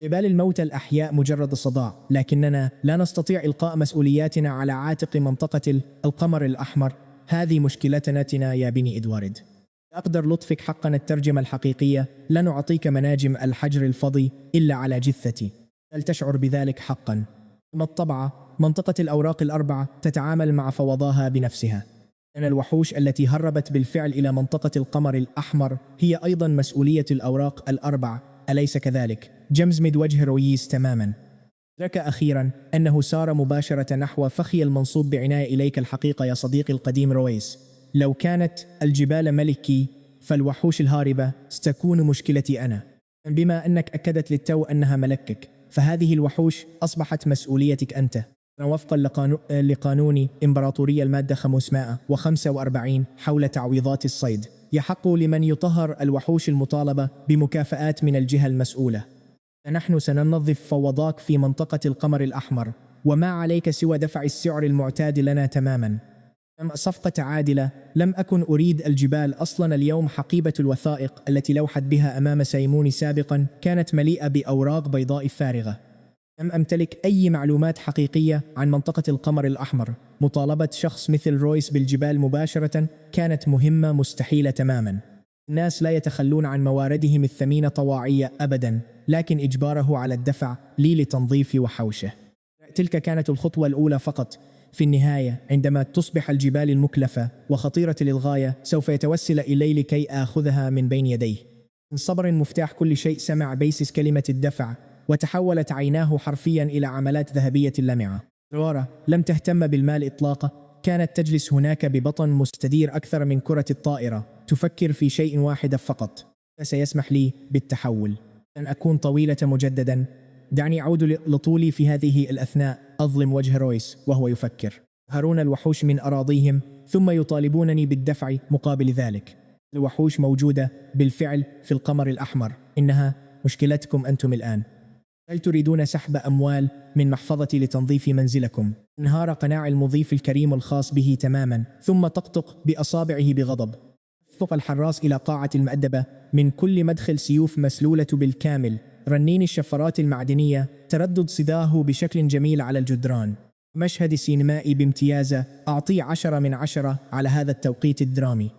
جبال الموتى الأحياء مجرد صداع، لكننا لا نستطيع إلقاء مسؤولياتنا على عاتق منطقة القمر الأحمر. هذه مشكلتنا يا بني إدوارد. أقدر لطفك حقا الترجمة الحقيقية، لن أعطيك مناجم الحجر الفضي إلا على جثتي. هل تشعر بذلك حقا؟ أما الطبعة، منطقة الأوراق الأربعة تتعامل مع فوضاها بنفسها. أن الوحوش التي هربت بالفعل إلى منطقة القمر الأحمر هي أيضا مسؤولية الأوراق الأربع، أليس كذلك؟ جمزمد وجه رويس تماما. أدرك أخيرا أنه سار مباشرة نحو فخي المنصوب بعناية. إليك الحقيقة يا صديقي القديم رويس، لو كانت الجبال ملكي فالوحوش الهاربة ستكون مشكلتي أنا. بما أنك أكدت للتو أنها ملكك، فهذه الوحوش أصبحت مسؤوليتك أنت، وفقا لقانون إمبراطورية المادة 545 حول تعويضات الصيد. يحق لمن يطهر الوحوش المطالبة بمكافآت من الجهة المسؤولة. نحن سننظف فوضاك في منطقة القمر الأحمر، وما عليك سوى دفع السعر المعتاد لنا تماما. صفقة عادلة. لم أكن أريد الجبال أصلا. اليوم حقيبة الوثائق التي لوحت بها أمام سيموني سابقا كانت مليئة بأوراق بيضاء فارغة. لم أمتلك أي معلومات حقيقية عن منطقة القمر الأحمر. مطالبة شخص مثل رويس بالجبال مباشرة كانت مهمة مستحيلة تماما. الناس لا يتخلون عن مواردهم الثمينة طواعية أبدا، لكن إجباره على الدفع لي لتنظيف وحوشه. تلك كانت الخطوة الأولى فقط. في النهاية، عندما تصبح الجبال المكلفة وخطيرة للغاية، سوف يتوسل إلي لكي آخذها من بين يديه. من صبر مفتاح كل شيء. سمع بيسس كلمة الدفع وتحولت عيناه حرفيا إلى عملات ذهبية لامعة. رورا لم تهتم بالمال إطلاقا. كانت تجلس هناك ببطن مستدير أكثر من كرة الطائرة، تفكر في شيء واحد فقط: سيسمح لي بالتحول. أن أكون طويلة مجددا. دعني أعود لطولي. في هذه الأثناء أظلم وجه رويس وهو يفكر. يظهرون الوحوش من أراضيهم ثم يطالبونني بالدفع مقابل ذلك. الوحوش موجودة بالفعل في القمر الأحمر. إنها مشكلتكم أنتم الآن. هل تريدون سحب أموال من محفظتي لتنظيف منزلكم؟ انهار قناع المضيف الكريم الخاص به تماما، ثم طقطق بأصابعه بغضب. ثق الحراس إلى قاعة المأدبة. من كل مدخل سيوف مسلولة بالكامل. رنين الشفرات المعدنية تردد صداه بشكل جميل على الجدران. مشهد سينمائي بامتياز. أعطيه 10 من 10 على هذا التوقيت الدرامي.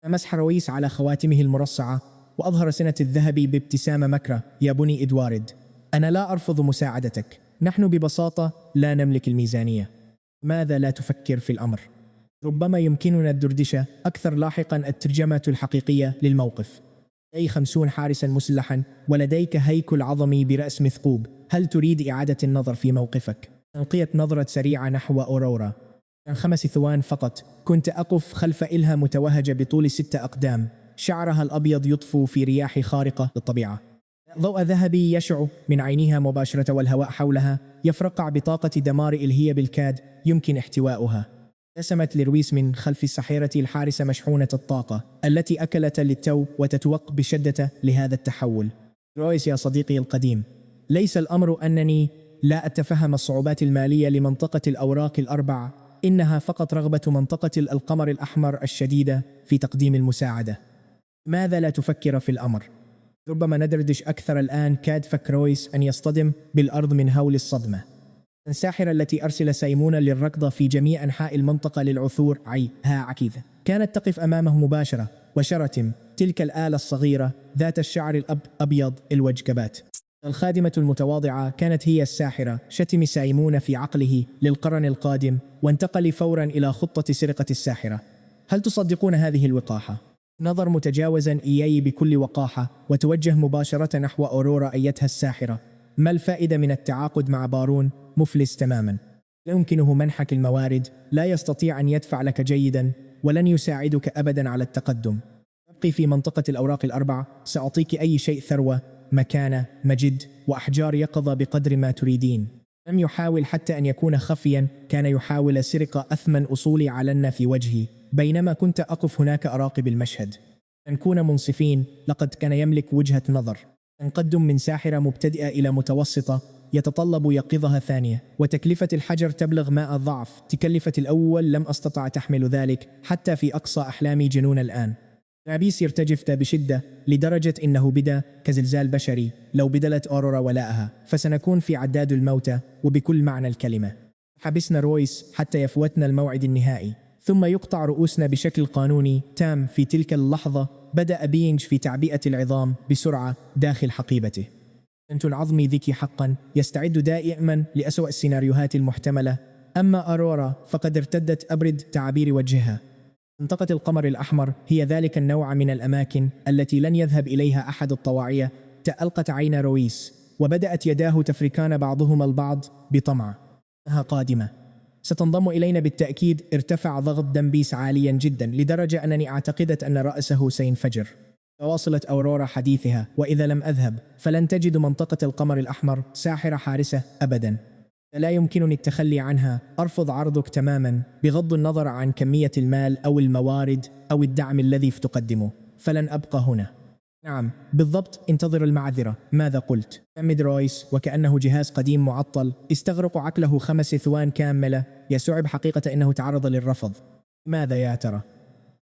مسح رويس على خواتمه المرصعة وأظهر سنة الذهب بابتسامة مكرة. يا بني إدوارد، أنا لا أرفض مساعدتك. نحن ببساطة لا نملك الميزانية. ماذا لا تفكر في الأمر؟ ربما يمكننا الدردشة أكثر لاحقا. الترجمة الحقيقية للموقف: أي 50 حارسا مسلحا، ولديك هيكل عظمي برأس مثقوب. هل تريد إعادة النظر في موقفك؟ ألقيت نظرة سريعة نحو أورورا. عن 5 ثوان فقط كنت أقف خلف إلها متوهجة بطول 6 أقدام. شعرها الأبيض يطفو في رياح خارقة للطبيعة. ضوء ذهبي يشع من عينيها مباشرة، والهواء حولها يفرقع بطاقة دمار إلهية بالكاد يمكن احتوائها. ابتسمت لرويس من خلف السحيرة الحارسة مشحونة الطاقة التي أكلت للتو وتتوق بشدة لهذا التحول. رويس يا صديقي القديم، ليس الأمر أنني لا أتفهم الصعوبات المالية لمنطقة الأوراق الأربع. إنها فقط رغبة منطقة القمر الأحمر الشديدة في تقديم المساعدة. ماذا لا تفكر في الأمر؟ ربما ندردش أكثر الآن. كاد فك رويس أن يصطدم بالأرض من هول الصدمة. الساحرة التي أرسل سيمون للركض في جميع أنحاء المنطقة للعثور عكيذة كانت تقف أمامه مباشرة وشرتم تلك الآلة الصغيرة ذات الشعر الأبيض الوجكبات. الخادمة المتواضعة كانت هي الساحرة. شتم سيمون في عقله للقرن القادم وانتقل فورا إلى خطة سرقة الساحرة. هل تصدقون هذه الوقاحة؟ نظر متجاوزا إياي بكل وقاحة وتوجه مباشرة نحو أورورا. أيتها الساحرة، ما الفائدة من التعاقد مع بارون مفلس تماما؟ لا يمكنه منحك الموارد، لا يستطيع أن يدفع لك جيدا، ولن يساعدك أبدا على التقدم. ابقي في منطقة الأوراق الأربعة. سأعطيك أي شيء: ثروة، مكانة، مجد، وأحجار يقظة بقدر ما تريدين. لم يحاول حتى أن يكون خفيا. كان يحاول سرقة أثمن أصولي علنا في وجهي بينما كنت أقف هناك أراقب المشهد. نكون منصفين، لقد كان يملك وجهة نظر. تقدم من ساحرة مبتدئة إلى متوسطة يتطلب يقظها ثانية، وتكلفة الحجر تبلغ ماء الضعف تكلفة الأول. لم أستطع تحمل ذلك حتى في أقصى أحلامي جنون الآن. نابيس يرتجف بشدة لدرجة إنه بدا كزلزال بشري. لو بدلت أورورا ولاءها فسنكون في عداد الموتى وبكل معنى الكلمة. حبسنا رويس حتى يفوتنا الموعد النهائي، ثم يقطع رؤوسنا بشكل قانوني تام. في تلك اللحظة بدأ بينج في تعبئة العظام بسرعة داخل حقيبته. أنت العظم ذكي حقا، يستعد دائما لأسوأ السيناريوهات المحتملة. أما أورورا فقد ارتدت أبرد تعابير وجهها. منطقة القمر الأحمر هي ذلك النوع من الأماكن التي لن يذهب إليها أحد الطواعية. تألقت عين رويس وبدأت يداه تفركان بعضهما البعض بطمع. إنها قادمة، ستنضم إلينا بالتأكيد. ارتفع ضغط دمبيس عاليا جدا لدرجة أنني أعتقدت أن رأسه سينفجر. تواصلت أورورا حديثها: وإذا لم أذهب فلن تجد منطقة القمر الأحمر ساحرة حارسة أبدا. لا يمكنني التخلي عنها. أرفض عرضك تماما بغض النظر عن كمية المال أو الموارد أو الدعم الذي تقدمه. فلن أبقى هنا. نعم بالضبط، انتظر المعذرة. ماذا قلت؟ عمد رويس وكأنه جهاز قديم معطل استغرق عقله 5 ثوان كاملة. يستوعب حقيقة أنه تعرض للرفض. ماذا يا ترى؟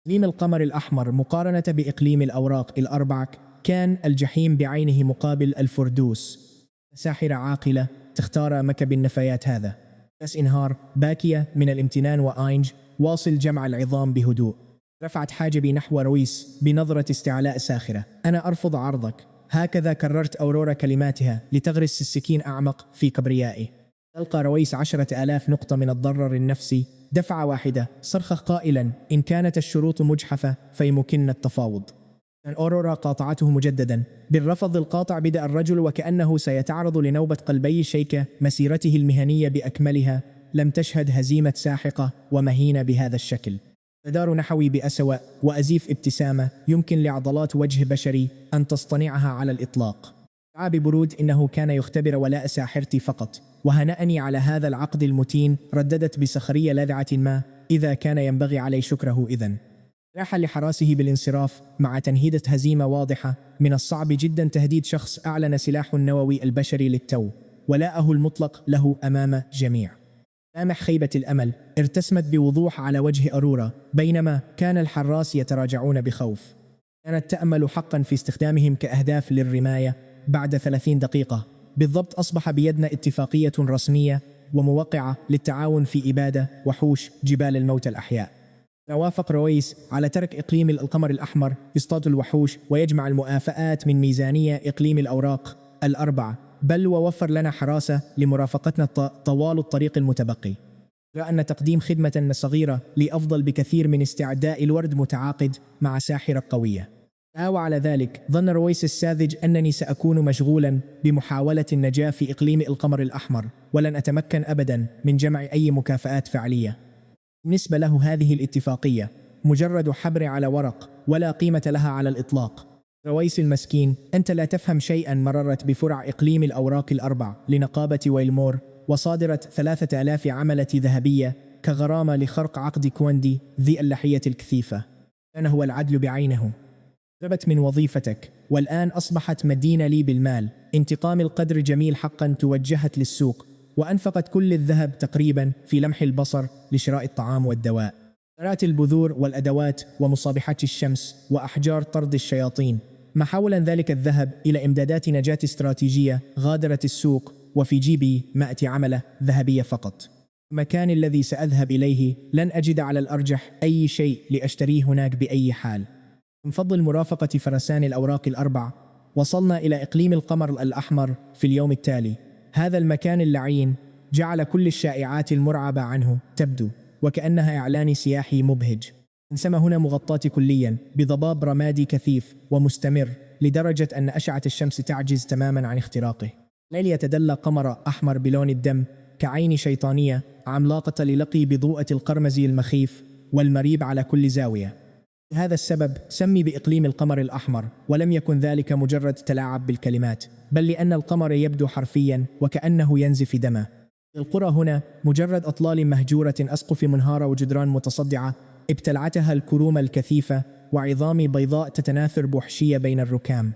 إقليم القمر الأحمر مقارنة بإقليم الأوراق الأربع كان الجحيم بعينه مقابل الفردوس. ساحرة عاقلة تختار مكب النفايات هذا. بس انهار باكية من الامتنان وآينج واصل جمع العظام بهدوء. رفعت حاجبي نحو رويس بنظرة استعلاء ساخرة. أنا أرفض عرضك. هكذا كررت أورورا كلماتها لتغرس السكين أعمق في كبريائه. تلقى رويس 10,000 نقطة من الضرر النفسي دفعة واحدة. صرخ قائلا: إن كانت الشروط مجحفة فيمكننا التفاوض. أورورا قاطعته مجددا. بالرفض القاطع بدأ الرجل وكأنه سيتعرض لنوبة قلبي شيكة. مسيرته المهنية بأكملها لم تشهد هزيمة ساحقة ومهينة بهذا الشكل. تدار نحوي بأسوأ وأزيف ابتسامة يمكن لعضلات وجه بشري أن تصطنعها على الإطلاق. دعا ببرود: إنه كان يختبر ولاء ساحرتي فقط، وهنأني على هذا العقد المتين. رددت بسخرية لاذعة: ما إذا كان ينبغي علي شكره إذن. راح لحراسه بالانصراف مع تنهيدة هزيمة واضحة. من الصعب جدا تهديد شخص أعلن سلاحه النووي البشري للتو ولاءه المطلق له أمام جميع. ملامح خيبة الأمل ارتسمت بوضوح على وجه أرورا بينما كان الحراس يتراجعون بخوف. كانت تأمل حقا في استخدامهم كأهداف للرماية. بعد 30 دقيقة بالضبط أصبح بيدنا اتفاقية رسمية وموقعة للتعاون في إبادة وحوش جبال الموتى الأحياء. وافق رويس على ترك إقليم القمر الأحمر يصطاد الوحوش ويجمع المؤافآت من ميزانية إقليم الأوراق الأربعة، بل ووفر لنا حراسة لمرافقتنا طوال الطريق المتبقي. أن تقديم خدمة صغيرة لأفضل بكثير من استعداء الورد متعاقد مع ساحرة قوية. وعلى ذلك ظن رويس الساذج أنني سأكون مشغولا بمحاولة النجاة في إقليم القمر الأحمر ولن أتمكن أبدا من جمع أي مكافآت فعلية. بالنسبة له هذه الاتفاقية مجرد حبر على ورق ولا قيمة لها على الإطلاق. رويس المسكين، أنت لا تفهم شيئا. مررت بفرع إقليم الأوراق الأربع لنقابة ويلمور وصادرت 3000 عملة ذهبية كغرامة لخرق عقد كوندي ذي اللحية الكثيفة. كان هو العدل بعينه. هربت من وظيفتك والآن أصبحت مدينة لي بالمال. انتقام القدر جميل حقا. توجهت للسوق وأنفقت كل الذهب تقريبا في لمح البصر لشراء الطعام والدواء. شرات البذور والأدوات ومصابيحات الشمس وأحجار طرد الشياطين. محولا ذلك الذهب إلى إمدادات نجاة استراتيجية. غادرت السوق وفي جيبي 100 عملة ذهبية فقط. المكان الذي سأذهب إليه لن أجد على الأرجح أي شيء لأشتريه هناك بأي حال. من فضل مرافقة فرسان الأوراق الأربع وصلنا إلى إقليم القمر الأحمر في اليوم التالي. هذا المكان اللعين جعل كل الشائعات المرعبة عنه تبدو وكأنها إعلان سياحي مبهج. انسمى هنا مغطاة كليا بضباب رمادي كثيف ومستمر لدرجة أن أشعة الشمس تعجز تماما عن اختراقه. الليل يتدلى قمر أحمر بلون الدم كعين شيطانية عملاقة للقي بضوءة القرمزي المخيف والمريب على كل زاوية. هذا السبب سمي بإقليم القمر الأحمر، ولم يكن ذلك مجرد تلاعب بالكلمات، بل لأن القمر يبدو حرفيا وكأنه ينزف دمه. القرى هنا مجرد أطلال مهجورة، أسقف منهارة وجدران متصدعة ابتلعتها الكروم الكثيفة وعظام بيضاء تتناثر بوحشية بين الركام.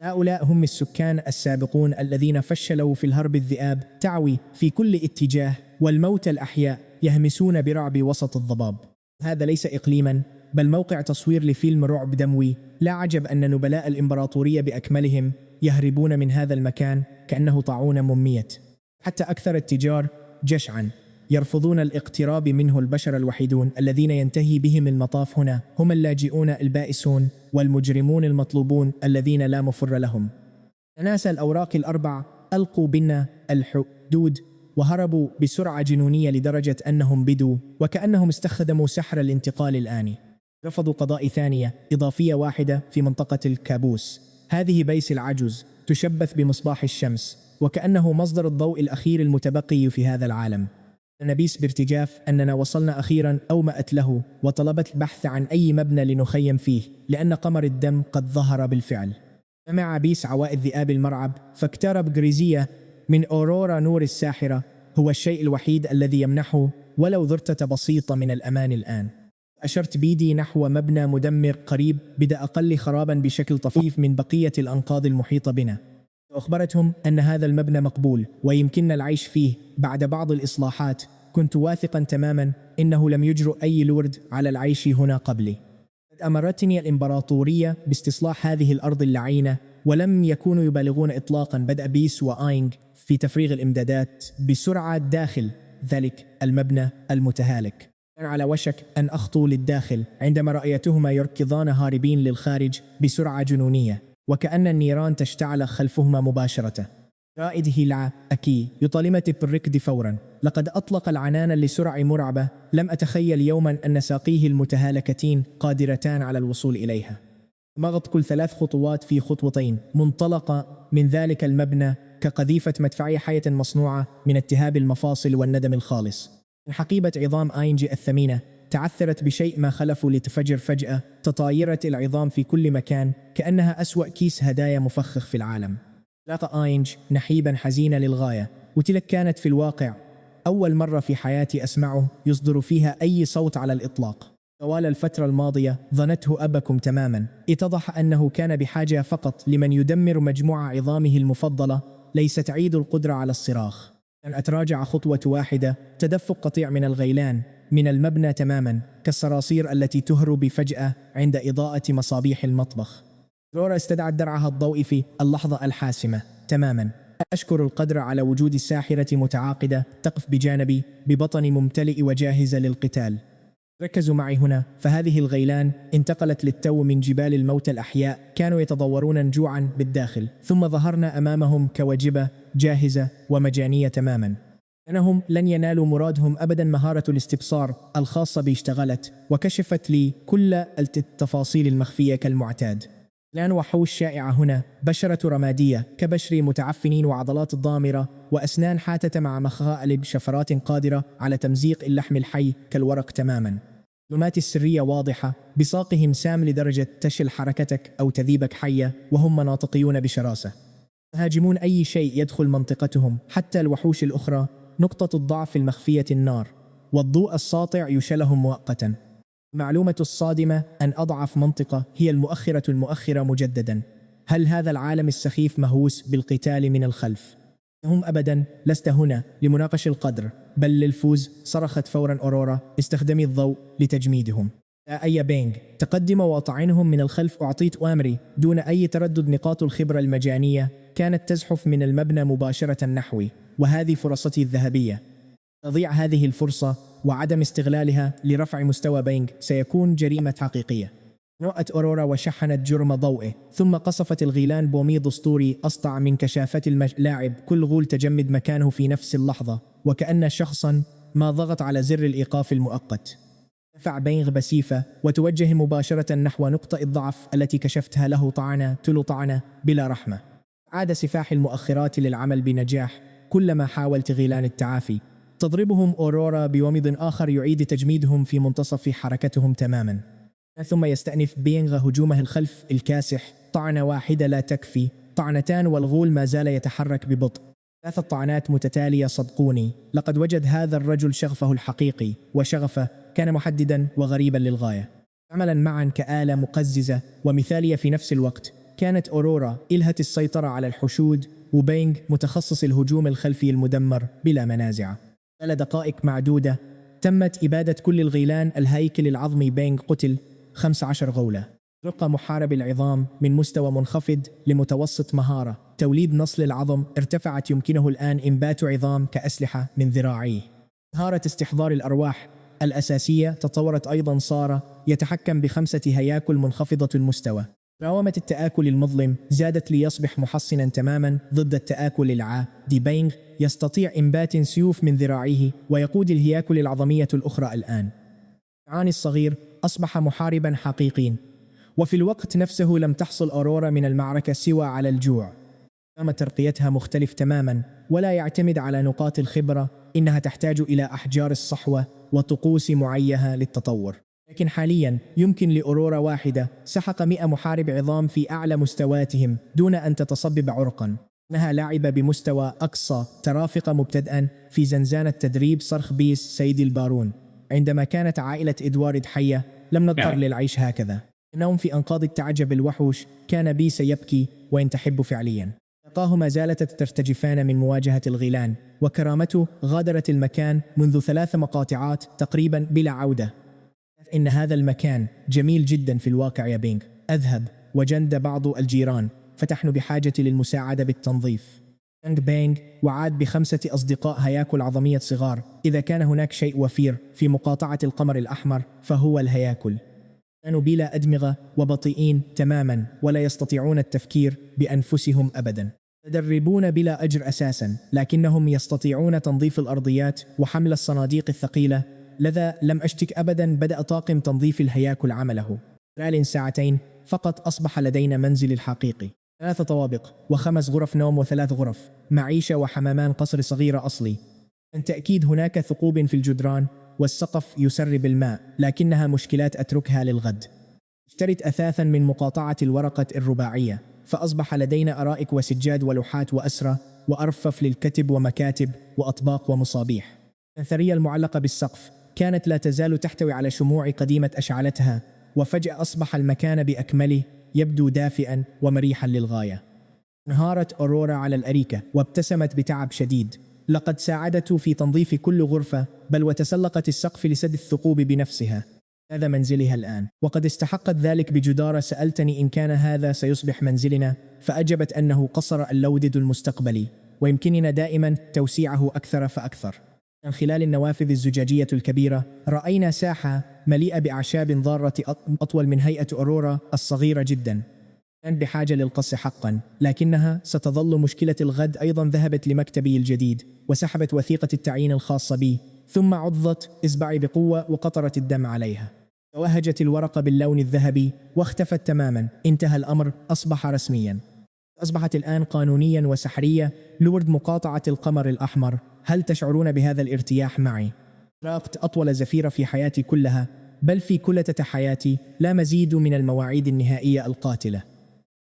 هؤلاء هم السكان السابقون الذين فشلوا في الهرب. الذئاب تعوي في كل اتجاه والموتى الأحياء يهمسون برعب وسط الضباب. هذا ليس إقليما، بل موقع تصوير لفيلم رعب دموي. لا عجب أن نبلاء الإمبراطورية بأكملهم يهربون من هذا المكان كأنه طاعون مميت. حتى أكثر التجار جشعا يرفضون الاقتراب منه. البشر الوحيدون الذين ينتهي بهم المطاف هنا هم اللاجئون البائسون والمجرمون المطلوبون الذين لا مفر لهم. تناسى الأوراق الأربع، ألقوا بنا الحدود وهربوا بسرعة جنونية لدرجة أنهم بدوا وكأنهم استخدموا سحر الانتقال الآني. رفضوا قضاء ثانية إضافية واحدة في منطقة الكابوس. هذه بيس العجز تشبث بمصباح الشمس وكأنه مصدر الضوء الأخير المتبقي في هذا العالم. نبيس بارتجاف أننا وصلنا أخيرا، أومأت له وطلبت البحث عن أي مبنى لنخيم فيه لأن قمر الدم قد ظهر بالفعل. سمع بيس عوائد ذئاب المرعب فاقترب غريزية من أورورا. نور الساحرة هو الشيء الوحيد الذي يمنحه ولو ذرتة بسيطة من الأمان الآن. أشرت بيدي نحو مبنى مدمر قريب بدا أقل خرابا بشكل طفيف من بقية الأنقاض المحيطة بنا. وأخبرتهم أن هذا المبنى مقبول ويمكننا العيش فيه بعد بعض الإصلاحات. كنت واثقا تماما إنه لم يجرؤ أي لورد على العيش هنا قبلي. أمرتني الإمبراطورية باستصلاح هذه الأرض اللعينة ولم يكونوا يبالغون إطلاقا. بدأ بيس وآينغ في تفريغ الإمدادات بسرعة داخل ذلك المبنى المتهالك. كان على وشك أن أخطو للداخل عندما رأيتهما يركضان هاربين للخارج بسرعة جنونية وكأن النيران تشتعل خلفهما مباشرة. رائد هيلع أكي يطالبني بالركض فورا. لقد أطلق العنان لسرعة مرعبة لم أتخيل يوما أن ساقيه المتهالكتين قادرتان على الوصول إليها. مضت كل 3 خطوات في خطوتين منطلقة من ذلك المبنى كقذيفة مدفعية حية مصنوعة من التهاب المفاصل والندم الخالص. حقيبة عظام آينجي الثمينة تعثرت بشيء ما خلفه لتفجر فجأة. تطايرت العظام في كل مكان كأنها أسوأ كيس هدايا مفخخ في العالم. لاقى آينج نحيبا حزينا للغاية، وتلك كانت في الواقع أول مرة في حياتي أسمعه يصدر فيها أي صوت على الإطلاق. طوال الفترة الماضية ظنته أبكم تماما. اتضح أنه كان بحاجة فقط لمن يدمر مجموعة عظامه المفضلة، ليس تعيد القدرة على الصراخ. أن أتراجع خطوة واحدة، تدفق قطيع من الغيلان من المبنى تماما كالصراصير التي تهرب فجأة عند إضاءة مصابيح المطبخ. لورا استدعت درعها الضوء في اللحظة الحاسمة تماما. أشكر القدر على وجود الساحرة متعاقدة تقف بجانبي ببطن ممتلئ وجاهزة للقتال. ركزوا معي هنا، فهذه الغيلان انتقلت للتو من جبال الموت الأحياء. كانوا يتضورون جوعا بالداخل ثم ظهرنا أمامهم كوجبة جاهزة ومجانية تماما. أنهم لن ينالوا مرادهم أبدا. مهارة الاستبصار الخاصة بي اشتغلت وكشفت لي كل التفاصيل المخفية كالمعتاد. الآن وحوش شائعة هنا، بشرة رمادية كبشري متعفنين وعضلات ضامرة وأسنان حاتة مع مخالب شفرات قادرة على تمزيق اللحم الحي كالورق تماما. معلومات السرية واضحة، بساقهم سام لدرجة تشل حركتك أو تذيبك حية، وهم مناطقيون بشراسة. يهاجمون أي شيء يدخل منطقتهم حتى الوحوش الأخرى. نقطة الضعف المخفية النار، والضوء الساطع يشلهم مؤقتا. معلومة الصادمة أن أضعف منطقة هي المؤخرة مجددا. هل هذا العالم السخيف مهووس بالقتال من الخلف؟ هم أبدا. لست هنا لمناقشة القدر بل للفوز. صرخت فورا أورورا. استخدمي الضوء لتجميدهم. لا أي بينغ، تقدم وأطعنهم من الخلف. أعطيت أوامري دون أي تردد. نقاط الخبرة المجانية كانت تزحف من المبنى مباشرة نحوي، وهذه فرصتي الذهبية. تضيع هذه الفرصة وعدم استغلالها لرفع مستوى بينغ سيكون جريمة حقيقية. نوأت أورورا وشحنت جرم ضوئه، ثم قصفت الغيلان بوميض أسطوري أسطع من كشافة اللاعب. كل غول تجمد مكانه في نفس اللحظة وكأن شخصا ما ضغط على زر الإيقاف المؤقت. دفع بينغ بسيفة وتوجه مباشرة نحو نقطة الضعف التي كشفتها له. طعنة تلو طعنة بلا رحمة. عاد سفاح المؤخرات للعمل بنجاح. كلما حاولت غيلان التعافي تضربهم أورورا بوميض آخر يعيد تجميدهم في منتصف حركتهم تماما. ثم يستأنف بينغ هجومه الخلف الكاسح. طعنة واحدة لا تكفي، طعنتان والغول ما زال يتحرك ببطء. 3 طعنات متتالية. صدقوني لقد وجد هذا الرجل شغفه الحقيقي، وشغفه كان محددا وغريبا للغاية. عملا معا كآلة مقززة ومثالية في نفس الوقت. كانت أورورا إلهت السيطرة على الحشود، وبينغ متخصص الهجوم الخلفي المدمر بلا منازع. 3 دقائق معدودة تمت إبادة كل الغيلان. الهيكل العظمي بينغ قتل 15 غولة. رقى محارب العظام من مستوى منخفض لمتوسط مهارة توليد نصل العظم ارتفعت، يمكنه الآن إنبات عظام كأسلحة من ذراعيه. مهارة استحضار الأرواح الأساسية تطورت أيضا، صار يتحكم ب5 هياكل منخفضة المستوى. مقاومة التآكل المظلم زادت ليصبح محصنا تماما ضد التآكل العادي. بينغ يستطيع إنبات سيوف من ذراعيه ويقود الهياكل العظمية الأخرى الآن. عاني الصغير أصبح محاربا حقيقيا، وفي الوقت نفسه لم تحصل أورورا من المعركة سوى على الجوع. نظام ترقيتها مختلف تماما ولا يعتمد على نقاط الخبرة، إنها تحتاج إلى أحجار الصحوة وطقوس معينة للتطور. لكن حاليا يمكن لأورورا واحدة سحق 100 محارب عظام في أعلى مستوياتهم دون أن تتصبب عرقا. إنها لاعبة بمستوى أقصى ترافق مبتدأ في زنزانة تدريب صرخ بيس سيد البارون. عندما كانت عائلة إدوارد حية لم نضطر للعيش هكذا. النوم في أنقاض التعجب الوحوش كان بيس يبكي وإن تحب فعليا. لقاه ما زالت ترتجفان من مواجهة الغيلان، وكرامته غادرت المكان منذ 3 مقاطعات تقريبا بلا عودة. إن هذا المكان جميل جدا في الواقع يا بينغ. أذهب وجند بعض الجيران، فنحن بحاجة للمساعدة بالتنظيف. يانغ بينغ وعاد ب5 أصدقاء هياكل عظمية صغار. إذا كان هناك شيء وفير في مقاطعة القمر الأحمر فهو الهياكل. كانوا بلا أدمغة وبطيئين تماما ولا يستطيعون التفكير بأنفسهم أبدا. يتدربون بلا أجر أساسا، لكنهم يستطيعون تنظيف الأرضيات وحمل الصناديق الثقيلة. لذا لم أشتك أبدا. بدأ طاقم تنظيف الهياكل عمله. خلال ساعتين فقط أصبح لدينا منزل الحقيقي. 3 طوابق و5 غرف نوم و3 غرف معيشة وحمامان قصر صغيرة أصلي. بالتأكيد هناك ثقوب في الجدران والسقف يسرب الماء، لكنها مشكلات أتركها للغد. اشتريت أثاثا من مقاطعة الورقة الرباعية، فأصبح لدينا أرائك وسجاد ولوحات وأسرة وأرفف للكتب ومكاتب وأطباق ومصابيح. الأثرية المعلقة بالسقف كانت لا تزال تحتوي على شموع قديمة أشعلتها، وفجأة أصبح المكان بأكمله يبدو دافئا ومريحا للغاية. انهارت أورورا على الأريكة وابتسمت بتعب شديد. لقد ساعدته في تنظيف كل غرفة، بل وتسلقت السقف لسد الثقوب بنفسها. هذا منزلها الآن، وقد استحقت ذلك بجدارة. سألتني إن كان هذا سيصبح منزلنا، فأجبت أنه قصر اللودد المستقبلي، ويمكننا دائما توسيعه أكثر فأكثر. من خلال النوافذ الزجاجية الكبيرة رأينا ساحة مليئة بأعشاب ضارة أطول من هيئة أورورا الصغيرة جدا. كانت بحاجة للقص حقا، لكنها ستظل مشكلة الغد. أيضا ذهبت لمكتبي الجديد وسحبت وثيقة التعيين الخاصة بي، ثم عضت إصبعي بقوة وقطرت الدم عليها. توهجت الورقة باللون الذهبي واختفت تماما. انتهى الأمر، أصبح رسميا. أصبحت الآن قانونيا وسحرية لورد مقاطعة القمر الأحمر. هل تشعرون بهذا الارتياح معي؟ راقت أطول زفيرة في حياتي كلها، بل في كلة حياتي. لا مزيد من المواعيد النهائية القاتلة،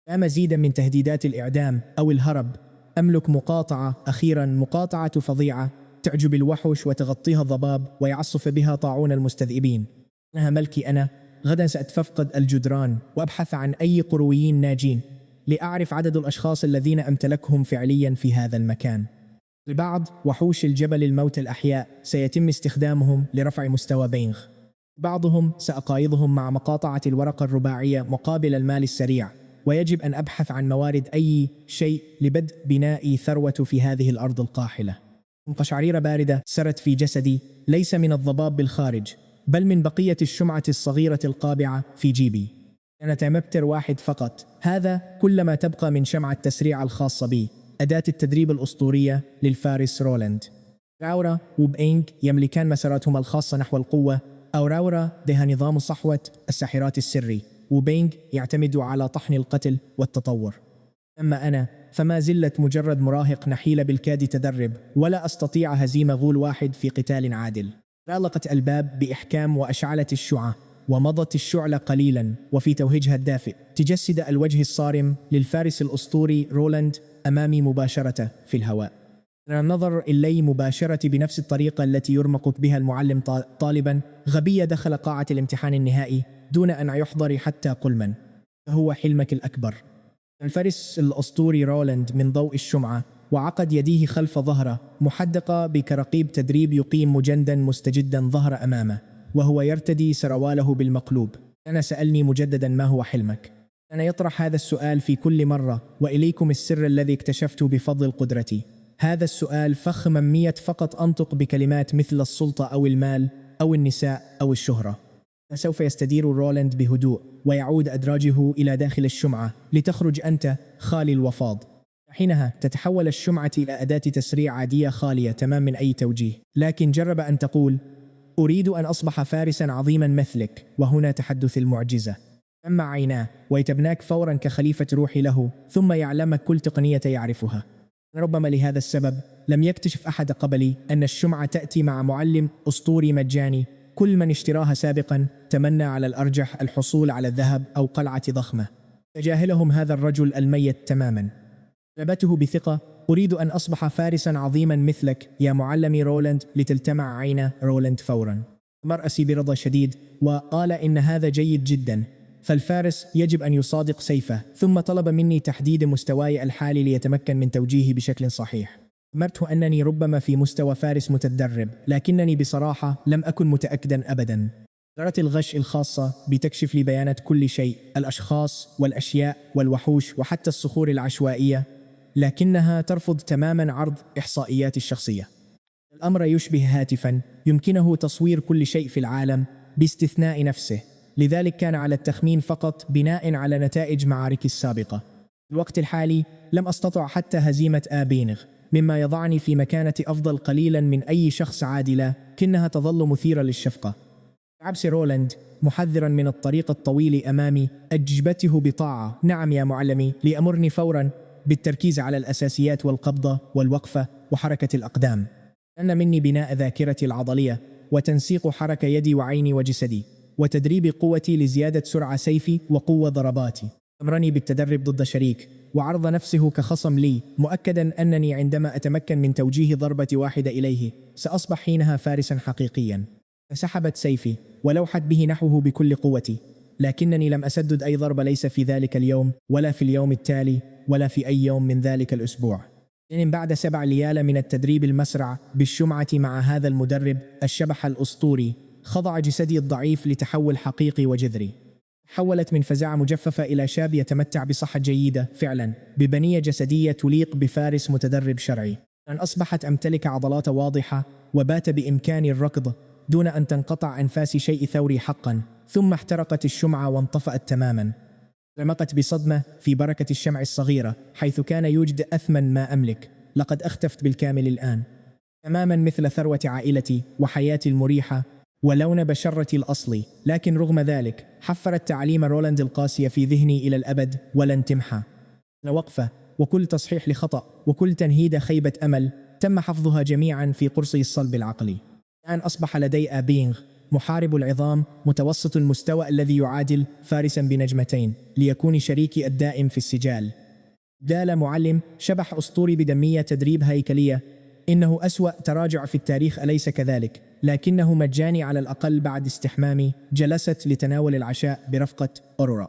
لا مزيد من تهديدات الإعدام أو الهرب. أملك مقاطعة أخيرا، مقاطعة فظيعة تعجب الوحوش وتغطيها الضباب ويعصف بها طاعون المستذئبين. إنها ملكي أنا. غدا سأتفقد الجدران وأبحث عن أي قرويين ناجين لأعرف عدد الأشخاص الذين أمتلكهم فعليا في هذا المكان. البعض وحوش الجبل الموت الأحياء سيتم استخدامهم لرفع مستوى بينغ. بعضهم سأقايضهم مع مقاطعة الورقة الرباعية مقابل المال السريع، ويجب أن أبحث عن موارد أي شيء لبدء بناء ثروة في هذه الأرض القاحلة. قشعريرة باردة سرت في جسدي، ليس من الضباب بالخارج، بل من بقية الشمعة الصغيرة القابعة في جيبي. أنا تمبتر واحد فقط، هذا كل ما تبقى من شمعة التسريع الخاصة بي، أداة التدريب الأسطورية للفارس رولاند. راورا وبينغ يملكان مساراتهما الخاصة نحو القوة. أوراورا لديها نظام صحوة الساحرات السري، وبينغ يعتمد على طحن القتل والتطور. أما أنا فما زلت مجرد مراهق نحيل بالكاد تدرب، ولا أستطيع هزيمة غول واحد في قتال عادل. غلقت الباب بإحكام وأشعلت الشعاع، ومضت الشعلة قليلا وفي توهجها الدافئ تجسد الوجه الصارم للفارس الأسطوري رولاند أمامي مباشرة في الهواء. النظر إلي مباشرة بنفس الطريقة التي يرمق بها المعلم طالبا غبية دخل قاعة الامتحان النهائي دون أن يحضر حتى قلما. فهو حلمك الأكبر. الفارس الأسطوري رولاند من ضوء الشمعة، وعقد يديه خلف ظهره محدقة بكرقيب تدريب، يقيم مجندا مستجدا ظهر أمامه وهو يرتدي سرواله بالمقلوب. أنا سألني مجددا ما هو حلمك؟ أنا يطرح هذا السؤال في كل مرة، وإليكم السر الذي اكتشفته بفضل قدرتي. هذا السؤال فخ ممية فقط أنطق بكلمات مثل السلطة أو المال أو النساء أو الشهرة. فسوف يستدير رولاند بهدوء ويعود أدراجه إلى داخل الشمعة لتخرج أنت خالي الوفاض. حينها تتحول الشمعة إلى أداة تسريع عادية خالية تمام من أي توجيه. لكن جرب أن تقول: أريد أن أصبح فارسا عظيما مثلك، وهنا تحدث المعجزة. أما عيناه ويتبناك فورا كخليفة روحي له، ثم يعلمك كل تقنية يعرفها. ربما لهذا السبب لم يكتشف أحد قبلي أن الشمعة تأتي مع معلم أسطوري مجاني. كل من اشتراها سابقا تمنى على الأرجح الحصول على الذهب أو قلعة ضخمة. تجاهلهم هذا الرجل الميت تماما. طلبته بثقة: أريد أن أصبح فارسا عظيما مثلك يا معلمي رولاند. لتلتمع عين رولاند فورا. مرأسي برضا شديد وقال: إن هذا جيد جدا، فالفارس يجب أن يصادق سيفه. ثم طلب مني تحديد مستواي الحالي ليتمكن من توجيهي بشكل صحيح. أمرته أنني ربما في مستوى فارس متدرب، لكنني بصراحة لم أكن متأكدا أبدا. نظرة الغش الخاصة بتكشف لي بيانات كل شيء، الأشخاص والأشياء والوحوش وحتى الصخور العشوائية، لكنها ترفض تماما عرض إحصائيات الشخصية. الأمر يشبه هاتفا يمكنه تصوير كل شيء في العالم باستثناء نفسه. لذلك كان على التخمين فقط بناء على نتائج معاركي السابقة. في الوقت الحالي لم أستطع حتى هزيمة آبينغ، مما يضعني في مكانة أفضل قليلا من أي شخص عادي، لكنها تظل مثيرة للشفقة. عبس رولاند محذرا من الطريق الطويل أمامي أجبته بطاعة: نعم يا معلمي، لأمرني فورا بالتركيز على الأساسيات والقبضة والوقفة وحركة الأقدام. أن مني بناء ذاكرتي العضلية وتنسيق حركة يدي وعيني وجسدي، وتدريب قوتي لزيادة سرعة سيفي وقوة ضرباتي. أمرني بالتدرب ضد شريك وعرض نفسه كخصم لي، مؤكدا أنني عندما أتمكن من توجيه ضربة واحدة إليه سأصبح حينها فارسا حقيقيا. فسحبت سيفي ولوحت به نحوه بكل قوتي، لكنني لم أسدد أي ضربة، ليس في ذلك اليوم ولا في اليوم التالي ولا في أي يوم من ذلك الأسبوع. لأن بعد 7 ليال من التدريب المسرع بالشمعة مع هذا المدرب الشبح الأسطوري، خضع جسدي الضعيف لتحول حقيقي وجذري. حولت من فزاعة مجففة إلى شاب يتمتع بصحة جيدة فعلا، ببنية جسدية تليق بفارس متدرب شرعي. أن أصبحت أمتلك عضلات واضحة، وبات بإمكاني الركض دون أن تنقطع أنفاسي، شيء ثوري حقا. ثم احترقت الشمعة وانطفأت تماما. رمقت بصدمة في بركة الشمع الصغيرة، حيث كان يوجد أثمن ما أملك. لقد اختفت بالكامل الآن، تماما مثل ثروة عائلتي وحياتي المريحة ولون بشرتي الأصلي. لكن رغم ذلك حفرت تعاليم رولاند القاسية في ذهني إلى الأبد ولن تمحى. وقفة وكل تصحيح لخطأ وكل تنهيدة خيبة أمل تم حفظها جميعا في قرصي الصلب العقلي. الآن أصبح لدي آبينغ، محارب العظام متوسط المستوى الذي يعادل فارسا بنجمتين، ليكون شريكي الدائم في السجال. دال معلم شبح أسطوري بدمية تدريب هيكلية. إنه أسوأ تراجع في التاريخ، أليس كذلك؟ لكنه مجاني على الأقل بعد استحمامي. جلست لتناول العشاء برفقة أورورا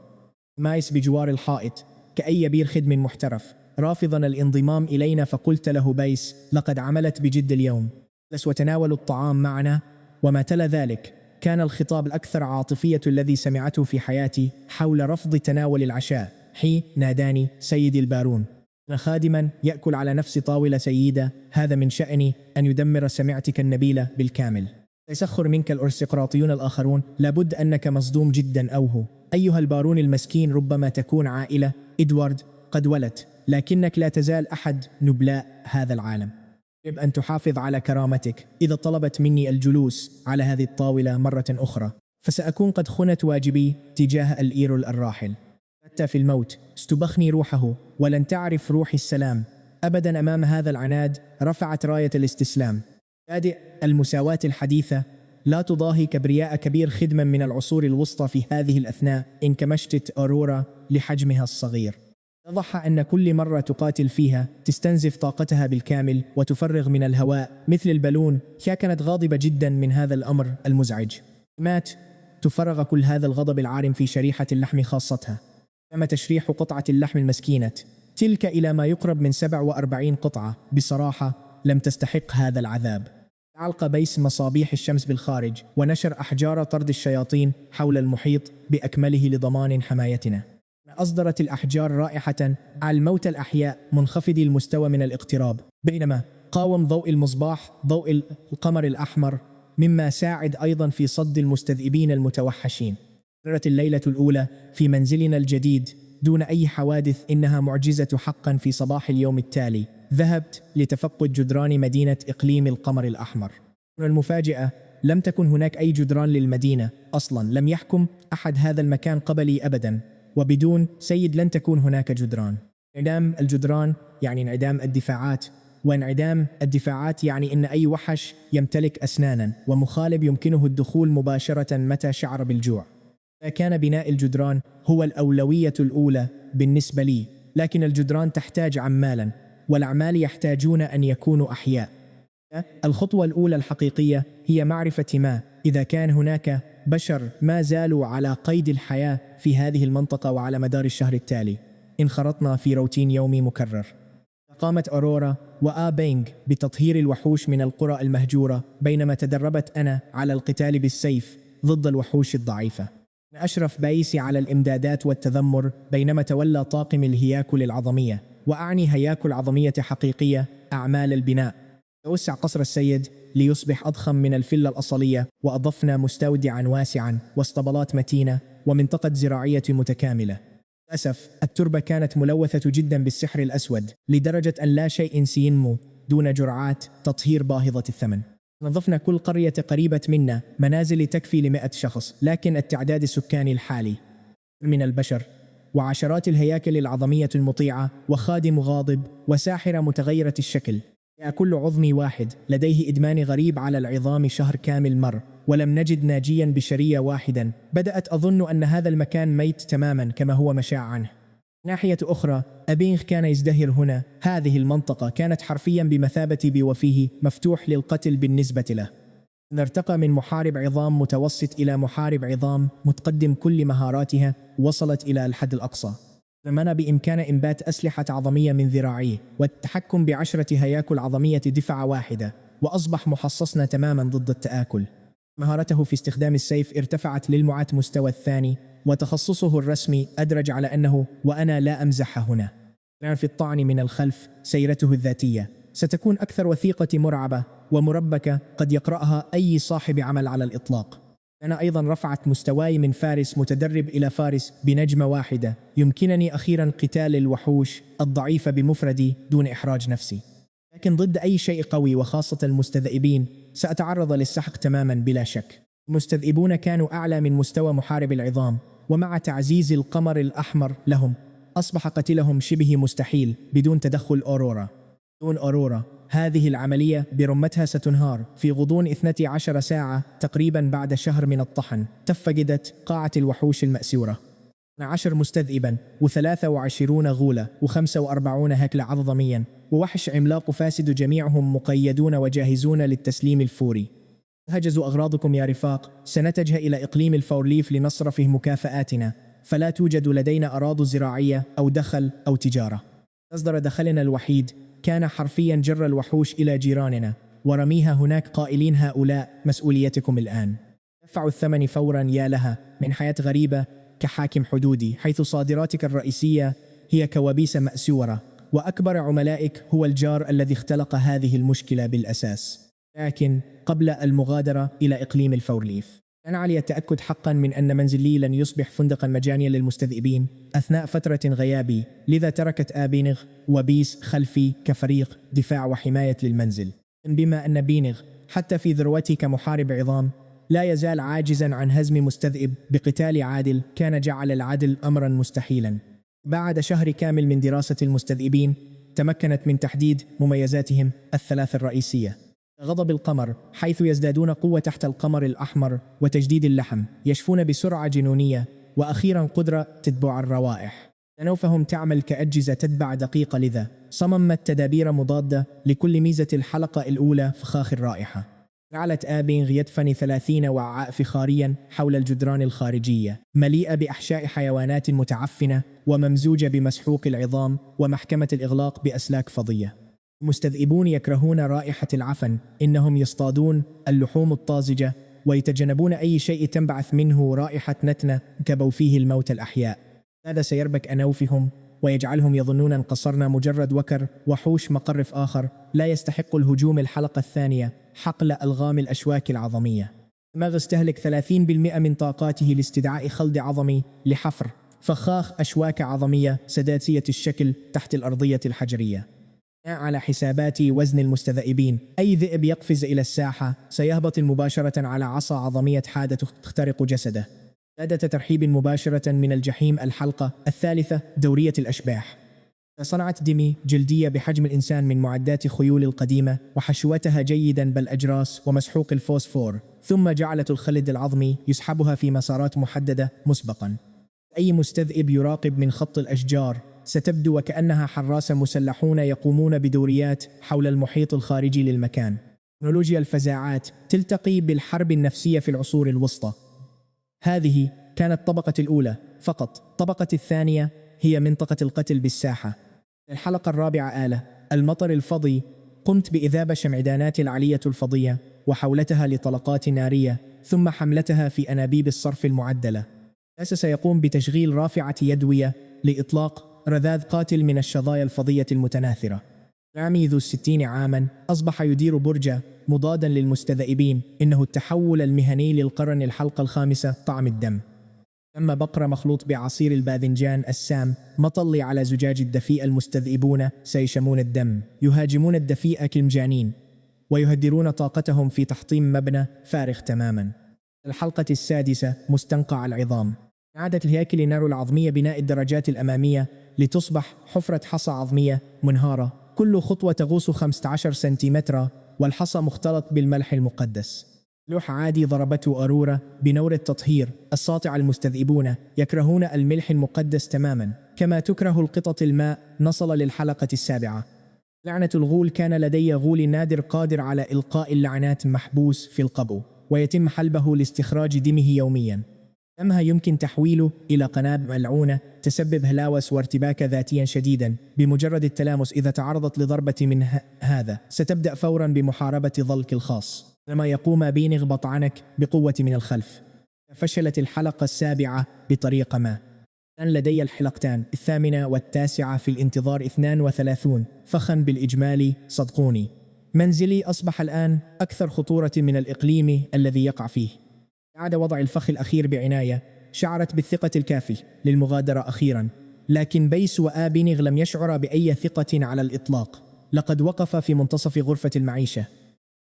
مايس بجوار الحائط كأي يبير خدم محترف، رافضا الانضمام إلينا. فقلت له: بيس، لقد عملت بجد اليوم. جلس وتناول الطعام معنا، وما تلا ذلك كان الخطاب الأكثر عاطفية الذي سمعته في حياتي حول رفض تناول العشاء. حين ناداني سيدي البارون: أنا خادما يأكل على نفس طاولة سيدة، هذا من شأني أن يدمر سمعتك النبيلة بالكامل. يسخر منك الأرستقراطيون الآخرون، لابد أنك مصدوم جدا أوه أيها البارون المسكين. ربما تكون عائلة إدوارد قد ولت، لكنك لا تزال أحد نبلاء هذا العالم. يجب أن تحافظ على كرامتك. إذا طلبت مني الجلوس على هذه الطاولة مرة أخرى فسأكون قد خنت واجبي تجاه الإيرول الراحل. حتى في الموت استبخني روحه، ولن تعرف روحي السلام أبدا أمام هذا العناد. رفعت راية الاستسلام. مبادئ المساواة الحديثة لا تضاهي كبرياء كبير خدما من العصور الوسطى. في هذه الأثناء انكمشت أورورا لحجمها الصغير. اتضح أن كل مرة تقاتل فيها تستنزف طاقتها بالكامل وتفرغ من الهواء مثل البالون. كانت غاضبة جدا من هذا الأمر المزعج. مات تفرغ كل هذا الغضب العارم في شريحة اللحم خاصتها. تم تشريح قطعة اللحم المسكينة تلك إلى ما يقرب من 47 قطعة. بصراحة لم تستحق هذا العذاب. علق بيس مصابيح الشمس بالخارج ونشر أحجار طرد الشياطين حول المحيط بأكمله لضمان حمايتنا. أصدرت الأحجار رائحة على الموتى الأحياء منخفضي المستوى من الاقتراب، بينما قاوم ضوء المصباح ضوء القمر الأحمر، مما ساعد أيضا في صد المستذئبين المتوحشين. مرت الليلة الأولى في منزلنا الجديد دون أي حوادث، إنها معجزة حقا. في صباح اليوم التالي ذهبت لتفقد جدران مدينة إقليم القمر الأحمر. المفاجأة لم تكن هناك أي جدران للمدينة أصلا، لم يحكم أحد هذا المكان قبلي أبدا، وبدون سيد لن تكون هناك جدران. انعدام الجدران يعني انعدام الدفاعات، وانعدام الدفاعات يعني أن أي وحش يمتلك أسنانا ومخالب يمكنه الدخول مباشرة متى شعر بالجوع. كان بناء الجدران هو الأولوية الأولى بالنسبة لي، لكن الجدران تحتاج عمالا، والأعمال يحتاجون أن يكونوا أحياء. الخطوة الأولى الحقيقية هي معرفة ما إذا كان هناك بشر ما زالوا على قيد الحياة في هذه المنطقة. وعلى مدار الشهر التالي انخرطنا في روتين يومي مكرر. قامت أورورا وآبينغ بتطهير الوحوش من القرى المهجورة، بينما تدربت أنا على القتال بالسيف ضد الوحوش الضعيفة. أشرف بايسي على الإمدادات والتذمر، بينما تولى طاقم الهياكل العظمية، وأعني هياكل عظمية حقيقية، أعمال البناء. توسع قصر السيد ليصبح أضخم من الفيلا الأصلية، وأضفنا مستودعا واسعا واسطبلات متينة ومنطقة زراعية متكاملة. للأسف التربة كانت ملوثة جدا بالسحر الأسود، لدرجة أن لا شيء سينمو دون جرعات تطهير باهظة الثمن. نظفنا كل قرية قريبة منا منازل تكفي ل100 شخص، لكن التعداد السكاني الحالي من البشر، وعشرات الهياكل العظمية المطيعة، وخادم غاضب، وساحرة متغيرة الشكل. كل عظمي واحد لديه إدمان غريب على العظام شهر كامل مر، ولم نجد ناجيا بشرية واحدا. بدأت أظن أن هذا المكان ميت تماما كما هو مشاع عنه. ناحية أخرى أبينغ كان يزدهر هنا. هذه المنطقة كانت حرفيا بمثابة بوفيه مفتوح للقتل بالنسبة له. ارتقى من محارب عظام متوسط إلى محارب عظام متقدم كل مهاراتها وصلت إلى الحد الأقصى. من بإمكان إنبات أسلحة عظمية من ذراعيه والتحكم ب10 هياكل عظمية دفعة واحدة، وأصبح محصصنا تماما ضد التآكل. مهارته في استخدام السيف ارتفعت للمعات مستوى الثاني، وتخصصه الرسمي أدرج على أنه، وأنا لا أمزح هنا، في الطعن من الخلف. سيرته الذاتية ستكون أكثر وثيقة، مرعبة ومربكة، قد يقرأها أي صاحب عمل على الإطلاق. أنا أيضا رفعت مستواي من فارس متدرب إلى فارس بنجمة واحدة. يمكنني أخيرا قتال الوحوش الضعيفة بمفردي دون إحراج نفسي، لكن ضد أي شيء قوي وخاصة المستذئبين سأتعرض للسحق تماما بلا شك. المستذئبون كانوا أعلى من مستوى محارب العظام، ومع تعزيز القمر الأحمر لهم أصبح قتلهم شبه مستحيل بدون تدخل أورورا. دون أورورا هذه العملية برمتها ستنهار. في غضون 12 ساعة تقريبا بعد شهر من الطحن تفقدت قاعة الوحوش المأسورة 12 مستذئبا و23 غولة و45 هكل عظميا ووحش عملاق فاسد، جميعهم مقيدون وجاهزون للتسليم الفوري. هجزوا أغراضكم يا رفاق، سنتجه إلى إقليم الفورليف لنصرف مكافآتنا، فلا توجد لدينا أراضي زراعية أو دخل أو تجارة. مصدر دخلنا الوحيد كان حرفيا جر الوحوش إلى جيراننا ورميها هناك، قائلين هؤلاء مسؤوليتكم الآن. دفعوا الثمن فورا. يا لها من حياة غريبة كحاكم حدودي، حيث صادراتك الرئيسية هي كوابيس مأسورة، وأكبر عملائك هو الجار الذي اختلق هذه المشكلة بالأساس. لكن قبل المغادرة إلى إقليم الفورليف أنا علي التأكد حقا من أن منزلي لن يصبح فندقا مجانيا للمستذئبين أثناء فترة غيابي، لذا تركت آبينغ وبيس خلفي كفريق دفاع وحماية للمنزل. بما أن بينغ حتى في ذروته كمحارب عظام لا يزال عاجزا عن هزم مستذئب بقتال عادل، كان جعل العدل أمرا مستحيلا. بعد شهر كامل من دراسة المستذئبين تمكنت من تحديد مميزاتهم الثلاث الرئيسية: غضب القمر، حيث يزدادون قوة تحت القمر الأحمر، وتجديد اللحم، يشفون بسرعة جنونية، وأخيرا قدرة تتبع الروائح. أنوفهم تعمل كأجهزة تتبع دقيقة، لذا صممت تدابير مضادة لكل ميزة. الحلقة الأولى: فخاخ الرائحة. جعلت آبينغ يدفن 30 وعاء فخاريا حول الجدران الخارجية، مليئة بأحشاء حيوانات متعفنة وممزوجة بمسحوق العظام، ومحكمة الإغلاق بأسلاك فضية. المستذئبون يكرهون رائحة العفن، إنهم يصطادون اللحوم الطازجة ويتجنبون أي شيء تنبعث منه رائحة نتنة كبوفيه الموتى الأحياء. هذا سيربك أنوفهم ويجعلهم يظنون أن قصرنا مجرد وكر وحوش مقرف آخر لا يستحق الهجوم. الحلقة الثانية: حقل ألغام الأشواك العظمية. الدماغ استهلك 30% من طاقاته لاستدعاء خلد عظمي لحفر فخاخ أشواك عظمية سداسية الشكل تحت الأرضية الحجرية. على حسابات وزن المستذئبين، أي ذئب يقفز إلى الساحة سيهبط مباشرة على عصا عظمية حادة تخترق جسده. سادة ترحيب مباشرة من الجحيم. الحلقة الثالثة: دورية الأشباح. صنعت ديمي جلدية بحجم الإنسان من معدات خيول القديمة وحشوتها جيدا بالأجراس ومسحوق الفوسفور، ثم جعلت الخلد العظمي يسحبها في مسارات محددة مسبقا. أي مستذئب يراقب من خط الأشجار ستبدو وكأنها حراس مسلحون يقومون بدوريات حول المحيط الخارجي للمكان. تكنولوجيا الفزاعات تلتقي بالحرب النفسية في العصور الوسطى. هذه كانت طبقة الأولى فقط. طبقة الثانية هي منطقة القتل بالساحة. الحلقة الرابعة: آلة المطر الفضي. قمت بإذابة شمعدانات العلية الفضية وحولتها لطلقات نارية ثم حملتها في أنابيب الصرف المعدلة. سيقوم بتشغيل رافعة يدوية لإطلاق رذاذ قاتل من الشظايا الفضية المتناثرة. رامي ذو 60 عاما أصبح يدير برجة مضادا للمستذئبين. إنه التحول المهني للقرن. الحلقة الخامسة: طعم الدم. تم بقرة مخلوط بعصير الباذنجان السام مطلي على زجاج الدفيء. المستذئبون سيشمون الدم، يهاجمون الدفيء كالمجانين ويهدرون طاقتهم في تحطيم مبنى فارغ تماما. الحلقة السادسة: مستنقع العظام. عادت الهياكل النانو العظمية بناء الدرجات الأمامية لتصبح حفرة حصى عظمية منهارة. كل خطوة تغوص 15 سنتيمتر والحصى مختلط بالملح المقدس. لوح عادي ضربته أرورة بنور التطهير الساطع. المستذئبون يكرهون الملح المقدس تماما كما تكره القطط الماء. نصل للحلقة السابعة: لعنة الغول. كان لدي غول نادر قادر على إلقاء اللعنات محبوس في القبو ويتم حلبه لاستخراج دمه يوميا. دمها يمكن تحويله إلى قنابل ملعونة تسبب هلاوس وارتباك ذاتيا شديدا بمجرد التلامس. إذا تعرضت لضربة من هذا ستبدأ فورا بمحاربة ظلك الخاص لما يقوم بينغبط عنك بقوة من الخلف. فشلت الحلقة السابعة بطريقة ما. الآن لدي الحلقتان الثامنة والتاسعة في الانتظار 32 فخا بالإجمالي. صدقوني منزلي أصبح الآن أكثر خطورة من الإقليم الذي يقع فيه. بعد وضع الفخ الأخير بعناية شعرت بالثقة الكافية للمغادرة أخيرا، لكن بيس وآبينغ لم يشعر بأي ثقة على الإطلاق. لقد وقف في منتصف غرفة المعيشة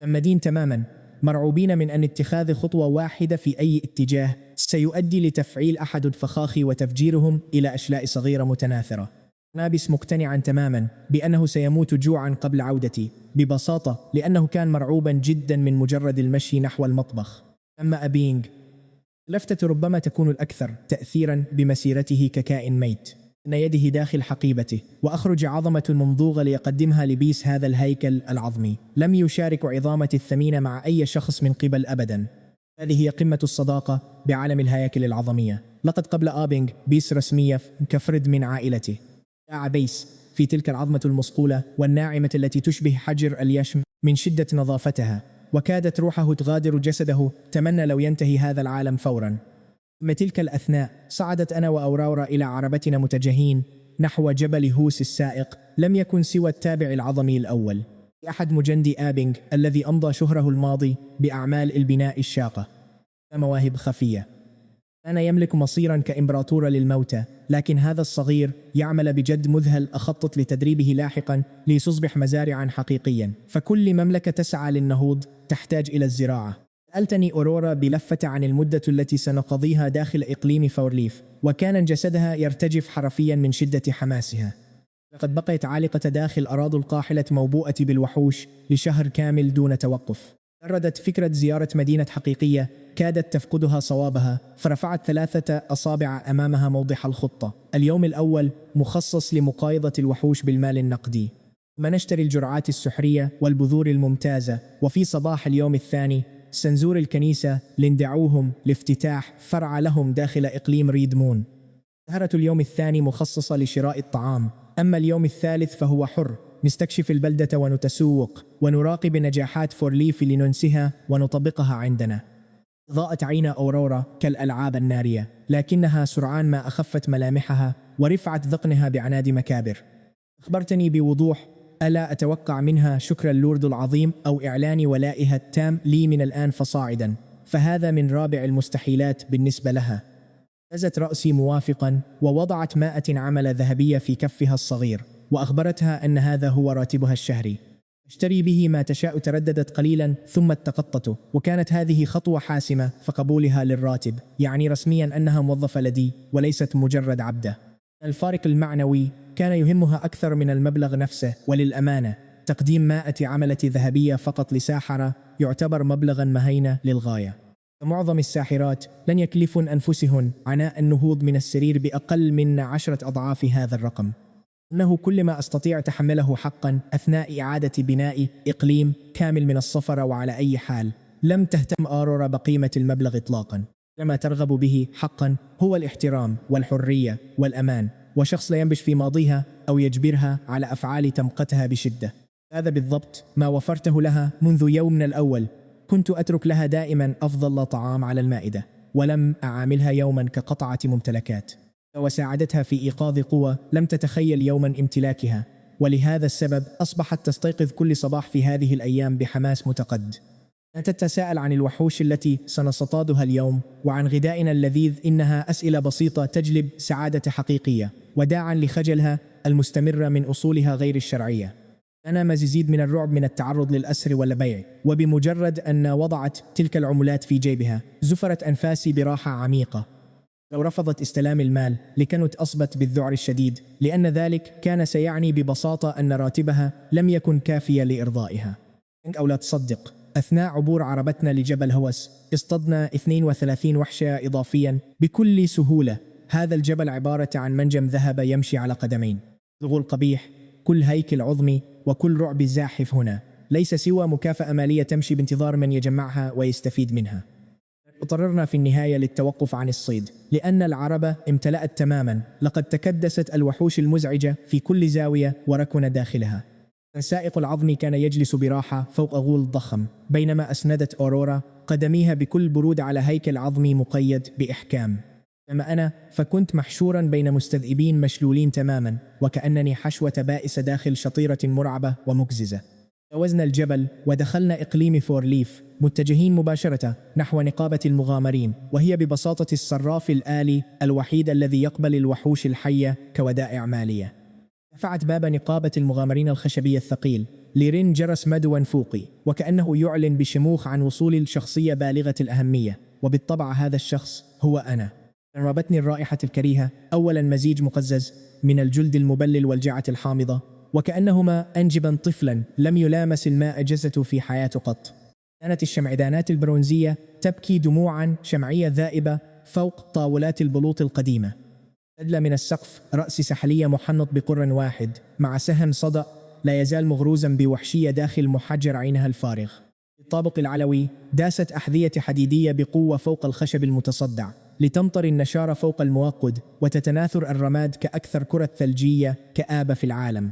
ممدين تماما، مرعوبين من أن اتخاذ خطوة واحدة في أي اتجاه سيؤدي لتفعيل أحد الفخاخ وتفجيرهم إلى أشلاء صغيرة متناثرة. نابس مقتنعا تماما بأنه سيموت جوعا قبل عودتي، ببساطة لأنه كان مرعوبا جدا من مجرد المشي نحو المطبخ. أما أبينغ لفتة ربما تكون الأكثر تأثيرا بمسيرته ككائن ميت. أن يده داخل حقيبته وأخرج عظمة ممضوغة ليقدمها لبيس هذا الهيكل العظمي. لم يشارك عظامة الثمينة مع أي شخص من قبل أبدا. هذه هي قمة الصداقة بعالم الهياكل العظمية. لقد قبل آبينغ بيس رسمية كفرد من عائلته. داع بيس في تلك العظمة المصقولة والناعمة التي تشبه حجر اليشم من شدة نظافتها، وكادت روحه تغادر جسده. تمنى لو ينتهي هذا العالم فورا. ما تلك الأثناء صعدت أنا وأوراورا إلى عربتنا متجهين نحو جبل هوس السائق. لم يكن سوى التابع العظمي الأول أحد مجندي آبينغ الذي أمضى شهره الماضي بأعمال البناء الشاقة. مواهب خفية. أنا يملك مصيرا كإمبراطور للموتى، لكن هذا الصغير يعمل بجد مذهل. أخطط لتدريبه لاحقا ليصبح مزارعا حقيقيا. فكل مملكة تسعى للنهوض تحتاج إلى الزراعة. سألتني أورورا بلفة عن المدة التي سنقضيها داخل إقليم فورليف، وكان جسدها يرتجف حرفيا من شدة حماسها. لقد بقيت عالقة داخل أراضي القاحلة موبوءة بالوحوش لشهر كامل دون توقف. جردت فكرة زيارة مدينة حقيقية كادت تفقدها صوابها، فرفعت 3 أصابع أمامها موضح الخطة. اليوم الأول مخصص لمقايضة الوحوش بالمال النقدي، ما نشتري الجرعات السحرية والبذور الممتازة. وفي صباح اليوم الثاني سنزور الكنيسة لندعوهم لافتتاح فرع لهم داخل إقليم ريدمون. سهرة اليوم الثاني مخصصة لشراء الطعام، أما اليوم الثالث فهو حر نستكشف البلدة ونتسوق ونراقب نجاحات فورليف لننسها ونطبقها عندنا. ضاءت عين أورورا كالألعاب النارية، لكنها سرعان ما أخفت ملامحها ورفعت ذقنها بعناد مكابر. أخبرتني بوضوح ألا أتوقع منها شكر اللورد العظيم أو إعلان ولائها التام لي من الآن فصاعدا، فهذا من رابع المستحيلات بالنسبة لها. هزت رأسي موافقا ووضعت 100 عملة ذهبية في كفها الصغير وأخبرتها أن هذا هو راتبها الشهري. اشتري به ما تشاء. ترددت قليلا ثم اتقطته، وكانت هذه خطوة حاسمة فقبولها للراتب، يعني رسميا أنها موظفة لدي وليست مجرد عبدة. الفارق المعنوي كان يهمها أكثر من المبلغ نفسه، وللأمانة تقديم 100 عملة ذهبية فقط لساحرة يعتبر مبلغا مهينة للغاية. معظم الساحرات لن يكلفن أنفسهن عناء النهوض من السرير بأقل من 10 أضعاف هذا الرقم. إنه كل ما أستطيع تحمله حقا أثناء إعادة بناء إقليم كامل من الصفرة، وعلى أي حال لم تهتم أورورا بقيمة المبلغ إطلاقا. ما ترغب به حقا هو الاحترام والحرية والأمان، وشخص لا ينبش في ماضيها أو يجبرها على أفعال تمقتها بشدة. هذا بالضبط ما وفرته لها منذ يومنا الأول. كنت أترك لها دائما أفضل طعام على المائدة، ولم أعاملها يوما كقطعة ممتلكات، وساعدتها في إيقاظ قوة لم تتخيل يوما امتلاكها. ولهذا السبب أصبحت تستيقظ كل صباح في هذه الأيام بحماس متقد. تتساءل عن الوحوش التي سنصطادها اليوم وعن غدائنا اللذيذ. إنها أسئلة بسيطة تجلب سعادة حقيقية وداعا لخجلها المستمرة من أصولها غير الشرعية. أنا مزيد من الرعب من التعرض للأسر والبيع، وبمجرد أن وضعت تلك العملات في جيبها زفرت أنفاسي براحة عميقة. لو رفضت استلام المال لكنت أصبت بالذعر الشديد، لأن ذلك كان سيعني ببساطة أن راتبها لم يكن كافيا لإرضائها. أو لا تصدق، أثناء عبور عربتنا لجبل هوس اصطدنا 32 وحشة إضافيا بكل سهولة. هذا الجبل عبارة عن منجم ذهب يمشي على قدمين. الغول قبيح، كل هيكل عظمي وكل رعب زاحف هنا ليس سوى مكافأة مالية تمشي بانتظار من يجمعها ويستفيد منها. اضطررنا في النهاية للتوقف عن الصيد لأن العربة امتلأت تماما. لقد تكدست الوحوش المزعجة في كل زاوية وركن داخلها. السائق العظمي كان يجلس براحة فوق غول ضخم، بينما أسندت أورورا قدميها بكل برود على هيكل عظمي مقيد بإحكام. أما أنا فكنت محشورا بين مستذئبين مشلولين تماما، وكأنني حشوة بائسة داخل شطيرة مرعبة ومقززة. تجاوزنا الجبل ودخلنا إقليم فورليف متجهين مباشرة نحو نقابة المغامرين، وهي ببساطة الصراف الآلي الوحيد الذي يقبل الوحوش الحية كودائع مالية. دفعت باب نقابة المغامرين الخشبي الثقيل لرن جرس مدوا فوقي، وكأنه يعلن بشموخ عن وصول الشخصية بالغة الأهمية، وبالطبع هذا الشخص هو أنا. رابتني الرائحة الكريهة، أولا مزيج مقزز من الجلد المبلل والجعة الحامضة، وكأنهما أنجبا طفلا لم يلامس الماء جزته في حياته قط. كانت الشمعدانات البرونزية تبكي دموعا شمعية ذائبة فوق طاولات البلوط القديمة. أدلى من السقف رأس سحلية محنط بقرن واحد مع سهم صدأ لا يزال مغروزا بوحشية داخل محجر عينها الفارغ. الطابق العلوي داست أحذية حديدية بقوة فوق الخشب المتصدع لتمطر النشار فوق الموقد وتتناثر الرماد كأكثر كرة ثلجية كآبة في العالم.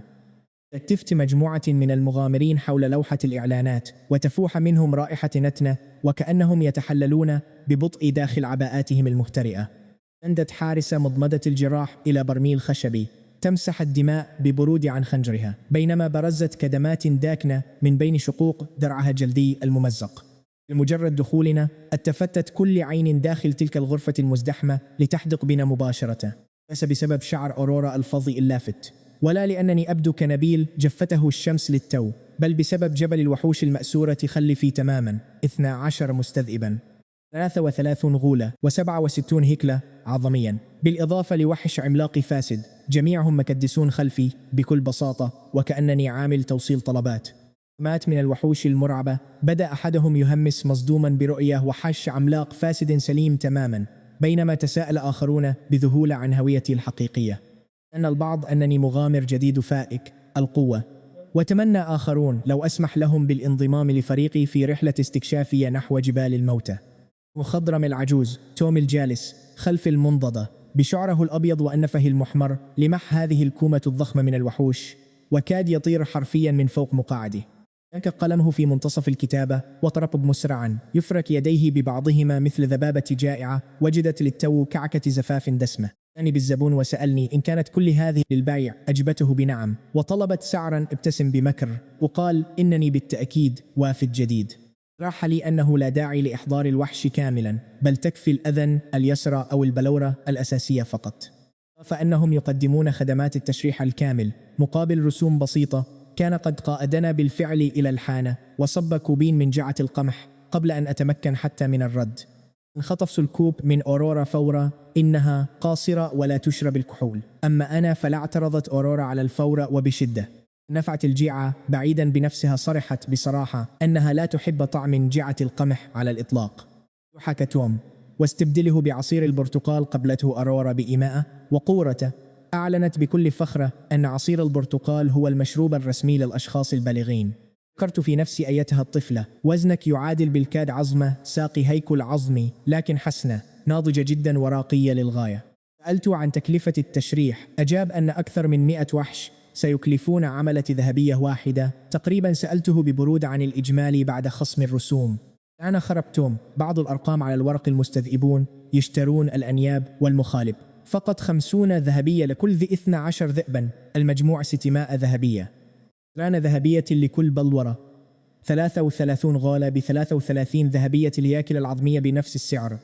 التفت مجموعة من المغامرين حول لوحة الإعلانات وتفوح منهم رائحة نتنة وكأنهم يتحللون ببطء داخل عباءاتهم المهترئة. أندت حارسة مضمدة الجراح إلى برميل خشبي تمسح الدماء ببرود عن خنجرها، بينما برزت كدمات داكنة من بين شقوق درعها الجلدي الممزق. بمجرد دخولنا التفتت كل عين داخل تلك الغرفة المزدحمة لتحدق بنا مباشرة، ليس بسبب شعر أورورا الفظي اللافت، ولا لأنني أبدو كنبيل جفته الشمس للتو، بل بسبب جبل الوحوش المأسورة خلفي تماما. 12 مستذئبا، 33 غولة، و67 هكلة عظميا، بالإضافة لوحش عملاق فاسد، جميعهم مكدسون خلفي بكل بساطة وكأنني عامل توصيل طلبات. مات من الوحوش المرعبة. بدأ أحدهم يهمس مصدوما برؤية وحش عملاق فاسد سليم تماما، بينما تساءل آخرون بذهول عن هويتي الحقيقية. أن البعض أنني مغامر جديد فائق القوة، وتمنى آخرون لو أسمح لهم بالانضمام لفريقي في رحلة استكشافية نحو جبال الموتى. مخضرم العجوز توم الجالس خلف المنضدة بشعره الأبيض وأنفه المحمر لمح هذه الكومة الضخمة من الوحوش وكاد يطير حرفيا من فوق مقاعده. ينكب قلمه في منتصف الكتابة وطرب مسرعا يفرك يديه ببعضهما مثل ذبابة جائعة وجدت للتو كعكة زفاف دسمة. أتاني بالزبون وسألني إن كانت كل هذه للبيع. أجبته بنعم وطلبت سعرا. ابتسم بمكر وقال إنني بالتأكيد وافد جديد. راح لي أنه لا داعي لإحضار الوحش كاملا بل تكفي الأذن اليسرى أو البلورة الأساسية فقط. فأنهم يقدمون خدمات التشريح الكامل مقابل رسوم بسيطة. كان قد قادنا بالفعل إلى الحانة وصب كوبين من جعة القمح قبل أن أتمكن حتى من الرد. انخطفت الكوب من أورورا فورا. إنها قاصرة ولا تشرب الكحول. أما أنا فلا اعترضت أورورا على الفور وبشدة. نفعت الجيعة بعيدا بنفسها. صرحت بصراحة أنها لا تحب طعم جعة القمح على الإطلاق. حكى توم واستبدله بعصير البرتقال. قبلته أورورا بإيماءة وقورة. أعلنت بكل فخر أن عصير البرتقال هو المشروب الرسمي للأشخاص البالغين. فكرت في نفسي أيتها الطفلة وزنك يعادل بالكاد عظمة ساقي هيكل عظمي لكن حسنة ناضجة جدا وراقية للغاية. سألت عن تكلفة التشريح. أجاب أن أكثر من 100 وحش سيكلفون عملة ذهبية واحدة تقريبا. سألته ببرودة عن الإجمالي بعد خصم الرسوم. أنا خرب توم بعض الأرقام على الورق. المستذئبون يشترون الأنياب والمخالب فقط 50 ذهبية لكل ذي 12 ذئبا. المجموع 600 ذهبية. ران ذهبية لكل بلورة. 33 غالة ب33 ذهبية. الهياكل العظمية بنفس السعر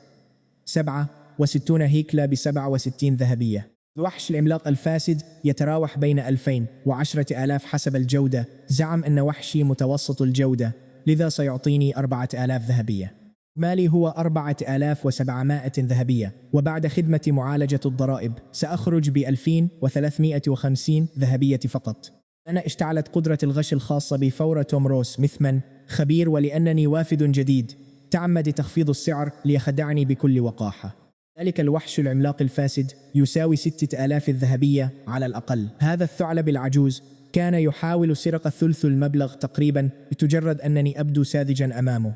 67 هيكلة ب67 ذهبية. الوحش العملاق الفاسد يتراوح بين 2000 و10,000 حسب الجودة. زعم أن وحشي متوسط الجودة لذا سيعطيني 4000 ذهبية. مالي هو 4700 ذهبية وبعد خدمة معالجة الضرائب سأخرج ب2350 ذهبية فقط. أنا اشتعلت قدرة الغش الخاصة بفورة توم روس مثمن خبير ولأنني وافد جديد تعمد تخفيض السعر ليخدعني بكل وقاحة. ذلك الوحش العملاق الفاسد يساوي 6000 الذهبية على الأقل. هذا الثعلب العجوز كان يحاول سرقة ثلث المبلغ تقريبا لتجرد أنني أبدو ساذجا أمامه.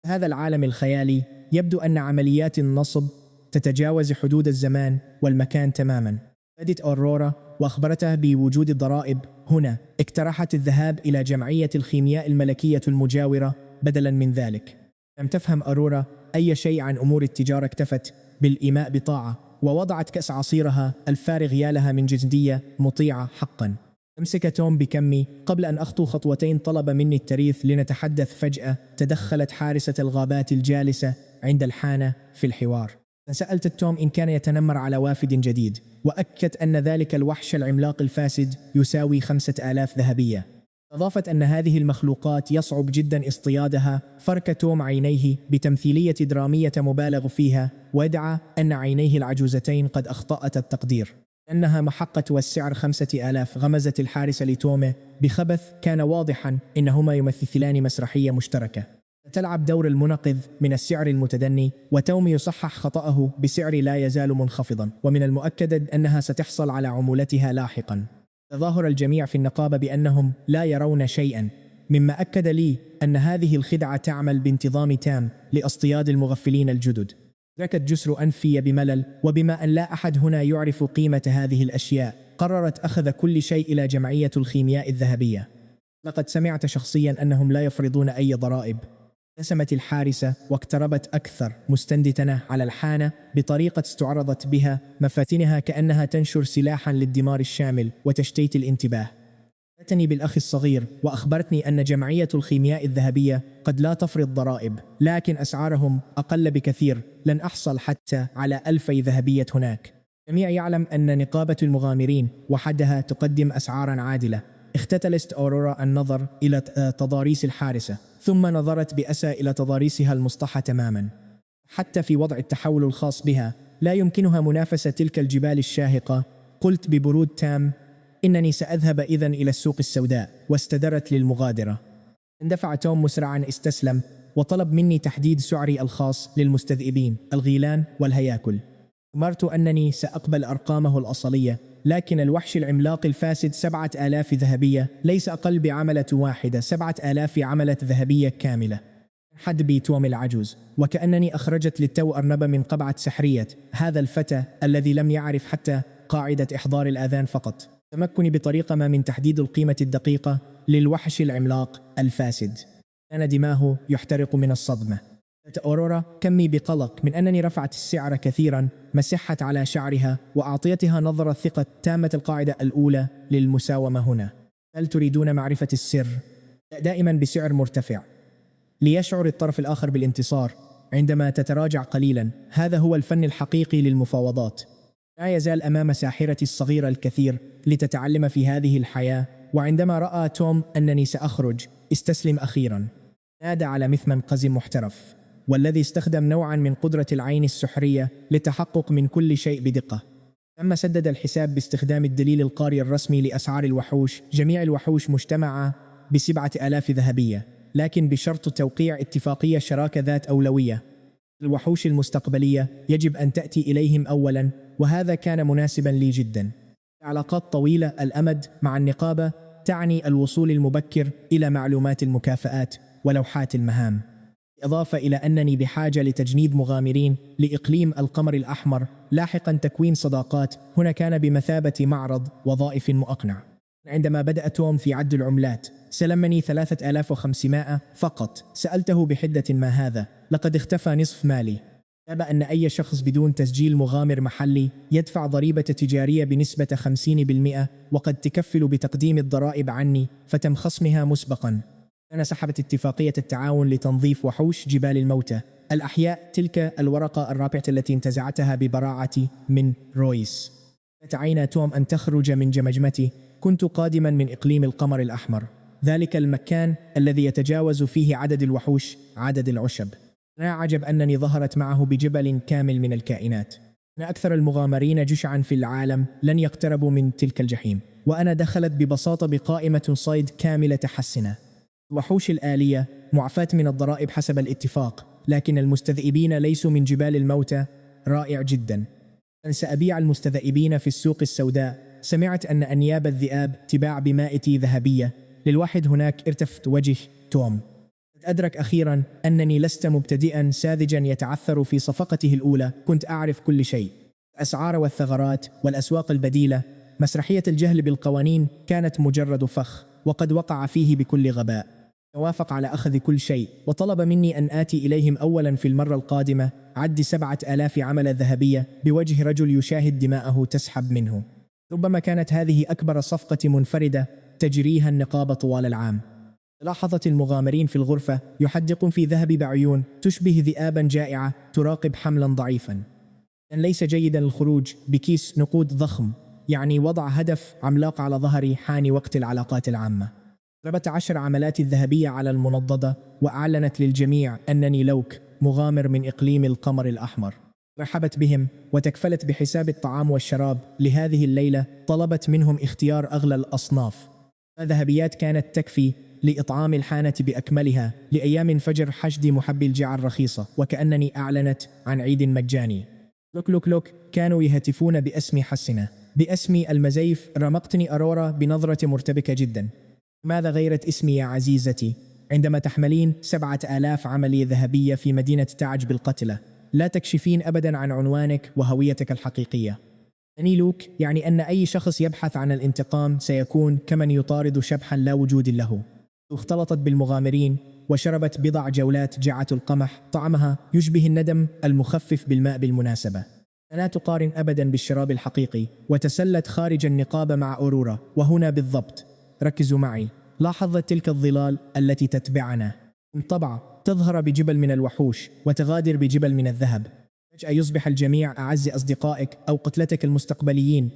هذا العالم الخيالي يبدو أن عمليات النصب تتجاوز حدود الزمان والمكان تماما. بدت أورورا وأخبرتها بوجود الضرائب هنا. اقترحت الذهاب إلى جمعية الخيمياء الملكية المجاورة بدلا من ذلك. لم تفهم أورورا أي شيء عن أمور التجارة. اكتفت بالإيماء بطاعة ووضعت كأس عصيرها الفارغ يالها من جندية مطيعة حقا. أمسك توم بكمي قبل أن أخطو خطوتين. طلب مني التريث لنتحدث. فجأة تدخلت حارسة الغابات الجالسة عند الحانة في الحوار. سألت توم إن كان يتنمر على وافد جديد وأكدت أن ذلك الوحش العملاق الفاسد يساوي 5000 ذهبية. أضافت أن هذه المخلوقات يصعب جدا اصطيادها. فرك توم عينيه بتمثيلية درامية مبالغ فيها وادعى أن عينيه العجوزتين قد أخطأت التقدير أنها محقة والسعر 5000. غمزت الحارسة لتوم بخبث. كان واضحا إنهما يمثلان مسرحية مشتركة تلعب دور المنقذ من السعر المتدني. وتوم يصحح خطأه بسعر لا يزال منخفضا ومن المؤكد أنها ستحصل على عمولتها لاحقا. تظاهر الجميع في النقابة بأنهم لا يرون شيئا مما أكد لي أن هذه الخدعة تعمل بانتظام تام لاصطياد المغفلين الجدد. ركت جسر أنفي بملل وبما أن لا أحد هنا يعرف قيمة هذه الأشياء قررت أخذ كل شيء إلى جمعية الخيمياء الذهبية. لقد سمعت شخصيا أنهم لا يفرضون أي ضرائب. ابتسمت الحارسة واقتربت أكثر مستندة على الحانة بطريقة استعرضت بها مفاتنها كأنها تنشر سلاحا للدمار الشامل وتشتيت الانتباه. أتني بالأخ الصغير وأخبرتني أن جمعية الخيمياء الذهبية قد لا تفرض ضرائب لكن أسعارهم أقل بكثير. لن أحصل حتى على 1000 ذهبية هناك. الجميع يعلم أن نقابة المغامرين وحدها تقدم أسعارا عادلة. اختتلست أورورا النظر إلى تضاريس الحارسة ثم نظرت بأسى إلى تضاريسها المسطحة تماما. حتى في وضع التحول الخاص بها لا يمكنها منافسة تلك الجبال الشاهقة. قلت ببرود تام إنني سأذهب إذن إلى السوق السوداء. واستدرت للمغادرة. اندفع توم مسرعا استسلم وطلب مني تحديد سعري الخاص للمستذئبين الغيلان والهياكل. أمرت أنني سأقبل أرقامه الأصلية لكن الوحش العملاق الفاسد 7000 ذهبية ليس أقل بعملة واحدة. 7000 عملة ذهبية كاملة. حد بي توم العجوز وكأنني أخرجت للتو أرنب من قبعة سحرية هذا الفتى الذي لم يعرف حتى قاعدة إحضار الآذان فقط. تمكني بطريقة ما من تحديد القيمة الدقيقة للوحش العملاق الفاسد. كان دماغه يحترق من الصدمة. قالت أورورا كمي بقلق من أنني رفعت السعر كثيرا، مسحت على شعرها وأعطيتها نظرة ثقة تامة. القاعدة الأولى للمساومة هنا: هل تريدون معرفة السر؟ دائما بسعر مرتفع ليشعر الطرف الآخر بالانتصار عندما تتراجع قليلا. هذا هو الفن الحقيقي للمفاوضات. لا يزال أمام ساحرتي الصغيرة الكثير لتتعلم في هذه الحياة، وعندما رأى توم أنني سأخرج استسلم أخيرا. نادى على مثمن قزم محترف، والذي استخدم نوعا من قدرة العين السحرية للتحقق من كل شيء بدقة. ثم سدد الحساب باستخدام الدليل القاري الرسمي لأسعار الوحوش. جميع الوحوش مجتمعة ب7,000 ذهبية، لكن بشرط توقيع اتفاقية شراكة ذات أولوية. الوحوش المستقبلية يجب أن تأتي إليهم أولا، وهذا كان مناسبا لي جدا. علاقات طويلة الأمد مع النقابة تعني الوصول المبكر إلى معلومات المكافآت ولوحات المهام، إضافة إلى أنني بحاجة لتجنيد مغامرين لإقليم القمر الأحمر. لاحقا تكوين صداقات هنا كان بمثابة معرض وظائف مقنع. عندما بدأ توم في عد العملات سلمني 3500 فقط. سألته بحدة: ما هذا؟ لقد اختفى نصف مالي. تابع أن أي شخص بدون تسجيل مغامر محلي يدفع ضريبة تجارية بنسبة 50%، وقد تكفل بتقديم الضرائب عني فتم خصمها مسبقا. أنا سحبت اتفاقية التعاون لتنظيف وحوش جبال الموتى الأحياء، تلك الورقة الرابعة التي انتزعتها ببراعة من رويس. تعين توم أن تخرج من جمجمتي. كنت قادما من إقليم القمر الأحمر، ذلك المكان الذي يتجاوز فيه عدد الوحوش عدد العشب. لا عجب أنني ظهرت معه بجبل كامل من الكائنات. أن أكثر المغامرين جشعا في العالم لن يقتربوا من تلك الجحيم، وأنا دخلت ببساطة بقائمة صيد كاملة حسنة. الوحوش الآلية معفاة من الضرائب حسب الاتفاق، لكن المستذئبين ليسوا من جبال الموتى. رائع جدا. سأبيع المستذئبين في السوق السوداء. سمعت أن أنياب الذئاب تباع ب100 ذهبية للواحد. هناك ارتفت وجه توم. أدرك أخيرا أنني لست مبتدئا ساذجا يتعثر في صفقته الأولى. كنت أعرف كل شيء: الأسعار والثغرات والأسواق البديلة. مسرحية الجهل بالقوانين كانت مجرد فخ، وقد وقع فيه بكل غباء. توافق على أخذ كل شيء، وطلب مني أن آتي إليهم أولا في المرة القادمة. عد 7,000 عملة ذهبية بوجه رجل يشاهد دماءه تسحب منه. ربما كانت هذه أكبر صفقة منفردة تجريها النقابة طوال العام. لاحظت المغامرين في الغرفة يحدقون في ذهب بعيون تشبه ذئابا جائعة تراقب حملا ضعيفا. ليس جيدا الخروج بكيس نقود ضخم، يعني وضع هدف عملاق على ظهري. حان وقت العلاقات العامة. ضربت 10 عملات الذهبية على المنضدة، وأعلنت للجميع أنني لوك، مغامر من إقليم القمر الأحمر. رحبت بهم وتكفلت بحساب الطعام والشراب لهذه الليلة. طلبت منهم اختيار أغلى الأصناف. الذهبيات كانت تكفي لإطعام الحانة بأكملها لأيام فجر حشد محبي الجعة الرخيصة، وكأنني أعلنت عن عيد مجاني. لوك لوك لوك كانوا يهتفون باسمي حسنة، باسمي المزيف. رمقتني أرورا بنظرة مرتبكة جدا. ماذا غيرت اسمي يا عزيزتي؟ عندما تحملين 7,000 عملية ذهبية في مدينة تعج بالقتلة، لا تكشفين أبدا عن عنوانك وهويتك الحقيقية. أني لوك يعني أن أي شخص يبحث عن الانتقام سيكون كمن يطارد شبحا لا وجود له. اختلطت بالمغامرين وشربت بضع جولات جعة القمح، طعمها يشبه الندم المخفف بالماء بالمناسبة. لا تقارن أبدا بالشراب الحقيقي. وتسلت خارج النقابة مع أورورا، وهنا بالضبط. ركزوا معي. لاحظت تلك الظلال التي تتبعنا. طبعا تظهر بجبل من الوحوش وتغادر بجبل من الذهب. فجأة يصبح الجميع أعز أصدقائك أو قتلتك المستقبليين.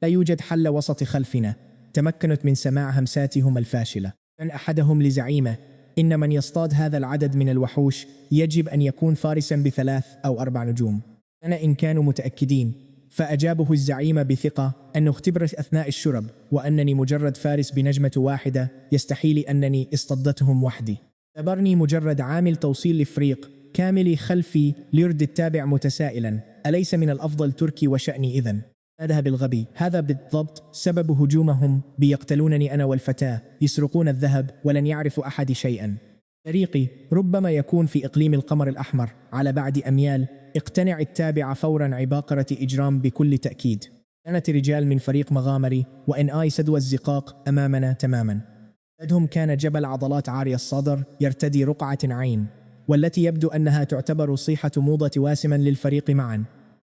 لا يوجد حل وسط خلفنا. تمكنت من سماع همساتهم الفاشلة. كان أحدهم لزعيمه: إن من يصطاد هذا العدد من الوحوش يجب أن يكون فارسا ب3 أو 4 نجوم. أنا إن كانوا متأكدين. فأجابه الزعيم بثقة أنه اختبر أثناء الشرب، وأنني مجرد فارس بنجمة واحدة. يستحيل أنني اصطدتهم وحدي. اعتبرني مجرد عامل توصيل لفريق كامل خلفي ليرد التابع متسائلا: أليس من الأفضل تركي وشأني إذن؟ أذهب الغبي. هذا بالضبط سبب هجومهم. بيقتلونني أنا والفتاة، يسرقون الذهب، ولن يعرف أحد شيئا. طريقي ربما يكون في إقليم القمر الأحمر على بعد أميال. اقتنع التابع فورا. عباقرة إجرام بكل تأكيد. كانت رجال من فريق مغامري وإن آي سدوى الزقاق أمامنا تماما. لدهم كان جبل عضلات عاري الصدر يرتدي رقعة عين، والتي يبدو أنها تعتبر صيحة موضة واسما للفريق معا.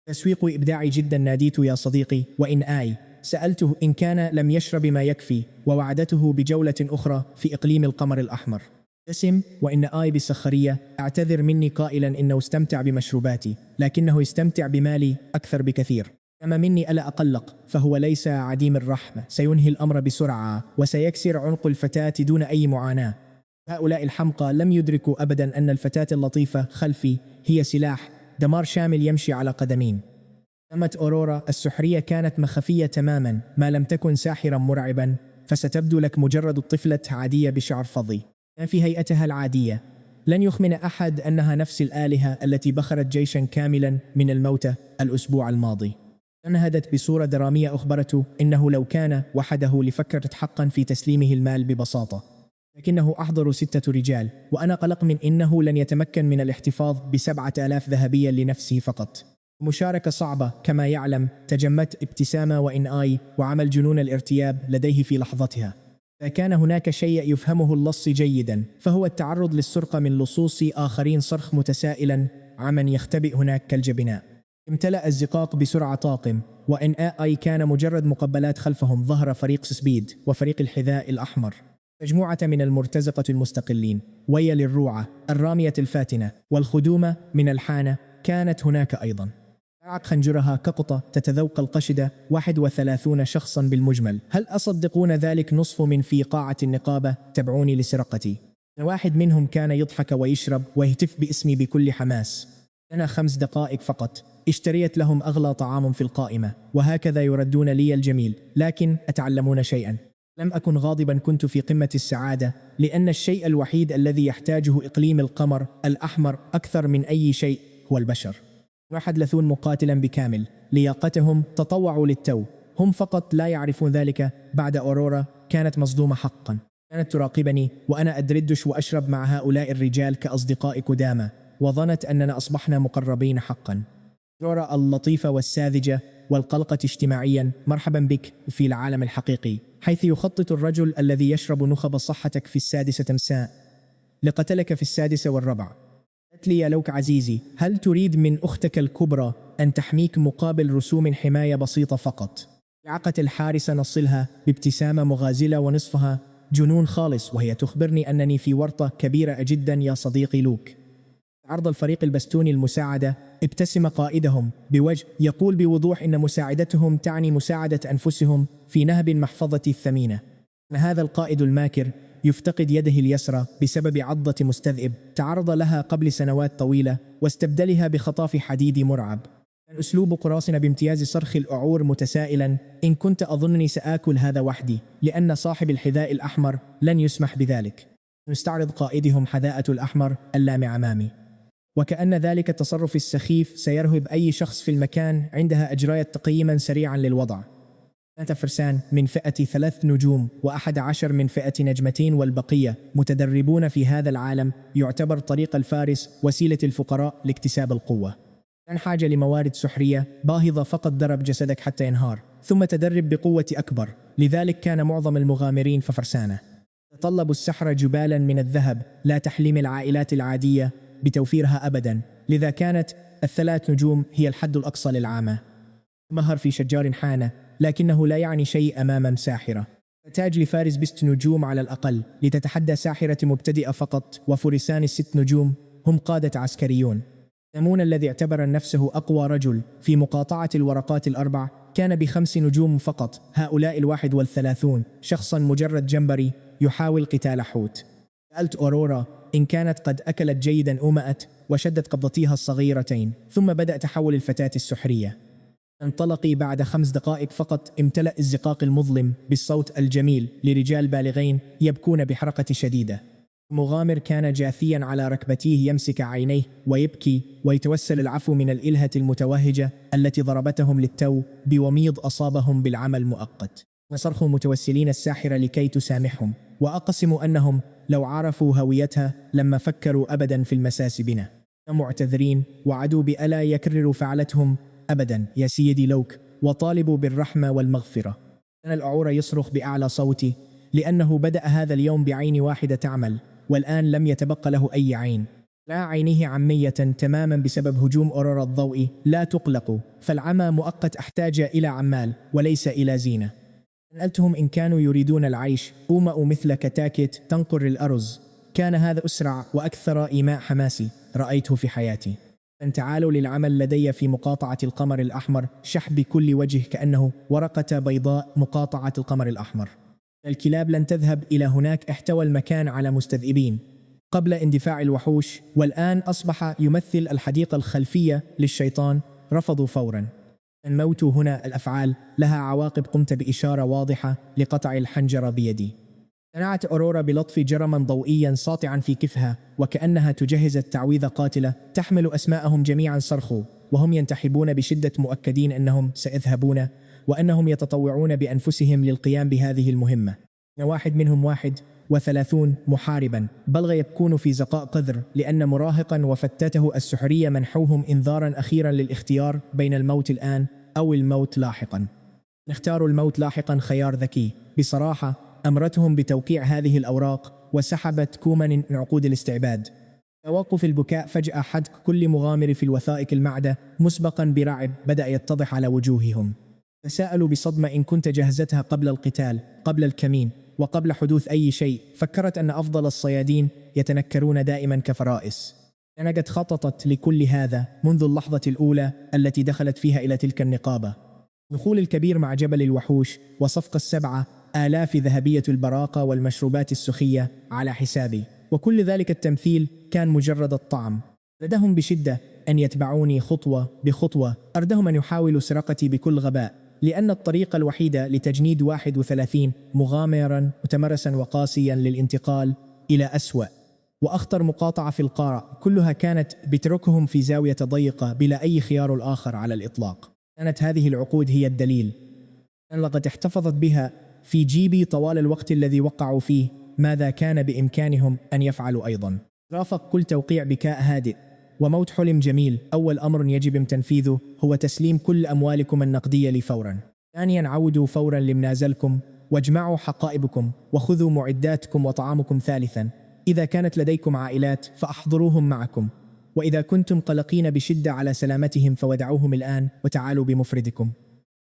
تسويق إبداعي جدا، ناديت يا صديقي وإن آي. سألته إن كان لم يشرب ما يكفي، ووعدته بجولة أخرى في إقليم القمر الأحمر. ابتسم وإن آي بسخرية: اعتذر مني قائلا إنه استمتع بمشروباتي، لكنه يستمتع بمالي أكثر بكثير. كما مني ألا أقلق، فهو ليس عديم الرحمة، سينهي الأمر بسرعة وسيكسر عنق الفتاة دون أي معاناة. هؤلاء الحمقى لم يدركوا أبدا أن الفتاة اللطيفة خلفي هي سلاح دمار شامل يمشي على قدمين. تمت أورورا السحرية كانت مخفية تماما، ما لم تكن ساحرا مرعبا فستبدو لك مجرد طفلة عادية بشعر فظي في هيئتها العادية. لن يخمن أحد أنها نفس الآلهة التي بخرت جيشا كاملا من الموتى الأسبوع الماضي. انهدت بصورة درامية أخبرته إنه لو كان وحده لفكرت حقا في تسليمه المال ببساطة، لكنه أحضر 6 رجال، وأنا قلق من إنه لن يتمكن من الاحتفاظ ب7,000 ذهبيا لنفسه فقط. مشاركة صعبة كما يعلم. تجمت ابتسامة وإن آي وعمل جنون الارتياب لديه في لحظتها. فكان هناك شيء يفهمه اللص جيدا، فهو التعرض للسرقة من لصوص آخرين. صرخ متسائلا عمن يختبئ هناك كالجبناء. امتلأ الزقاق بسرعة طاقم، وإن آي كان مجرد مقبلات خلفهم. ظهر فريق سبيد وفريق الحذاء الأحمر، مجموعة من المرتزقة المستقلين، ويا للروعة الرامية الفاتنة والخدومة من الحانة كانت هناك أيضا. تعق خنجرها كقطة تتذوق القشدة. 31 شخصا بالمجمل. هل أصدقون ذلك؟ نصف من في قاعة النقابة تبعوني لسرقتي. واحد منهم كان يضحك ويشرب ويهتف باسمي بكل حماس. لنا 5 دقائق فقط. اشتريت لهم أغلى طعام في القائمة، وهكذا يردون لي الجميل. لكن أتعلمون شيئا؟ لم أكن غاضبا، كنت في قمة السعادة، لأن الشيء الوحيد الذي يحتاجه إقليم القمر الأحمر أكثر من أي شيء هو البشر. 31 مقاتلا بكامل لياقتهم تطوعوا للتو. هم فقط لا يعرفون ذلك. بعد أورورا كانت مصدومة حقا. كانت تراقبني وأنا أدردش وأشرب مع هؤلاء الرجال كأصدقاء قدامى، وظنت أننا أصبحنا مقربين حقا. أورورا اللطيفة والساذجة والقلقة اجتماعيا، مرحبا بك في العالم الحقيقي، حيث يخطط الرجل الذي يشرب نخب صحتك في 6 مساء لقتلك في 6:15. قالت لي: يا لوك عزيزي، هل تريد من أختك الكبرى أن تحميك مقابل رسوم حماية بسيطة فقط؟ لعقت الحارسة نصلها بابتسامة مغازلة ونصفها جنون خالص، وهي تخبرني أنني في ورطة كبيرة جدا يا صديقي لوك. عرض الفريق البستوني المساعدة. ابتسم قائدهم بوجه يقول بوضوح إن مساعدتهم تعني مساعدة أنفسهم في نهب محفظتي الثمينة. أن هذا القائد الماكر يفتقد يده اليسرى بسبب عضة مستذئب تعرض لها قبل سنوات طويلة، واستبدلها بخطاف حديدي مرعب. كان أسلوب قراصنة بامتياز صرخ الأعور متسائلا: إن كنت أظنني سآكل هذا وحدي، لأن صاحب الحذاء الأحمر لن يسمح بذلك. نستعرض قائدهم حذاءة الأحمر اللامع أمامي، وكأن ذلك التصرف السخيف سيرهب أي شخص في المكان. عندها أجريت تقييما سريعا للوضع. كانت فرسان من فئة 3 نجوم و11 من فئة 2 نجمتين، والبقية متدربون في هذا العالم. يعتبر طريق الفارس وسيلة الفقراء لاكتساب القوة. كان حاجة لموارد سحرية باهظة فقط. درب جسدك حتى ينهار، ثم تدرب بقوة أكبر. لذلك كان معظم المغامرين ففرسانة. تطلب السحرة جبالا من الذهب لا تحلم العائلات العادية بتوفيرها أبدا، لذا كانت 3 نجوم هي الحد الأقصى للعامة. مهر في شجار حانة، لكنه لا يعني شيء أمام ساحرة. تحتاج لفارس ب6 نجوم على الأقل لتتحدى ساحرة مبتدئة فقط، وفرسان 6 نجوم هم قادة عسكريون. نمون الذي اعتبر نفسه أقوى رجل في مقاطعة الورقات ال4 كان ب5 نجوم فقط. هؤلاء 31 شخصا مجرد جمبري يحاول قتال حوت. سألت أورورا إن كانت قد أكلت جيدا. أومأت وشدت قبضتيها الصغيرتين، ثم بدأ تحول الفتاة السحرية. انطلقي بعد 5 دقائق فقط. امتلأ الزقاق المظلم بالصوت الجميل لرجال بالغين يبكون بحرقة شديدة. المغامر كان جاثيا على ركبتيه يمسك عينيه ويبكي ويتوسل العفو من الإلهة المتوهجة التي ضربتهم للتو بوميض أصابهم بالعمى مؤقت. وصرخوا متوسلين الساحرة لكي تسامحهم، وأقسم أنهم لو عرفوا هويتها لما فكروا أبدا في المساس بنا. معتذرين وعدوا بألا يكرروا فعلتهم أبدا. يا سيدي لوك، وطالبوا بالرحمة والمغفرة. كان الأعور يصرخ بأعلى صوته لأنه بدأ هذا اليوم بعين واحدة تعمل، والآن لم يتبقى له أي عين. لا عينيه عمية تماما بسبب هجوم أورورا الضوئي. لا تقلقوا، فالعمى مؤقت، أحتاج إلى عمال وليس إلى زينة. سألتهم إن كانوا يريدون العيش. أومأوا مثل كتاكت تنقر الأرز. كان هذا أسرع وأكثر إيماء حماسي رأيته في حياتي. تعالوا للعمل لدي في مقاطعة القمر الأحمر. شح بكل وجه كأنه ورقة بيضاء. مقاطعة القمر الأحمر. الكلاب لن تذهب إلى هناك. احتوى المكان على مستذئبين قبل اندفاع الوحوش، والآن أصبح يمثل الحديقة الخلفية للشيطان. رفضوا فورا. الموت هنا. الأفعال لها عواقب. قمت بإشارة واضحة لقطع الحنجرة بيدي. صنعت أورورا بلطف جرما ضوئيا ساطعا في كفها، وكأنها تجهز التعويذة قاتلة تحمل أسماءهم جميعا. صرخوا وهم ينتحبون بشدة، مؤكدين أنهم سيذهبون وأنهم يتطوعون بأنفسهم للقيام بهذه المهمة. واحد منهم 31 محاربا بلغ يبكون في زقاء قذر، لأن مراهقا وفتاته السحرية منحوهم إنذارا أخيرا للاختيار بين الموت الآن أو الموت لاحقا. اختاروا الموت لاحقا. خيار ذكي بصراحة. أمرتهم بتوقيع هذه الأوراق وسحبت كومان عقود الاستعباد. توقف البكاء فجأة. حدق كل مغامر في الوثائق المعدة مسبقا برعب بدأ يتضح على وجوههم. تساءلوا بصدمة إن كنت جهزتها قبل القتال، قبل الكمين، وقبل حدوث أي شيء. فكرت أن أفضل الصيادين يتنكرون دائما كفرائس. أنا قد خططت لكل هذا منذ اللحظة الأولى التي دخلت فيها إلى تلك النقابة. دخول الكبير مع جبل الوحوش وصفق 7,000 ذهبية البراقة والمشروبات السخية على حسابي، وكل ذلك التمثيل كان مجرد الطعم. لدهم بشدة أن يتبعوني خطوة بخطوة. أردهم أن يحاولوا سرقتي بكل غباء، لأن الطريقة الوحيدة لتجنيد 31 مغامرا متمرسا وقاسيا للانتقال إلى أسوأ وأخطر مقاطعة في القارة كلها كانت بتركهم في زاوية ضيقة بلا أي خيار الآخر على الإطلاق. كانت هذه العقود هي الدليل. أنا لقد احتفظت بها في جيبي طوال الوقت الذي وقعوا فيه. ماذا كان بإمكانهم أن يفعلوا أيضا؟ رافق كل توقيع بكاء هادئ وموت حلم جميل. أول أمر يجب تنفيذه هو تسليم كل أموالكم النقدية لي فورا. ثانيا، عودوا فورا لمنازلكم واجمعوا حقائبكم وخذوا معداتكم وطعامكم. ثالثا، إذا كانت لديكم عائلات فأحضروهم معكم، وإذا كنتم قلقين بشدة على سلامتهم فودعوهم الآن وتعالوا بمفردكم.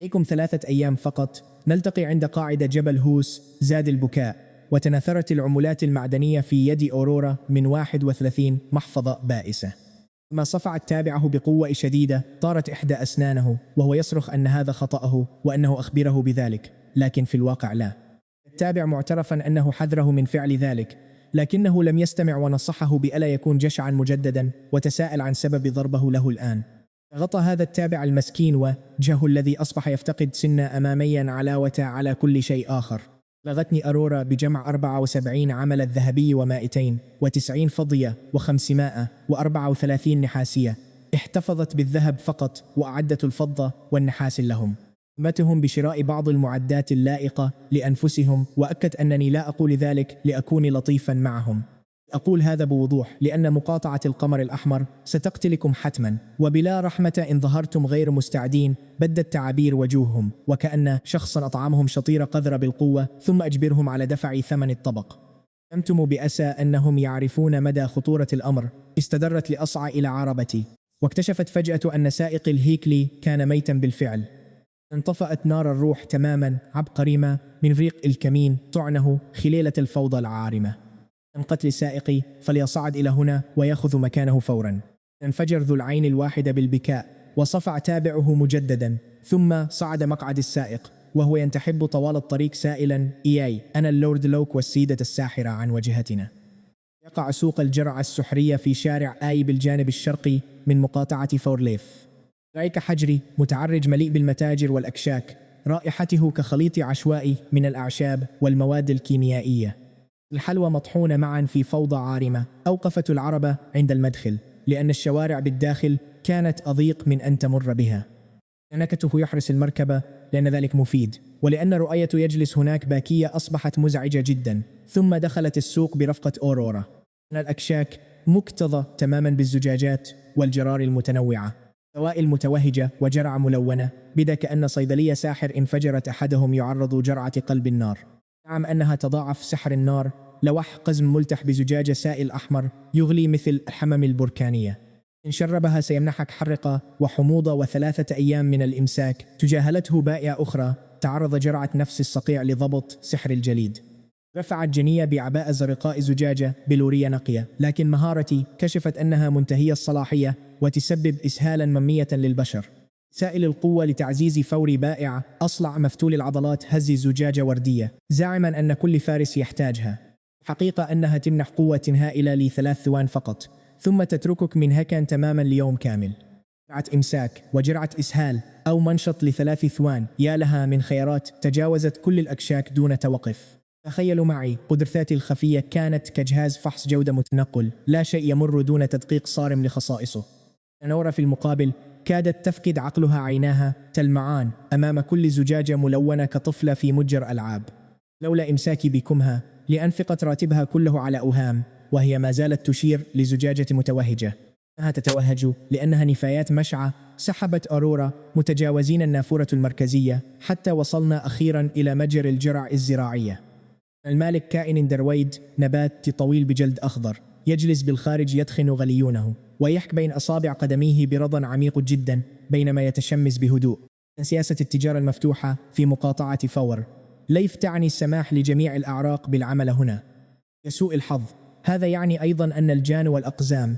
لديكم 3 أيام فقط. نلتقي عند قاعدة جبل هوس. زاد البكاء وتناثرت العملات المعدنية في يد أورورا من 31 محفظة بائسة. ما صفع تابعه بقوة شديدة. طارت إحدى أسنانه وهو يصرخ أن هذا خطأه وأنه أخبره بذلك، لكن في الواقع لا. التابع معترفا أنه حذره من فعل ذلك، لكنه لم يستمع ونصحه بألا يكون جشعا مجددا، وتساءل عن سبب ضربه له الآن. غطى هذا التابع المسكين وجهه الذي أصبح يفتقد سنة أماميا علاوة على كل شيء آخر. لغتني أرورا بجمع 74 عمل الذهبي و290 فضية و534 نحاسية. احتفظت بالذهب فقط وأعدت الفضة والنحاس لهم. همتهم بشراء بعض المعدات اللائقة لأنفسهم، وأكد أنني لا أقول ذلك لأكون لطيفا معهم. أقول هذا بوضوح لأن مقاطعة القمر الأحمر ستقتلكم حتما وبلا رحمة إن ظهرتم غير مستعدين. بدت تعابير وجوههم وكأن شخصا أطعمهم شطيرة قذرة بالقوة ثم أجبرهم على دفع ثمن الطبق. فهمتم بأسى أنهم يعرفون مدى خطورة الأمر. استدرت لأصعى إلى عربتي، واكتشفت فجأة أن سائق الهيكلي كان ميتا بالفعل. انطفأت نار الروح تماما. عبقريمة من ريق الكمين طعنه خليلة الفوضى العارمة. من قتل سائقي فليصعد إلى هنا ويأخذ مكانه فورا. انفجر ذو العين الواحدة بالبكاء وصفع تابعه مجددا، ثم صعد مقعد السائق وهو ينتحب طوال الطريق سائلا: إياي، أنا اللورد لوك والسيدة الساحرة عن وجهتنا. يقع سوق الجرعة السحرية في شارع آي بالجانب الشرقي من مقاطعة فورليف. رأيك حجري متعرج مليء بالمتاجر والأكشاك، رائحته كخليط عشوائي من الأعشاب والمواد الكيميائية. الحلوى مطحونة معا في فوضى عارمة. أوقفت العربة عند المدخل لأن الشوارع بالداخل كانت أضيق من أن تمر بها. نكته يحرس المركبة لأن ذلك مفيد، ولأن رؤية يجلس هناك باكية أصبحت مزعجة جدا. ثم دخلت السوق برفقة أورورا. الأكشاك مكتظة تماما بالزجاجات والجرار المتنوعة. سوائل متوهجة وجرعة ملونة، بدا كأن صيدلية ساحر انفجرت أحدهم يعرض جرعة قلب النار. زعم أنها تضاعف سحر النار. لوح قزم ملتح بزجاجة سائل أحمر يغلي مثل الحمم البركانية. إن شربها سيمنحك حرقة وحموضة و3 أيام من الإمساك. تجاهلته بائعة أخرى تعرض جرعة نفس الصقيع لضبط سحر الجليد. رفعت جنية بعباءة زرقاء زجاجة بلورية نقية، لكن مهارتي كشفت أنها منتهية الصلاحية وتسبب إسهالا ممية للبشر. سائل القوة لتعزيز فوري بائعة أصلع مفتول العضلات هز زجاجة وردية زاعما أن كل فارس يحتاجها. حقيقة أنها تمنح قوة هائلة ل3 ثوان فقط، ثم تتركك منهكا تماما ليوم كامل. جرعة إمساك وجرعة إسهال أو منشط ل3 ثوان، يا لها من خيارات تجاوزت كل الأكشاك دون توقف. تخيلوا معي، قدرتي الخفية كانت كجهاز فحص جودة متنقل، لا شيء يمر دون تدقيق صارم لخصائصه. نورة في المقابل كادت تفقد عقلها، عيناها تلمعان أمام كل زجاجة ملونة كطفلة في متجر ألعاب. لولا إمساكي بكمها لأنفقت راتبها كله على أوهام، وهي ما زالت تشير لزجاجة متوهجة. إنها تتوهج لأنها نفايات مشعة. سحبت أرورا متجاوزين النافورة المركزية حتى وصلنا أخيرا إلى متجر الجرع الزراعية. المالك كائن درويد، نبات طويل بجلد أخضر، يجلس بالخارج يدخن غليونه ويحك بين أصابع قدميه برضا عميق جدا بينما يتشمس بهدوء. سياسة التجارة المفتوحة في مقاطعة فور ليف تعني السماح لجميع الأعراق بالعمل هنا. يسوء الحظ، هذا يعني أيضا أن الجان والأقزام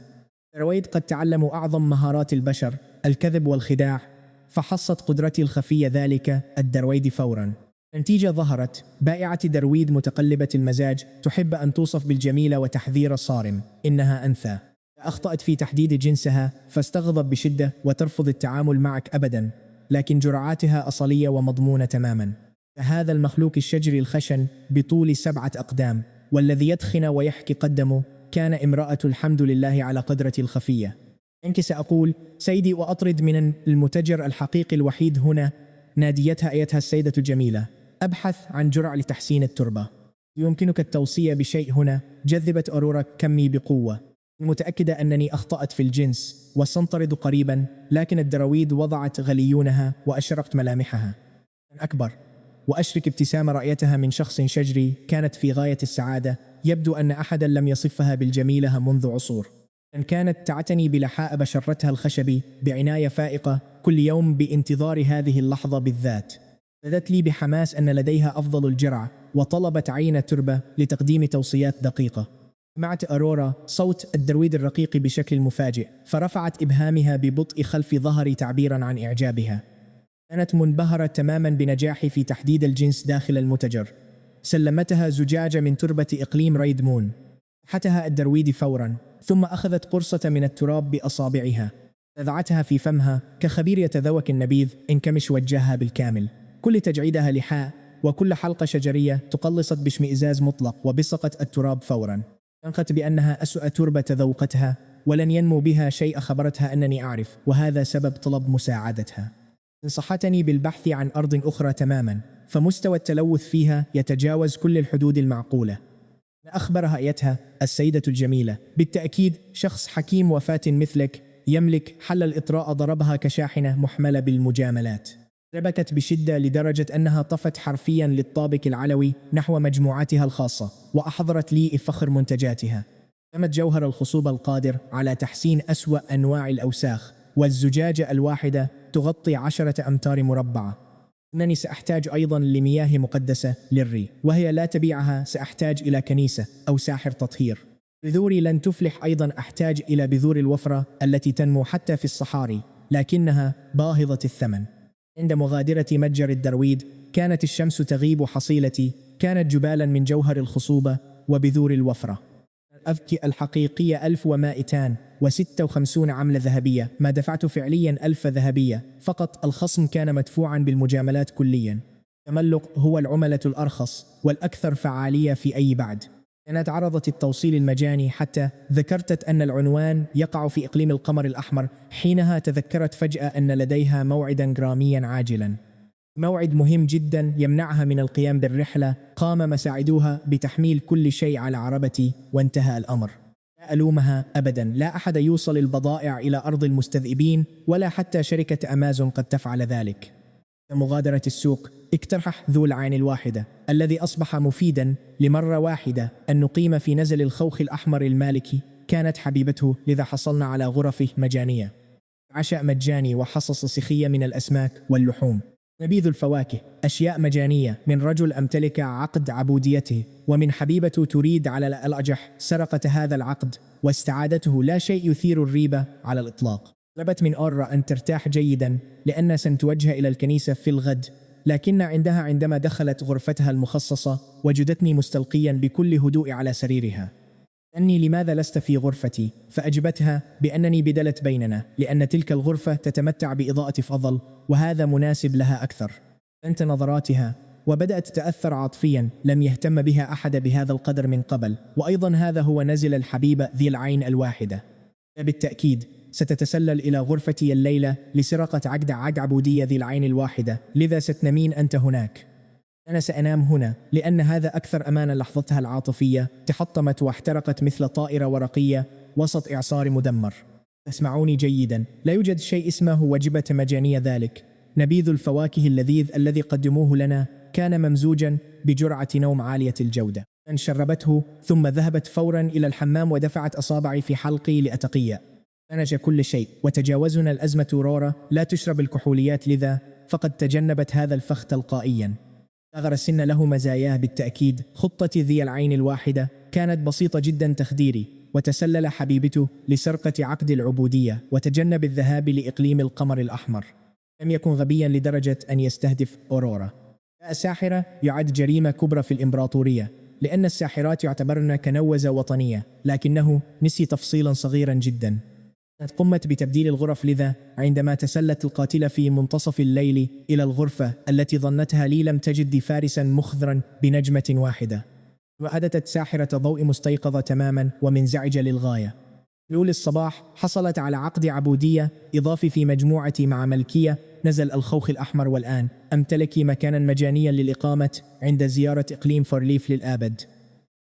درويد قد تعلموا أعظم مهارات البشر، الكذب والخداع، فحصت قدرتي الخفية ذلك الدرويد فورا. نتيجة ظهرت بائعة درويد متقلبة المزاج، تحب أن توصف بالجميلة وتحذير صارم، إنها أنثى. أخطأت في تحديد جنسها فاستغضب بشدة وترفض التعامل معك أبدا، لكن جرعاتها أصلية ومضمونة تماما. فهذا المخلوق الشجري الخشن بطول 7 أقدام والذي يدخن ويحكي قدمه كان امرأة. الحمد لله على قدرتي الخفية. إنك سأقول سيدي وأطرد من المتجر الحقيقي الوحيد هنا. ناديتها أيتها السيدة الجميلة، أبحث عن جرع لتحسين التربة. يمكنك التوصية بشيء هنا؟ جذبت أرورا كمي بقوة. متأكدة أنني أخطأت في الجنس وسنطرد قريبا، لكن الدرويد وضعت غليونها وأشرقت ملامحها أكبر وأشرك ابتسامة رأيتها من شخص شجري كانت في غاية السعادة. يبدو أن أحدا لم يصفها بالجميلة منذ عصور. أن كانت تعتني بلحاء بشرتها الخشبي بعناية فائقة كل يوم بانتظار هذه اللحظة بالذات. بدت لي بحماس أن لديها أفضل الجرعة وطلبت عين تربة لتقديم توصيات دقيقة. سمعت أرورا صوت الدرويد الرقيق بشكل مفاجئ، فرفعت إبهامها ببطء خلف ظهري تعبيرا عن إعجابها. كانت منبهرة تماما بنجاحي في تحديد الجنس داخل المتجر. سلمتها زجاجة من تربة إقليم ريد مون. فتحتها الدرويد فورا، ثم أخذت قرصة من التراب بأصابعها، نزعتها في فمها كخبير يتذوق النبيذ. انكمش وجهها بالكامل، كل تجعيدها لحاء وكل حلقة شجرية تقلصت باشمئزاز مطلق وبصقت التراب فورا. أنقت بأنها أسوأ تربة تذوقتها ولن ينمو بها شيء. أخبرتها أنني أعرف، وهذا سبب طلب مساعدتها. نصحتني بالبحث عن أرض أخرى تماما، فمستوى التلوث فيها يتجاوز كل الحدود المعقولة. أخبرها أيتها السيدة الجميلة، بالتأكيد شخص حكيم وفاتن مثلك يملك حل الإطراء. ضربها كشاحنة محملة بالمجاملات. ربكت بشدة لدرجة أنها طفت حرفيا للطابق العلوي نحو مجموعاتها الخاصة، وأحضرت لي فخر منتجاتها. كانت جوهر الخصوبة القادر على تحسين أسوأ أنواع الأوساخ، والزجاجة الواحدة تغطي 10 أمتار مربعة. أنني سأحتاج أيضا لمياه مقدسة للري، وهي لا تبيعها. سأحتاج إلى كنيسة أو ساحر تطهير. بذوري لن تفلح. أيضا أحتاج إلى بذور الوفرة التي تنمو حتى في الصحاري، لكنها باهظة الثمن. عند مغادرتي متجر الدرويد كانت الشمس تغيب. حصيلتي كانت جبالا من جوهر الخصوبة وبذور الوفرة. الأذكية الحقيقية 1256 عملة ذهبية. ما دفعت فعليا 1000 ذهبية فقط. الخصم كان مدفوعا بالمجاملات كليا. تملق هو العملة الأرخص والأكثر فعالية في أي بعد. كانت عرضت التوصيل المجاني حتى ذكرت أن العنوان يقع في إقليم القمر الأحمر. حينها تذكرت فجأة أن لديها موعدا جراميا عاجلا، موعد مهم جدا يمنعها من القيام بالرحلة. قام مساعدوها بتحميل كل شيء على عربتي وانتهى الأمر. ألومها أبدا، لا أحد يوصل البضائع إلى أرض المستذئبين ولا حتى شركة أمازون قد تفعل ذلك. مغادرة السوق. اقترح ذو العين الواحدة الذي أصبح مفيدا لمرة واحدة أن نقيم في نزل الخوخ الأحمر المالكي، كانت حبيبته، لذا حصلنا على غرفه مجانية، عشاء مجاني وحصص سخية من الأسماك واللحوم، نبيذ الفواكه، أشياء مجانية من رجل أمتلك عقد عبوديته، ومن حبيبة تريد على الأرجح سرقة هذا العقد واستعادته. لا شيء يثير الريبة على الإطلاق. طلبت من أورا أن ترتاح جيدا لأنها سنتوجه إلى الكنيسة في الغد، لكن عندما دخلت غرفتها المخصصة وجدتني مستلقيا بكل هدوء على سريرها. أني لماذا لست في غرفتي؟ فأجبتها بأنني بدلت بيننا لأن تلك الغرفة تتمتع بإضاءة فضل وهذا مناسب لها أكثر. أنت نظراتها وبدأت تتأثر عاطفيا، لم يهتم بها أحد بهذا القدر من قبل، وأيضا هذا هو نزل الحبيبة ذي العين الواحدة. بالتأكيد ستتسلل إلى غرفتي الليلة لسرقة عقد عبودية ذي العين الواحدة، لذا ستنامين أنت هناك. أنا سأنام هنا لأن هذا أكثر أمانا. لحظتها العاطفية تحطمت واحترقت مثل طائرة ورقية وسط إعصار مدمر. تسمعوني جيدا، لا يوجد شيء اسمه وجبة مجانية. ذلك نبيذ الفواكه اللذيذ الذي قدموه لنا كان ممزوجا بجرعة نوم عالية الجودة. شربته ثم ذهبت فورا إلى الحمام ودفعت أصابعي في حلقي لأتقيأ. نج كل شيء وتجاوزنا الأزمة. رورا لا تشرب الكحوليات، لذا فقد تجنبت هذا الفخ تلقائيا. ثغر السن له مزاياه بالتأكيد. خطتي ذي العين الواحدة كانت بسيطة جدا تخديري، وتسلل حبيبته لسرقة عقد العبودية وتجنب الذهاب لإقليم القمر الأحمر. لم يكن غبيا لدرجة أن يستهدف أورورا. الساحرة يعد جريمة كبرى في الإمبراطورية لأن الساحرات يعتبرن كنوزة وطنية، لكنه نسي تفصيلا صغيرا جدا. قمت بتبديل الغرف، لذا عندما تسلت القاتلة في منتصف الليل إلى الغرفة التي ظنتها لي لم تجد فارسا مخضرا بنجمة واحدة. وأدت ساحرة ضوء مستيقظة تماما ومنزعجة للغاية. لأول الصباح حصلت على عقد عبودية إضافي في مجموعتي مع ملكية نزل الخوخ الأحمر، والآن أمتلك مكانا مجانيا للإقامة عند زيارة إقليم فورليف للآبد.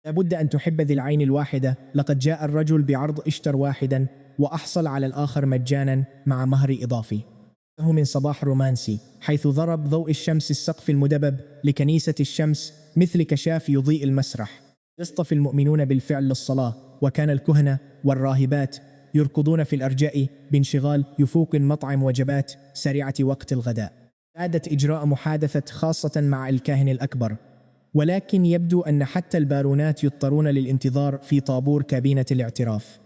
لابد أن تحب ذي العين الواحدة. لقد جاء الرجل بعرض اشتر واحدا وأحصل على الآخر مجانا مع مهر إضافي. إنه من صباح رومانسي حيث ضرب ضوء الشمس السقف المدبب لكنيسة الشمس مثل كشاف يضيء المسرح. يصطفي المؤمنون بالفعل للصلاة، وكان الكهنة والراهبات يركضون في الأرجاء بانشغال يفوق مطعم وجبات سريعة وقت الغداء. عادت إجراء محادثة خاصة مع الكاهن الأكبر، ولكن يبدو أن حتى البارونات يضطرون للانتظار في طابور كابينة الاعتراف.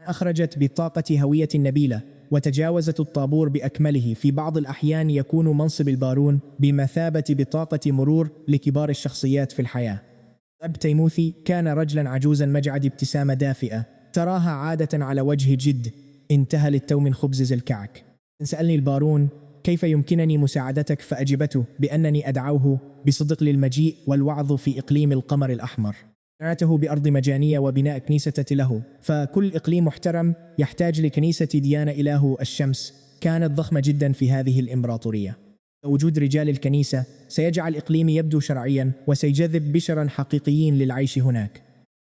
أخرجت بطاقة هوية نبيلة وتجاوزت الطابور بأكمله. في بعض الأحيان يكون منصب البارون بمثابة بطاقة مرور لكبار الشخصيات في الحياة. أب تيموثي كان رجلا عجوزا مجعد ابتسامة دافئة تراها عادة على وجه جد. انتهى للتو من خبز الكعك. سألني البارون كيف يمكنني مساعدتك، فأجبته بأنني أدعوه بصدق للمجيء والوعظ في إقليم القمر الأحمر. نعته بأرض مجانية وبناء كنيسة له، فكل إقليم محترم يحتاج لكنيسة ديانة إله الشمس كانت ضخمة جدا في هذه الإمبراطورية. وجود رجال الكنيسة سيجعل الإقليم يبدو شرعيا وسيجذب بشرا حقيقيين للعيش هناك.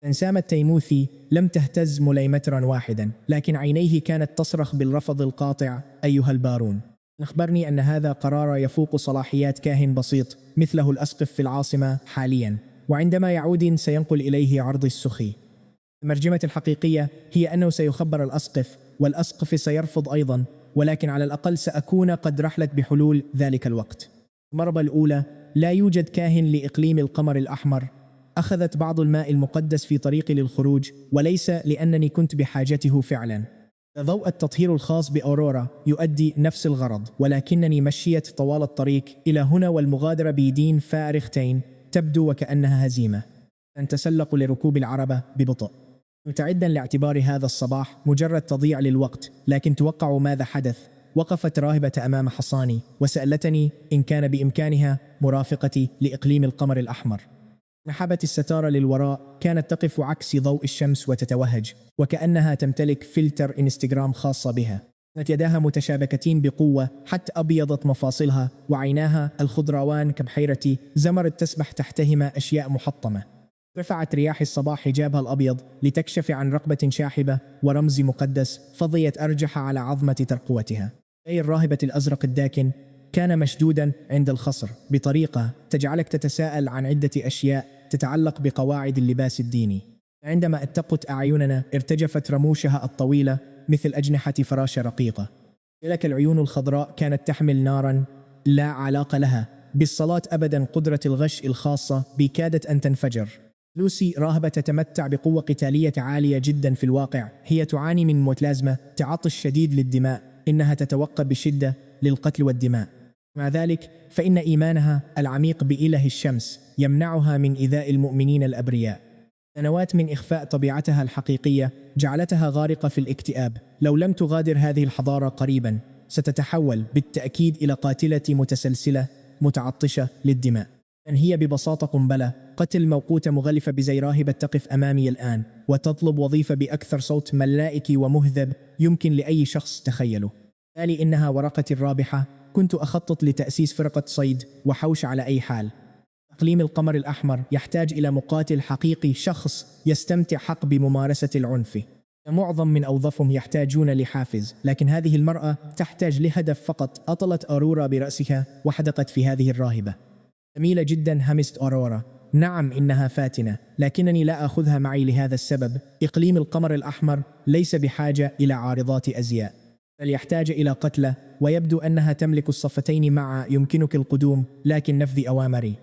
انسام التيموثي لم تهتز مليمترا واحدا، لكن عينيه كانت تصرخ بالرفض القاطع. أيها البارون، أخبرني أن هذا قرار يفوق صلاحيات كاهن بسيط مثله الأسقف في العاصمة حاليا، وعندما يعود سينقل إليه عرض السخي. المرجمة الحقيقية هي أنه سيخبر الأسقف، والأسقف سيرفض أيضا، ولكن على الأقل سأكون قد رحلت بحلول ذلك الوقت. المرة الأولى لا يوجد كاهن لإقليم القمر الأحمر. أخذت بعض الماء المقدس في طريقي للخروج، وليس لأنني كنت بحاجته فعلا. ضوء التطهير الخاص بأورورا يؤدي نفس الغرض، ولكنني مشيت طوال الطريق إلى هنا والمغادرة بيدين فارغتين تبدو وكأنها هزيمة. نتسلق لركوب العربة ببطء متعدا لاعتبار هذا الصباح مجرد تضييع للوقت، لكن توقعوا ماذا حدث. وقفت راهبة أمام حصاني وسألتني إن كان بإمكانها مرافقتي لإقليم القمر الأحمر. نحبت الستارة للوراء، كانت تقف عكس ضوء الشمس وتتوهج وكأنها تمتلك فلتر إنستغرام خاصة بها. كانت يداها متشابكتين بقوة حتى أبيضت مفاصلها، وعيناها الخضراوان كبحيرة زمرد تسبح تحتهما أشياء محطمة. رفعت رياح الصباح حجابها الأبيض لتكشف عن رقبة شاحبة ورمز مقدس فضيت أرجح على عظمة ترقوتها. أي الراهبة الأزرق الداكن كان مشدودا عند الخصر بطريقة تجعلك تتساءل عن عدة أشياء تتعلق بقواعد اللباس الديني. عندما اتقت أعيننا ارتجفت رموشها الطويلة مثل أجنحة فراشة رقيقة. تلك العيون الخضراء كانت تحمل نارا لا علاقة لها بالصلاة أبدا. قدرة الغش الخاصة بي كادت أن تنفجر. لوسي راهبة تتمتع بقوة قتالية عالية جدا في الواقع. هي تعاني من متلازمة تعطش شديد للدماء. إنها تتوقع بشدة للقتل والدماء. مع ذلك فإن إيمانها العميق بإله الشمس يمنعها من إيذاء المؤمنين الأبرياء. سنوات من إخفاء طبيعتها الحقيقية جعلتها غارقة في الاكتئاب. لو لم تغادر هذه الحضارة قريبا ستتحول بالتأكيد إلى قاتلة متسلسلة متعطشة للدماء. أن هي ببساطة قنبلة قتل موقوتة مغلفة بزي راهبة تقف أمامي الآن وتطلب وظيفة بأكثر صوت ملائكي ومهذب يمكن لأي شخص تخيله. بالتالي إنها ورقتي الرابحة. كنت أخطط لتأسيس فرقة صيد وحوش على أي حال. إقليم القمر الأحمر يحتاج إلى مقاتل حقيقي، شخص يستمتع حق بممارسة العنف. معظم من أوظافهم يحتاجون لحافز، لكن هذه المرأة تحتاج لهدف فقط. أطلت أورورا برأسها وحدقت في هذه الراهبة. جميلة جدا، همست أورورا. نعم إنها فاتنة، لكنني لا أخذها معي لهذا السبب. إقليم القمر الأحمر ليس بحاجة إلى عارضات أزياء، بل يحتاج إلى قتلة، ويبدو أنها تملك الصفتين معا. يمكنك القدوم لكن نفذ أوامري.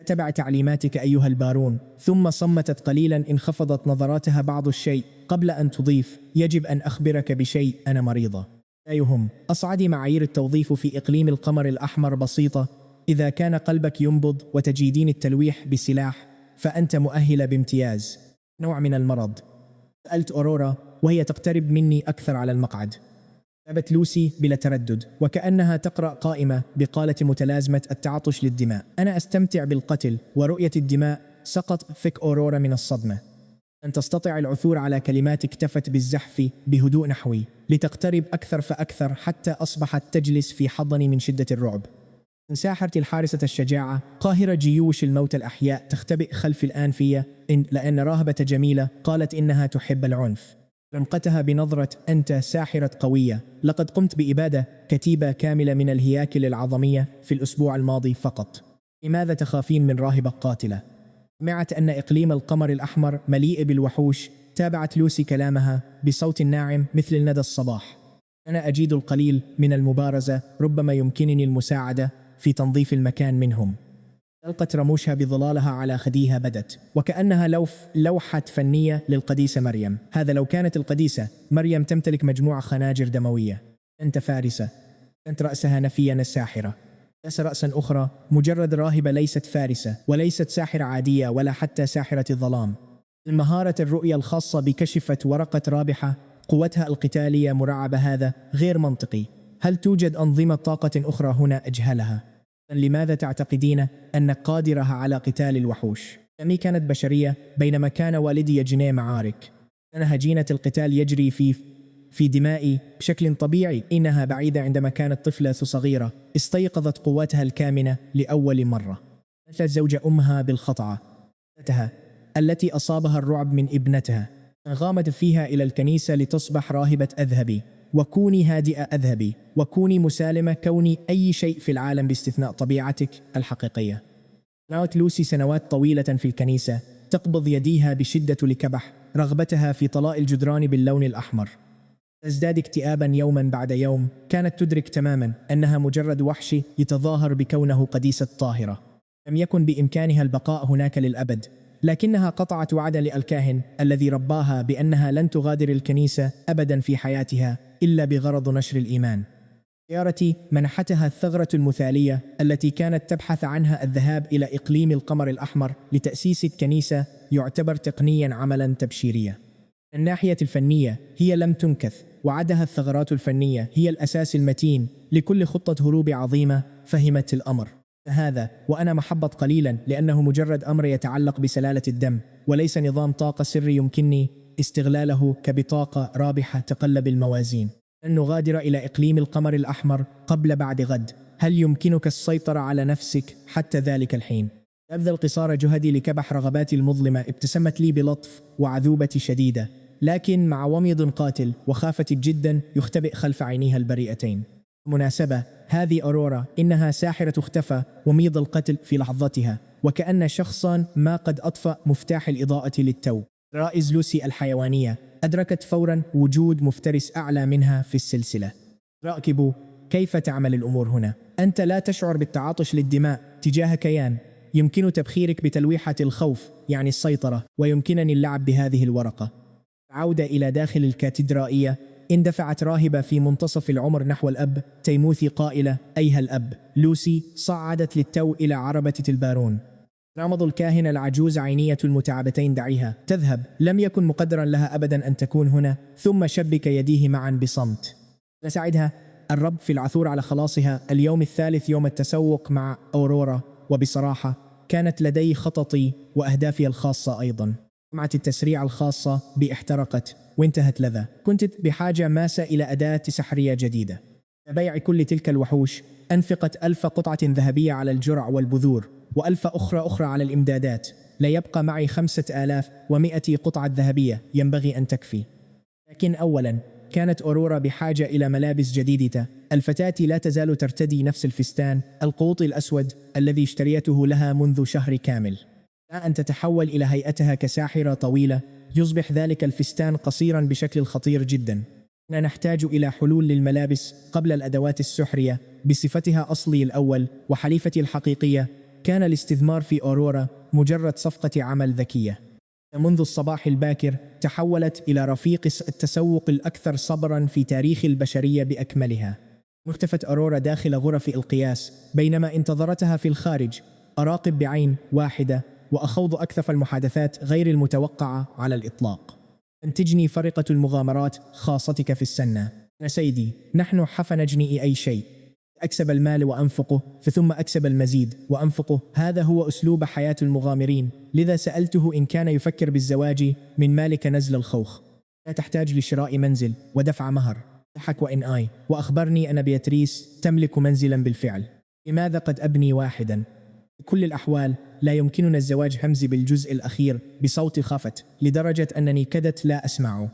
تبع تعليماتك أيها البارون. ثم صمتت قليلا، انخفضت نظراتها بعض الشيء قبل أن تضيف: يجب أن أخبرك بشيء، أنا مريضة. لا يهم. أصعد معايير التوظيف في إقليم القمر الأحمر بسيطة. إذا كان قلبك ينبض وتجيدين التلويح بسلاح فأنت مؤهلة بامتياز. نوع من المرض؟ سألت أورورا وهي تقترب مني أكثر على المقعد. ذهبت لوسي بلا تردد وكأنها تقرأ قائمة بقالة متلازمة التعطش للدماء. أنا أستمتع بالقتل ورؤية الدماء. سقط فك أورورا من الصدمة. أن تستطيع العثور على كلمات. اكتفت بالزحف بهدوء نحوي لتقترب أكثر فأكثر حتى أصبحت تجلس في حضني من شدة الرعب. ساحرة الحارسة الشجاعة، قاهرة جيوش الموت الأحياء، تختبئ خلف الأنفية. لأن راهبة جميلة قالت إنها تحب العنف. لمقتها بنظرة: أنت ساحرة قوية، لقد قمت بإبادة كتيبة كاملة من الهياكل العظمية في الأسبوع الماضي فقط. لماذا تخافين من راهبة قاتلة؟ سمعت أن إقليم القمر الأحمر مليء بالوحوش. تابعت لوسي كلامها بصوت ناعم مثل ندى الصباح. أنا أجيد القليل من المبارزة، ربما يمكنني المساعدة في تنظيف المكان منهم. ألقت رموشها بظلالها على خديها، بدت وكأنها لوحة فنية للقديسة مريم. هذا لو كانت القديسة مريم تمتلك مجموعة خناجر دموية. أنت فارسة. أنت رأسها نفيا الساحرة. ليس رأسا أخرى، مجرد راهبة، ليست فارسة وليست ساحرة عادية ولا حتى ساحرة الظلام. المهارة الرؤية الخاصة بكشفت ورقة رابحة. قوتها القتالية مرعبة. هذا غير منطقي. هل توجد أنظمة طاقة أخرى هنا أجهلها؟ لماذا تعتقدين أنك قادرة على قتال الوحوش؟ أمي كانت بشرية بينما كان والدي يجني معارك. أنا هجينة القتال يجري في دمائي بشكل طبيعي. إنها بعيدة. عندما كانت طفلة صغيرة استيقظت قوتها الكامنة لأول مرة. مثل زوج أمها بالخطأ التي أصابها الرعب من ابنتها. غامت فيها إلى الكنيسة لتصبح راهبة. أذهبي وكوني هادئة. أذهبي وكوني مسالمة. كوني أي شيء في العالم باستثناء طبيعتك الحقيقية. نعت لوسي سنوات طويلة في الكنيسة، تقبض يديها بشدة لكبح رغبتها في طلاء الجدران باللون الأحمر. تزداد اكتئابا يوما بعد يوم. كانت تدرك تماما أنها مجرد وحش يتظاهر بكونه قديسة طاهرة. لم يكن بإمكانها البقاء هناك للأبد، لكنها قطعت وعدا للكاهن الذي رباها بأنها لن تغادر الكنيسة أبدا في حياتها إلا بغرض نشر الإيمان. زيارتي منحتها الثغرة المثالية التي كانت تبحث عنها. الذهاب إلى إقليم القمر الأحمر لتأسيس الكنيسة يعتبر تقنيا عملا تبشيريا. من الناحية الفنية هي لم تنكث. وعدها الثغرات الفنية هي الأساس المتين لكل خطة هروب عظيمة. فهمت الأمر هذا وأنا محبط قليلا، لأنه مجرد أمر يتعلق بسلالة الدم وليس نظام طاقة سري يمكنني استغلاله كبطاقة رابحة تقلب الموازين. لن نغادر إلى إقليم القمر الأحمر قبل بعد غد. هل يمكنك السيطرة على نفسك حتى ذلك الحين؟ أبذل قصار جهدي لكبح رغباتي المظلمة. ابتسمت لي بلطف وعذوبة شديدة، لكن مع وميض قاتل وخافة جدا يختبئ خلف عينيها البريئتين. مناسبة، هذه أورورا، إنها ساحرة اختفى وميض القتل في لحظتها، وكأن شخصا ما قد أطفأ مفتاح الإضاءة للتو. رائز لوسي الحيوانية أدركت فورا وجود مفترس أعلى منها في السلسلة. راكبوا، كيف تعمل الأمور هنا؟ أنت لا تشعر بالتعاطش للدماء تجاه كيان يمكن تبخيرك بتلويحة الخوف، يعني السيطرة، ويمكنني اللعب بهذه الورقة. عودة إلى داخل الكاتدرائية، اندفعت راهبة في منتصف العمر نحو الأب تيموثي قائلة: أيها الأب. لوسي صعدت للتو إلى عربة البارون. رمض الكاهنة العجوز عينية المتعبتين: دعيها تذهب، لم يكن مقدرا لها أبدا أن تكون هنا. ثم شبك يديه معا بصمت. لساعدها الرب في العثور على خلاصها. اليوم الثالث يوم التسوق مع أورورا، وبصراحة كانت لدي خططي وأهدافي الخاصة أيضا. جمعة التسريع الخاصة بي احترقت وانتهت لذا. كنت بحاجة ماسة إلى أداة سحرية جديدة. بيع كل تلك الوحوش أنفقت 1000 قطعة ذهبية على الجرع والبذور، و1000 أخرى على الإمدادات. لا يبقى معي 5100 قطعة ذهبية ينبغي أن تكفي. لكن أولا كانت أورورا بحاجة إلى ملابس جديدة. الفتاة لا تزال ترتدي نفس الفستان القوطي الأسود الذي اشتريته لها منذ شهر كامل. لا أن تتحول إلى هيئتها كساحرة طويلة، يصبح ذلك الفستان قصيرا بشكل خطير جدا. نحتاج إلى حلول للملابس قبل الأدوات السحرية. بصفتها أصلي الأول وحليفتي الحقيقية، كان الاستثمار في أورورا مجرد صفقة عمل ذكية. منذ الصباح الباكر تحولت إلى رفيق التسوق الأكثر صبرا في تاريخ البشرية بأكملها. اختفت أورورا داخل غرف القياس بينما انتظرتها في الخارج. أراقب بعين واحدة وأخوض أكثف المحادثات غير المتوقعة على الإطلاق. أنتجني فرقة المغامرات خاصتك في السنة. يا سيدي، نحن حفنجني أي شيء. أكسب المال وأنفقه، ثم أكسب المزيد وأنفقه. هذا هو أسلوب حياة المغامرين. لذا سألته إن كان يفكر بالزواج من مالك نزل الخوخ. لا تحتاج لشراء منزل ودفع مهر. ضحك وأخبرني أن بياتريس تملك منزلا بالفعل. لماذا قد أبني واحدا؟ بكل الأحوال لا يمكننا الزواج. همزي بالجزء الأخير بصوت خافت لدرجة أنني كدت لا أسمعه.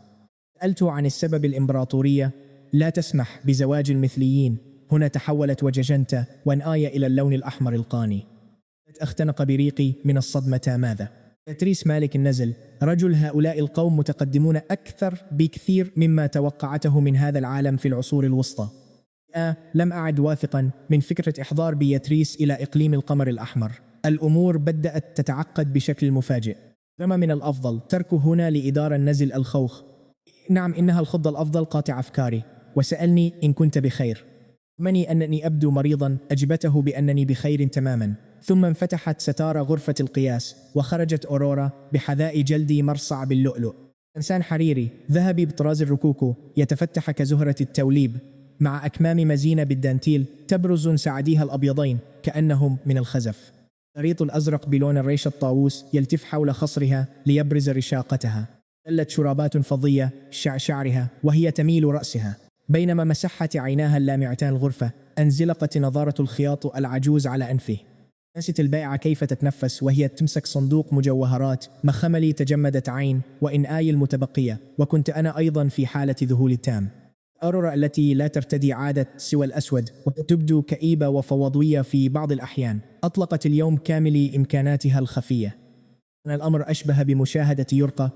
سألته عن السبب. الإمبراطورية لا تسمح بزواج المثليين. هنا تحولت وججنت وانآية إلى اللون الأحمر القاني. أختنق بريقي من الصدمة. ماذا؟ بياتريس مالك النزل. رجل هؤلاء القوم متقدمون أكثر بكثير مما توقعته من هذا العالم في العصور الوسطى. لم أعد واثقا من فكرة إحضار بياتريس إلى إقليم القمر الأحمر. الأمور بدأت تتعقد بشكل مفاجئ. رغم من الأفضل تركه هنا لإدارة نزل الخوخ. نعم، إنها الخطة الأفضل. قاطع أفكاري وسألني إن كنت بخير. مني أنني أبدو مريضا. أجبته بأنني بخير تماما. ثم انفتحت ستار غرفة القياس وخرجت أورورا بحذاء جلدي مرصع باللؤلؤ. إنسان حريري ذهبي بطراز الركوكو يتفتح كزهرة التوليب مع أكمام مزينة بالدانتيل تبرز ساعديها الأبيضين كأنهم من الخزف. الخريط الأزرق بلون الريش الطاووس يلتف حول خصرها ليبرز رشاقتها. دلت شرابات فضية شعرها وهي تميل رأسها، بينما مسحت عيناها اللامعتان الغرفة. انزلقت نظارة الخياط العجوز على أنفه. نسيت البائعة كيف تتنفس وهي تمسك صندوق مجوهرات. مخملي تجمدت عين وإنآي المتبقية، وكنت أنا أيضا في حالة ذهول تام. أورورا التي لا ترتدي عادة سوى الأسود وتبدو كئيبة وفوضوية في بعض الأحيان، أطلقت اليوم كامل إمكاناتها الخفية. كان الأمر أشبه بمشاهدة يرقة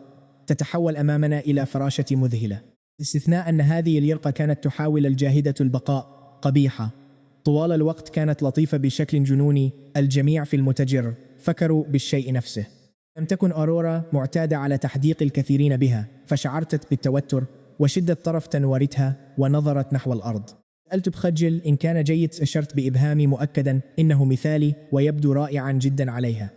تتحول أمامنا إلى فراشة مذهلة، باستثناء أن هذه اليرقة كانت تحاول الجاهدة البقاء. قبيحة طوال الوقت، كانت لطيفة بشكل جنوني. الجميع في المتجر فكروا بالشيء نفسه. لم تكن أورورا معتادة على تحديق الكثيرين بها، فشعرت بالتوتر وشدة طرف تنورتها ونظرت نحو الأرض. سألت بخجل إن كان جيد. أشرت بإبهامي مؤكدا إنه مثالي ويبدو رائعا جدا عليها.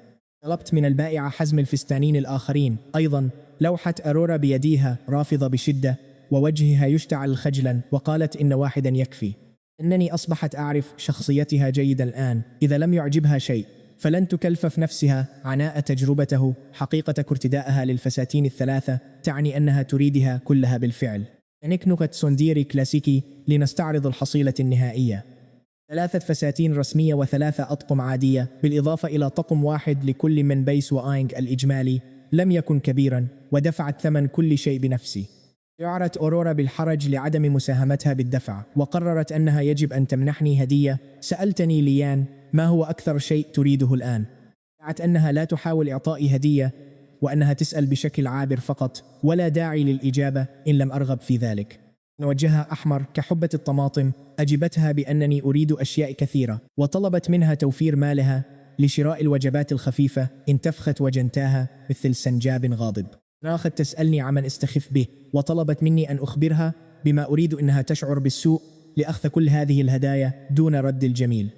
طلبت من البائعة حزم الفستانين الآخرين أيضا. لوحت أورورا بيديها رافضة بشدة ووجهها يشتعل خجلا، وقالت إن واحدا يكفي. إنني أصبحت أعرف شخصيتها جيدا الآن. إذا لم يعجبها شيء فلن تكلفف نفسها عناء تجربته. حقيقة ارتدائها للفساتين الثلاثة تعني أنها تريدها كلها بالفعل. نكنكة سونديري كلاسيكي لنستعرض الحصيلة النهائية. 3 فساتين رسمية و3 أطقم عادية، بالإضافة إلى طقم واحد لكل من بيس وآينغ. الإجمالي لم يكن كبيرا، ودفعت ثمن كل شيء بنفسي. شعرت أورورا بالحرج لعدم مساهمتها بالدفع، وقررت أنها يجب أن تمنحني هدية. سألتني ليان ما هو أكثر شيء تريده الآن؟ قالت أنها لا تحاول إعطائي هدية، وأنها تسأل بشكل عابر فقط، ولا داعي للإجابة إن لم أرغب في ذلك. وجهها أحمر كحبة الطماطم. أجبتها بأنني أريد أشياء كثيرة، وطلبت منها توفير مالها لشراء الوجبات الخفيفة. انتفخت وجنتاها مثل سنجاب غاضب. راخت تسألني عمن استخف به، وطلبت مني أن أخبرها بما أريد. إنها تشعر بالسوء لأخذ كل هذه الهدايا دون رد الجميل.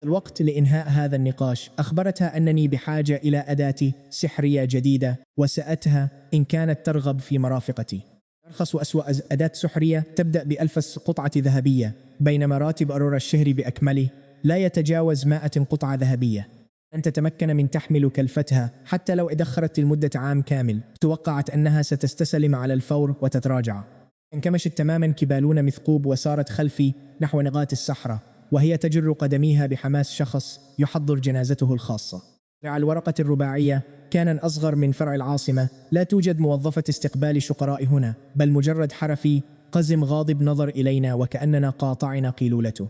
الوقت لإنهاء هذا النقاش. أخبرتها أنني بحاجة إلى أداة سحرية جديدة، وسألتها إن كانت ترغب في مرافقتي. أرخص وأسوأ أداة سحرية تبدأ ب1000 قطعة ذهبية، بينما راتب أرورا الشهري بأكمله لا يتجاوز 100 قطعة ذهبية. لن تتمكن من تحمل كلفتها حتى لو ادخرت لمدة عام كامل. توقعت أنها ستستسلم على الفور وتتراجع. انكمشت تماما كبالون مثقوب، وسارت خلفي نحو نغاة الصحراء، وهي تجر قدميها بحماس شخص يحضر جنازته الخاصة. على الورقة الرباعية كان أصغر من فرع العاصمة. لا توجد موظفة استقبال شقراء هنا، بل مجرد حرفي قزم غاضب نظر إلينا وكأننا قاطعنا قيلولته.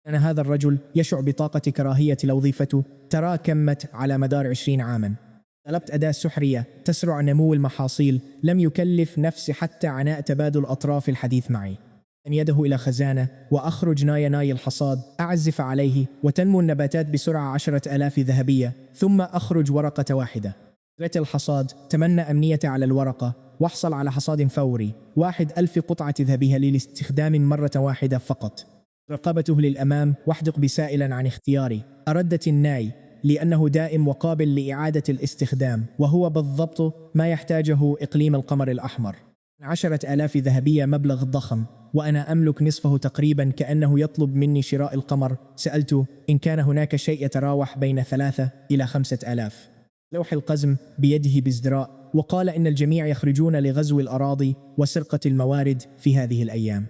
كان هذا الرجل يشعر بطاقة كراهية لوظيفته تراكمت على مدار 20 عاما. طلبت أداة سحرية تسرع نمو المحاصيل. لم يكلف نفسي حتى عناء تبادل أطراف الحديث معي. أن يده إلى خزانة وأخرج ناي الحصاد، أعزف عليه وتنمو النباتات بسرعة 10,000 ذهبية، ثم أخرج ورقة واحدة. قرأت الحصاد، تمنى أمنيتي على الورقة، واحصل على حصاد فوري 1,000 قطعة ذهبية للاستخدام مرة واحدة فقط. رقبته للأمام واحدق بسائلا عن اختياري. أردت الناي لأنه دائم وقابل لإعادة الاستخدام، وهو بالضبط ما يحتاجه إقليم القمر الأحمر. 10,000 ذهبية مبلغ ضخم، وأنا أملك نصفه تقريبا. كأنه يطلب مني شراء القمر. سألت إن كان هناك شيء يتراوح بين 3 إلى 5,000. لوح القزم بيده بازدراء، وقال إن الجميع يخرجون لغزو الأراضي وسرقة الموارد في هذه الأيام.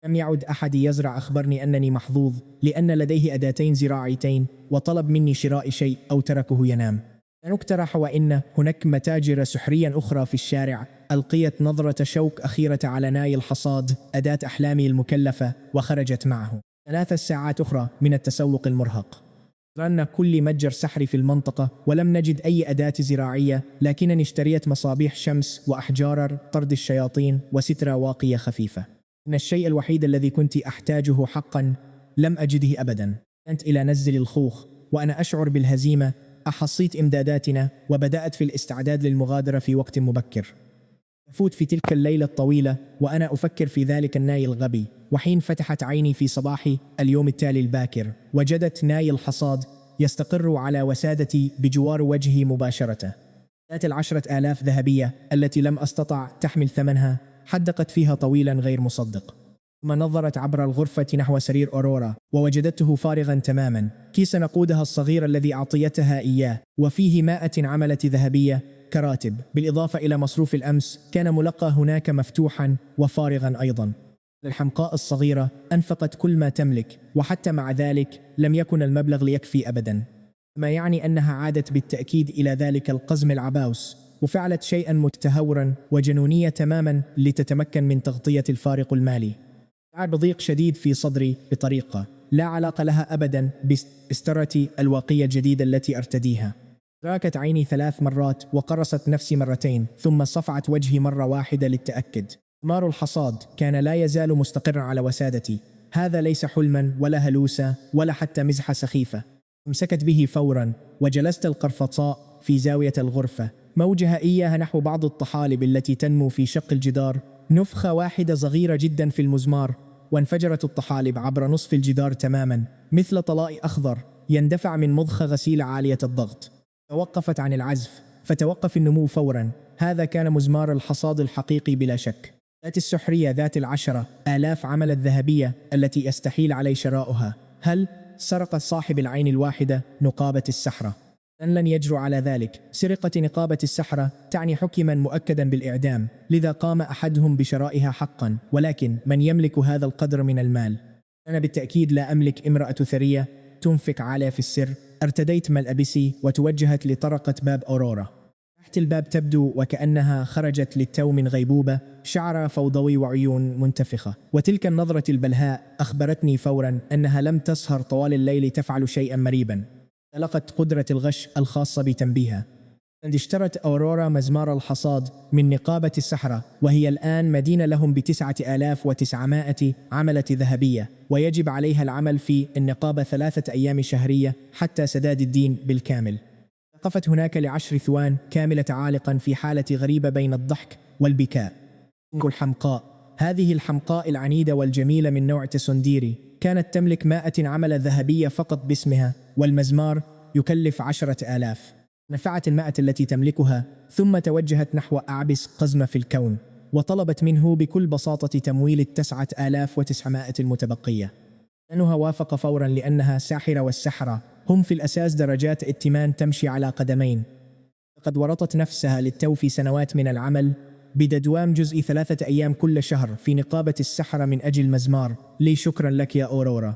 لم يعد أحد يزرع. أخبرني أنني محظوظ لأن لديه أداتين زراعيتين، وطلب مني شراء شيء أو تركه ينام. أن اقترح وإن هناك متاجر سحريا أخرى في الشارع. ألقيت نظرة شوك أخيرة على ناي الحصاد، أداة أحلامي المكلفة، وخرجت معه. 3 ساعات أخرى من التسوق المرهق. رن كل متجر سحري في المنطقة، ولم نجد أي أداة زراعية، لكنني اشتريت مصابيح شمس وأحجار طرد الشياطين وسترة واقية خفيفة. إن الشيء الوحيد الذي كنت أحتاجه حقا لم أجده أبدا. كنت إلى نزل الخوخ وأنا أشعر بالهزيمة. أحصيت إمداداتنا وبدأت في الاستعداد للمغادرة في وقت مبكر. أفوت في تلك الليلة الطويلة وأنا أفكر في ذلك الناي الغبي، وحين فتحت عيني في صباح اليوم التالي الباكر، وجدت ناي الحصاد يستقر على وسادتي بجوار وجهي مباشرة. ذات 10,000 ذهبية التي لم أستطع تحمل ثمنها حدقت فيها طويلا غير مصدق. ثم نظرت عبر الغرفة نحو سرير أورورا، ووجدته فارغا تماما. كيس نقودها الصغير الذي أعطيتها إياه وفيه 100 عملة ذهبية كراتب، بالإضافة إلى مصروف الأمس، كان ملقى هناك مفتوحا وفارغا أيضا. الحمقاء الصغيرة أنفقت كل ما تملك، وحتى مع ذلك لم يكن المبلغ ليكفي أبدا. ما يعني أنها عادت بالتأكيد إلى ذلك القزم العباوس، وفعلت شيئا متهورا وجنونية تماما لتتمكن من تغطية الفارق المالي. شعر بضيق شديد في صدري بطريقة لا علاقة لها أبدا باسترتي الواقية الجديدة التي أرتديها. راكت عيني 3 مرات، وقرصت نفسي مرتين، ثم صفعت وجهي مرة واحدة للتأكد. ثمار الحصاد كان لا يزال مستقرا على وسادتي. هذا ليس حلما ولا هلوسة ولا حتى مزحة سخيفة. امسكت به فورا، وجلست القرفصاء في زاوية الغرفة، موجهة إياها نحو بعض الطحالب التي تنمو في شق الجدار. نفخة واحدة صغيرة جدا في المزمار، وانفجرت الطحالب عبر نصف الجدار تماما، مثل طلاء أخضر يندفع من مضخة غسيل عالية الضغط. توقفت عن العزف، فتوقف النمو فورا. هذا كان مزمار الحصاد الحقيقي بلا شك. ذات السحرية ذات 10,000 عملة ذهبية التي يستحيل علي شراؤها. هل سرق صاحب العين الواحدة نقابة السحرة؟ لن يجرؤ على ذلك. سرقة نقابة السحرة تعني حكما مؤكدا بالإعدام، لذا قام أحدهم بشرائها حقا، ولكن من يملك هذا القدر من المال؟ أنا بالتأكيد لا أملك امرأة ثرية تنفق علي في السر. ارتديت ملابسي وتوجهت لطرقة باب أورورا. تحت الباب تبدو وكأنها خرجت للتو من غيبوبة، شعر فوضوي وعيون منتفخة، وتلك النظرة البلهاء أخبرتني فورا أنها لم تسهر طوال الليل تفعل شيئا مريبا. تلقت قدرة الغش الخاصة بتنبيهها. قد اشترت أورورا مزمار الحصاد من نقابة السحرة، وهي الآن مدينة لهم ب9,900 عملة ذهبية، ويجب عليها العمل في النقابة 3 أيام شهرية حتى سداد الدين بالكامل. وقفت هناك ل10 ثوان كاملة عالقا في حالة غريبة بين الضحك والبكاء. الحمقاء، هذه الحمقاء العنيدة والجميلة من نوع تسنديري، كانت تملك 100 عملة ذهبية فقط باسمها، والمزمار يكلف 10,000. نفعت 100 التي تملكها، ثم توجهت نحو أعبس قزمة في الكون، وطلبت منه بكل بساطة تمويل 9,900 المتبقية. لأنها وافق فورا لأنها ساحرة، والسحرة هم في الأساس درجات ائتمان تمشي على قدمين. لقد ورطت نفسها للتو في سنوات من العمل بدوام جزء 3 أيام كل شهر في نقابة السحرة من أجل مزمار. لي شكرا لك يا أورورا.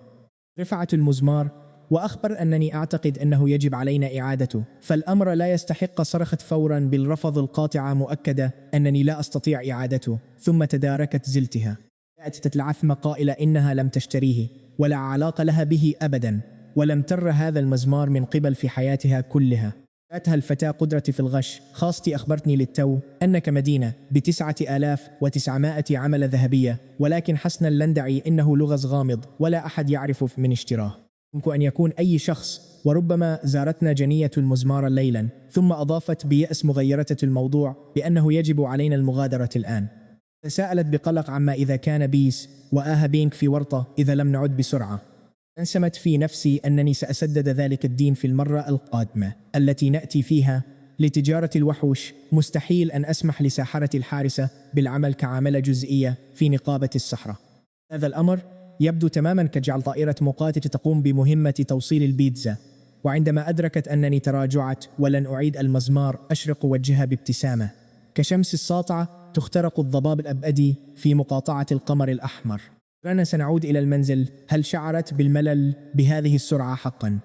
رفعت المزمار وأخبر أنني أعتقد أنه يجب علينا إعادته، فالأمر لا يستحق. صرخت فورا بالرفض القاطع مؤكدة أنني لا أستطيع إعادته، ثم تداركت زلتها. بدأت تتلعثم قائلة إنها لم تشتريه ولا علاقة لها به أبدا، ولم تر هذا المزمار من قبل في حياتها كلها. فاتها الفتاة قدرتي في الغش. خاصتي أخبرتني للتو أنك مدينة ب9,900 عملة ذهبية، ولكن حسنا لن دعي إنه لغز غامض ولا أحد يعرف من اشتراه. يمكن أن يكون أي شخص، وربما زارتنا جنية المزمار ليلا. ثم أضافت بيأس مغيرة الموضوع بأنه يجب علينا المغادرة الآن. تساءلت بقلق عما إذا كان بيس وآها بينك في ورطة إذا لم نعد بسرعة. انسمت في نفسي أنني سأسدد ذلك الدين في المرة القادمة التي نأتي فيها لتجارة الوحوش. مستحيل أن أسمح لساحرة الحارسة بالعمل كعاملة جزئية في نقابة السحرة. هذا الأمر يبدو تماما كجعل طائرة مقاتل تقوم بمهمة توصيل البيتزا. وعندما أدركت أنني تراجعت ولن أعيد المزمار، أشرق وجهها بابتسامة كشمس الساطعة تخترق الضباب الأبدي في مقاطعة القمر الأحمر. أنا سنعود إلى المنزل. هل شعرت بالملل بهذه السرعة حقا؟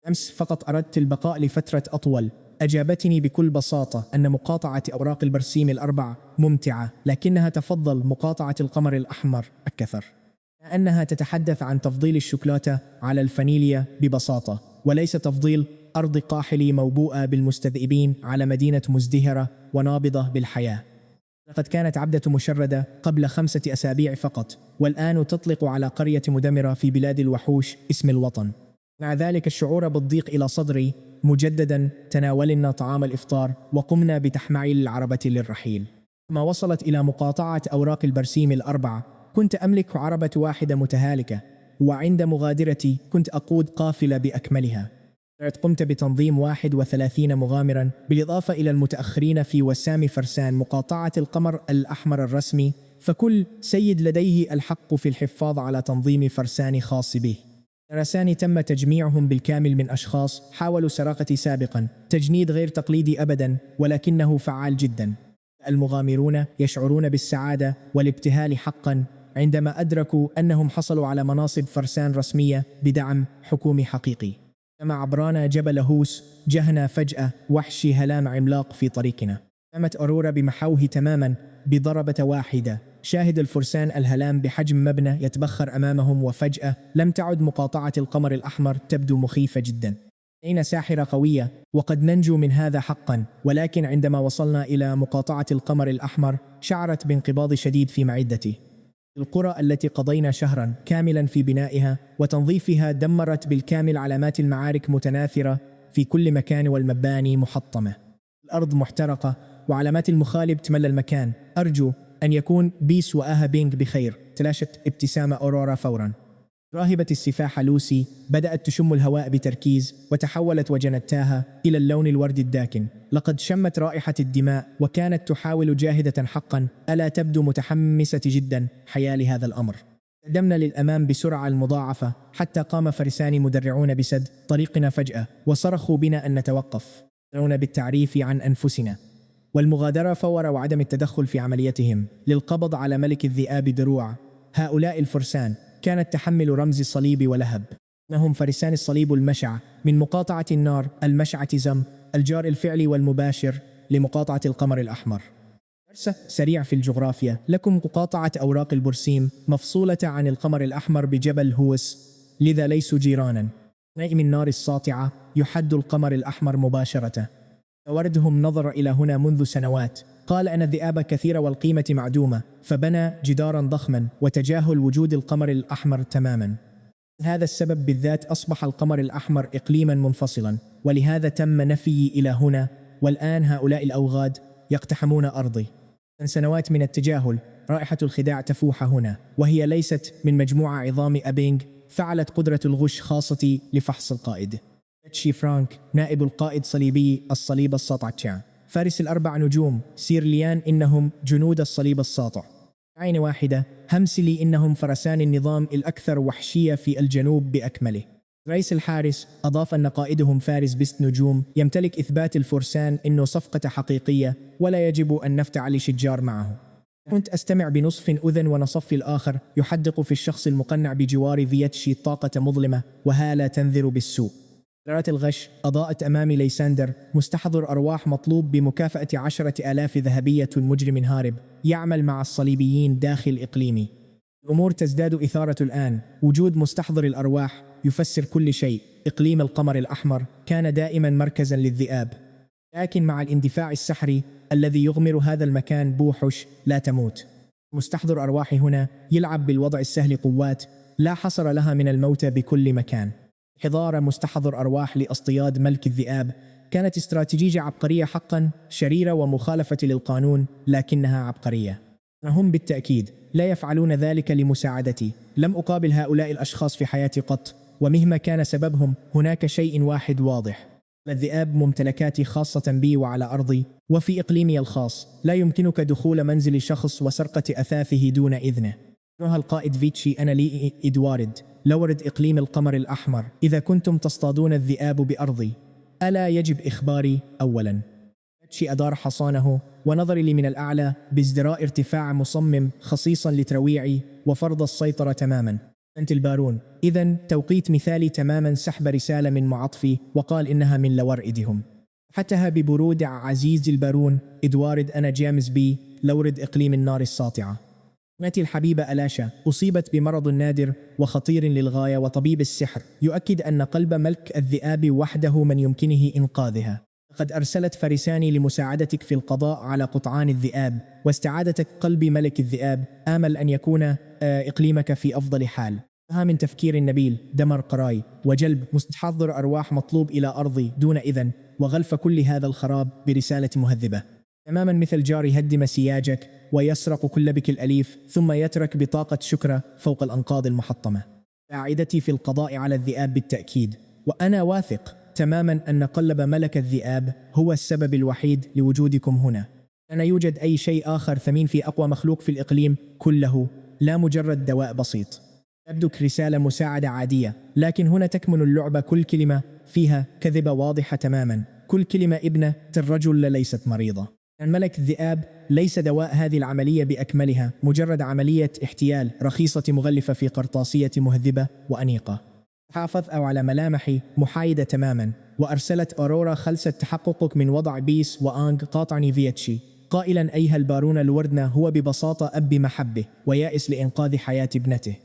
أمس فقط أردت البقاء لفترة أطول. أجابتني بكل بساطة أن مقاطعة أوراق البرسيم ال4 ممتعة، لكنها تفضل مقاطعة القمر الأحمر أكثر. أنها تتحدث عن تفضيل الشوكولاتة على الفانيليا ببساطة، وليس تفضيل أرض قاحلي موبوءة بالمستذئبين على مدينة مزدهرة ونابضة بالحياة. لقد كانت عبدة مشردة قبل 5 أسابيع فقط، والآن تطلق على قرية مدمرة في بلاد الوحوش اسم الوطن. مع ذلك الشعور بالضيق إلى صدري مجددا. تناولنا طعام الإفطار وقمنا بتحميل العربة للرحيل. ما وصلت إلى مقاطعة أوراق البرسيم ال4 كنت أملك عربة واحدة متهالكة، وعند مغادرتي كنت أقود قافلة بأكملها. قمت بتنظيم 31 مغامرا بالإضافة إلى المتأخرين في وسام فرسان مقاطعة القمر الأحمر الرسمي، فكل سيد لديه الحق في الحفاظ على تنظيم فرسان خاص به. فرسان تم تجميعهم بالكامل من أشخاص حاولوا سراقتي سابقا. تجنيد غير تقليدي أبدا، ولكنه فعال جدا. المغامرون يشعرون بالسعادة والابتهال حقا عندما أدركوا أنهم حصلوا على مناصب فرسان رسمية بدعم حكومي حقيقي. كما عبرانا جبل هوس جهنا فجأة وحشي هلام عملاق في طريقنا. قامت أورورا بمحوه تماما بضربة واحدة. شاهد الفرسان الهلام بحجم مبنى يتبخر أمامهم، وفجأة لم تعد مقاطعة القمر الأحمر تبدو مخيفة جدا. أين ساحرة قوية وقد ننجو من هذا حقا. ولكن عندما وصلنا إلى مقاطعة القمر الأحمر شعرت بانقباض شديد في معدتي. القرى التي قضينا شهرا كاملا في بنائها وتنظيفها دمرت بالكامل. علامات المعارك متناثرة في كل مكان، والمباني محطمة. الأرض محترقة وعلامات المخالب تملى المكان. أرجو أن يكون بيس وآها بينغ بخير. تلاشت ابتسامة أورورا فورا. راهبة السفاحة لوسي بدأت تشم الهواء بتركيز، وتحولت وجنتاها إلى اللون الوردي الداكن. لقد شمت رائحة الدماء وكانت تحاول جاهدة حقا. ألا تبدو متحمسة جدا حيال هذا الأمر. قدمنا للأمام بسرعة المضاعفة حتى قام فرسان مدرعون بسد طريقنا فجأة وصرخوا بنا أن نتوقف. دعونا بالتعريف عن أنفسنا والمغادرة فور، وعدم التدخل في عمليتهم للقبض على ملك الذئاب دروع. هؤلاء الفرسان كانت تحمل رمز الصليب ولهب. إنهم فرسان الصليب المشع من مقاطعة النار المشعة زم الجار الفعلي والمباشر لمقاطعة القمر الأحمر. درس سريع في الجغرافيا لكم. مقاطعة أوراق البرسيم مفصولة عن القمر الأحمر بجبل هوس، لذا ليسوا جيرانا. نائم النار الساطعة يحد القمر الأحمر مباشرة. وردهم نظر إلى هنا منذ سنوات، قال أن الذئاب كثيرة والقيمة معدومة، فبنى جدارا ضخما وتجاهل وجود القمر الأحمر تماما. هذا السبب بالذات أصبح القمر الأحمر إقليما منفصلا، ولهذا تم نفيي إلى هنا. والآن هؤلاء الأوغاد يقتحمون أرضي. سنوات من التجاهل، رائحة الخداع تفوح هنا، وهي ليست من مجموعة عظام أبينغ. فعلت قدرة الغش خاصتي لفحص القائد تشي فرانك، نائب القائد صليبي الصليب الساطع، فارس الأربع نجوم سير ليان، إنهم جنود الصليب الساطع. عين واحدة همسلي، إنهم فرسان النظام الأكثر وحشية في الجنوب بأكمله. رئيس الحارس أضاف أن قائدهم فارس بست نجوم يمتلك إثبات الفرسان إنه صفقة حقيقية ولا يجب أن نفتعل شجار معه. كنت أستمع بنصف أذن ونصف الآخر يحدق في الشخص المقنع بجوار فيتشي طاقة مظلمة وهالة تنذر بالسوء. قرارات الغش أضاءت أمامي ليساندر مستحضر أرواح مطلوب بمكافأة 10,000 ذهبية، مجرم هارب يعمل مع الصليبيين داخل إقليمي. الأمور تزداد إثارة الآن. وجود مستحضر الأرواح يفسر كل شيء. إقليم القمر الأحمر كان دائما مركزا للذئاب، لكن مع الاندفاع السحري الذي يغمر هذا المكان بوحش لا تموت. مستحضر أرواح هنا يلعب بالوضع السهل قوات لا حصر لها من الموتى بكل مكان. حضار مستحضر أرواح لاصطياد ملك الذئاب كانت استراتيجية عبقرية حقا، شريرة ومخالفة للقانون، لكنها عبقرية. هم بالتأكيد لا يفعلون ذلك لمساعدتي. لم أقابل هؤلاء الأشخاص في حياتي قط، ومهما كان سببهم هناك شيء واحد واضح: الذئاب ممتلكاتي خاصة بي وعلى أرضي وفي إقليمي الخاص. لا يمكنك دخول منزل شخص وسرقة أثاثه دون إذنه. أيها القائد فيتشي، أنا لي إدوارد، لورد إقليم القمر الأحمر. إذا كنتم تصطادون الذئاب بأرضي ألا يجب إخباري أولا؟ فيتشي أدار حصانه ونظر لي من الأعلى بازدراء ارتفاع مصمم خصيصا لترويعي وفرض السيطرة تماما. أنت البارون، إذن توقيت مثالي تماما. سحب رسالة من معطفي وقال إنها من لوردهم. حتها ببرود: عزيزي البارون إدوارد، أنا جيمس بي، لورد إقليم النار الساطعة. ابنتي الحبيبة ألاشا أصيبت بمرض نادر وخطير للغاية، وطبيب السحر يؤكد أن قلب ملك الذئاب وحده من يمكنه إنقاذها. قد أرسلت فرساني لمساعدتك في القضاء على قطعان الذئاب واستعادتك قلب ملك الذئاب. آمل أن يكون إقليمك في أفضل حال. من تفكير نبيل دمر قراي وجلب مستحضر أرواح مطلوب إلى أرضي دون إذن، وغلف كل هذا الخراب برسالة مهذبة. تماما مثل جار يهدم سياجك ويسرق كلبك الأليف ثم يترك بطاقة شكرة فوق الأنقاض المحطمة. قاعدتي في القضاء على الذئاب بالتأكيد، وأنا واثق تماما أن قلب ملك الذئاب هو السبب الوحيد لوجودكم هنا. لا يوجد أي شيء آخر ثمين في أقوى مخلوق في الإقليم كله، لا مجرد دواء بسيط. تبدو رسالة مساعدة عادية، لكن هنا تكمن اللعبة. كل كلمة فيها كذبة واضحة تماما. كل كلمة ابنة الرجل ليست مريضة. الملك الذئاب ليس دواء هذه العملية بأكملها، مجرد عملية احتيال رخيصة مغلفة في قرطاسية مهذبة وأنيقة. حافظ أو على ملامحي محايدة تماما، وأرسلت أورورا خلصت تحققك من وضع بيس وآنغ. قاطعني فيتشي قائلا: أيها البارون الوردنا هو ببساطة أب محبه ويائس لإنقاذ حياة ابنته،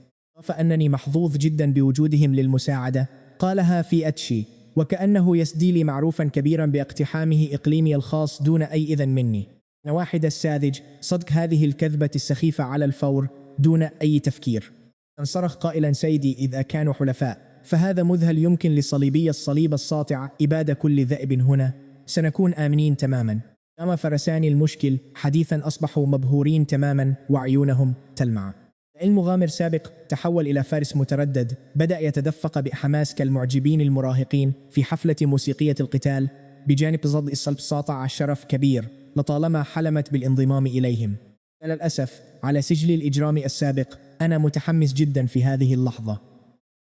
فأنني محظوظ جدا بوجودهم للمساعدة. قالها فيتشي وكأنه يسدي لي معروفا كبيرا باقتحامه إقليمي الخاص دون أي إذن مني. واحد الساذج صدق هذه الكذبة السخيفة على الفور دون أي تفكير. انصرخ قائلا: سيدي، إذا كانوا حلفاء فهذا مذهل. يمكن لصليبي الصليب الساطع إبادة كل ذئب هنا. سنكون آمنين تماما. أما فرساني المشكل حديثا أصبحوا مبهورين تماما وعيونهم تلمع. المغامر سابق تحول إلى فارس متردد، بدأ يتدفق بحماس كالمعجبين المراهقين في حفلة موسيقية القتال بجانب ضد الصلب الساطع. الشرف كبير لطالما حلمت بالانضمام إليهم. للأسف على سجل الإجرام السابق أنا متحمس جدا في هذه اللحظة.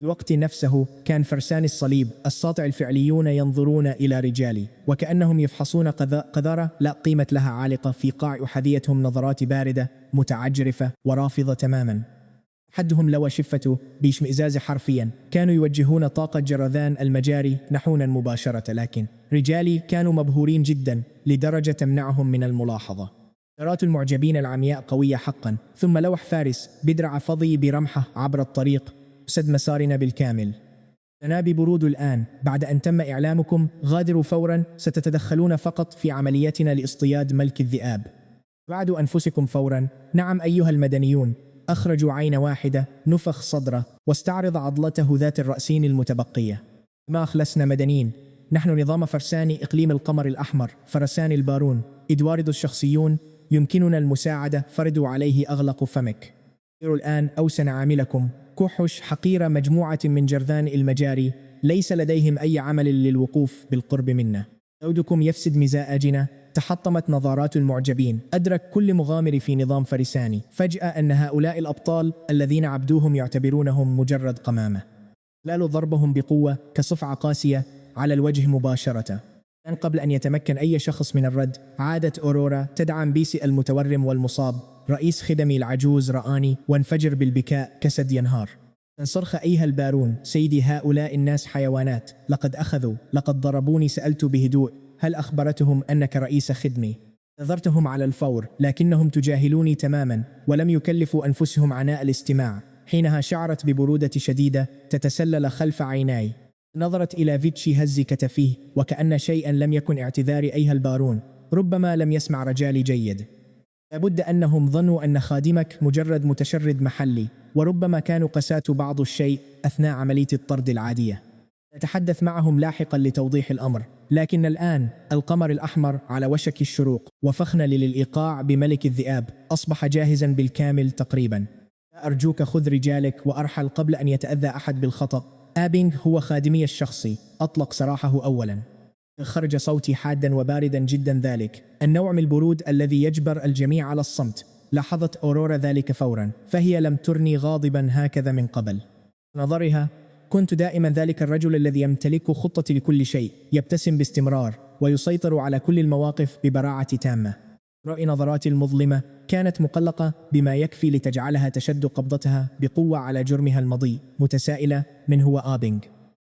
الوقت نفسه كان فرسان الصليب الساطع الفعليون ينظرون إلى رجالي وكأنهم يفحصون قذارة لا قيمة لها عالقة في قاع أحذيتهم، نظرات باردة متعجرفة ورافضة تماما. أحدهم لوى شفته باشمئزاز حرفيا. كانوا يوجهون طاقة جرذان المجاري نحونا مباشرة، لكن رجالي كانوا مبهورين جدا لدرجة تمنعهم من الملاحظة. نظرات المعجبين العمياء قوية حقا. ثم لوح فارس بدرع فضي برمحه عبر الطريق سد مسارنا بالكامل. تنابي برود الآن. بعد أن تم إعلامكم غادروا فورا، ستتدخلون فقط في عمليتنا لاصطياد ملك الذئاب. بعدوا أنفسكم فورا. نعم أيها المدنيون. أخرجوا عين واحدة، نفخ صدره واستعرض عضلته ذات الرأسين المتبقية. ما أخلصنا مدنيين. نحن نظام فرساني إقليم القمر الأحمر، فرسان البارون إدوارد الشخصيون. يمكننا المساعدة، فردوا عليه أغلقوا فمك. الآن أوسن عاملكم. كحش حقيرة مجموعة من جرذان المجاري، ليس لديهم أي عمل للوقوف بالقرب منا. عودكم يفسد مزاجنا. تحطمت نظارات المعجبين. أدرك كل مغامر في نظام فرساني فجأة أن هؤلاء الأبطال الذين عبدوهم يعتبرونهم مجرد قمامة. لالوا ضربهم بقوة كصفعة قاسية على الوجه مباشرة. الآن قبل أن يتمكن أي شخص من الرد، عادت أورورا تدعم بيسي المتورم والمصاب. رئيس خدمي العجوز رآني وانفجر بالبكاء كسد ينهار. صرخ أيها البارون سيدي، هؤلاء الناس حيوانات. لقد ضربوني. سألت بهدوء هل أخبرتهم أنك رئيس خدمي؟ نظرتهم على الفور لكنهم تجاهلوني تماما ولم يكلفوا أنفسهم عناء الاستماع. حينها شعرت ببرودة شديدة تتسلل خلف عيناي. نظرت إلى فيتشي هز كتفيه وكأن شيئا لم يكن اعتذاري أيها البارون. ربما لم يسمع رجالي جيد. لابد أنهم ظنوا أن خادمك مجرد متشرد محلي، وربما كانوا قساتوا بعض الشيء أثناء عملية الطرد العادية. نتحدث معهم لاحقا لتوضيح الأمر، لكن الآن القمر الأحمر على وشك الشروق، وفخنا للإيقاع بملك الذئاب أصبح جاهزا بالكامل تقريبا. أرجوك خذ رجالك وأرحل قبل أن يتأذى أحد بالخطأ. آبينغ هو خادمي الشخصي. أطلق سراحه أولا. خرج صوتي حادا وباردا جدا، ذلك النوع من البرود الذي يجبر الجميع على الصمت. لاحظت أورورا ذلك فورا، فهي لم ترني غاضبا هكذا من قبل. نظرها كنت دائما ذلك الرجل الذي يمتلك خطة لكل شيء، يبتسم باستمرار ويسيطر على كل المواقف ببراعة تامة. رأي نظراتي المظلمة كانت مقلقة بما يكفي لتجعلها تشد قبضتها بقوة على جرمها المضي، متسائلة من هو آبينغ.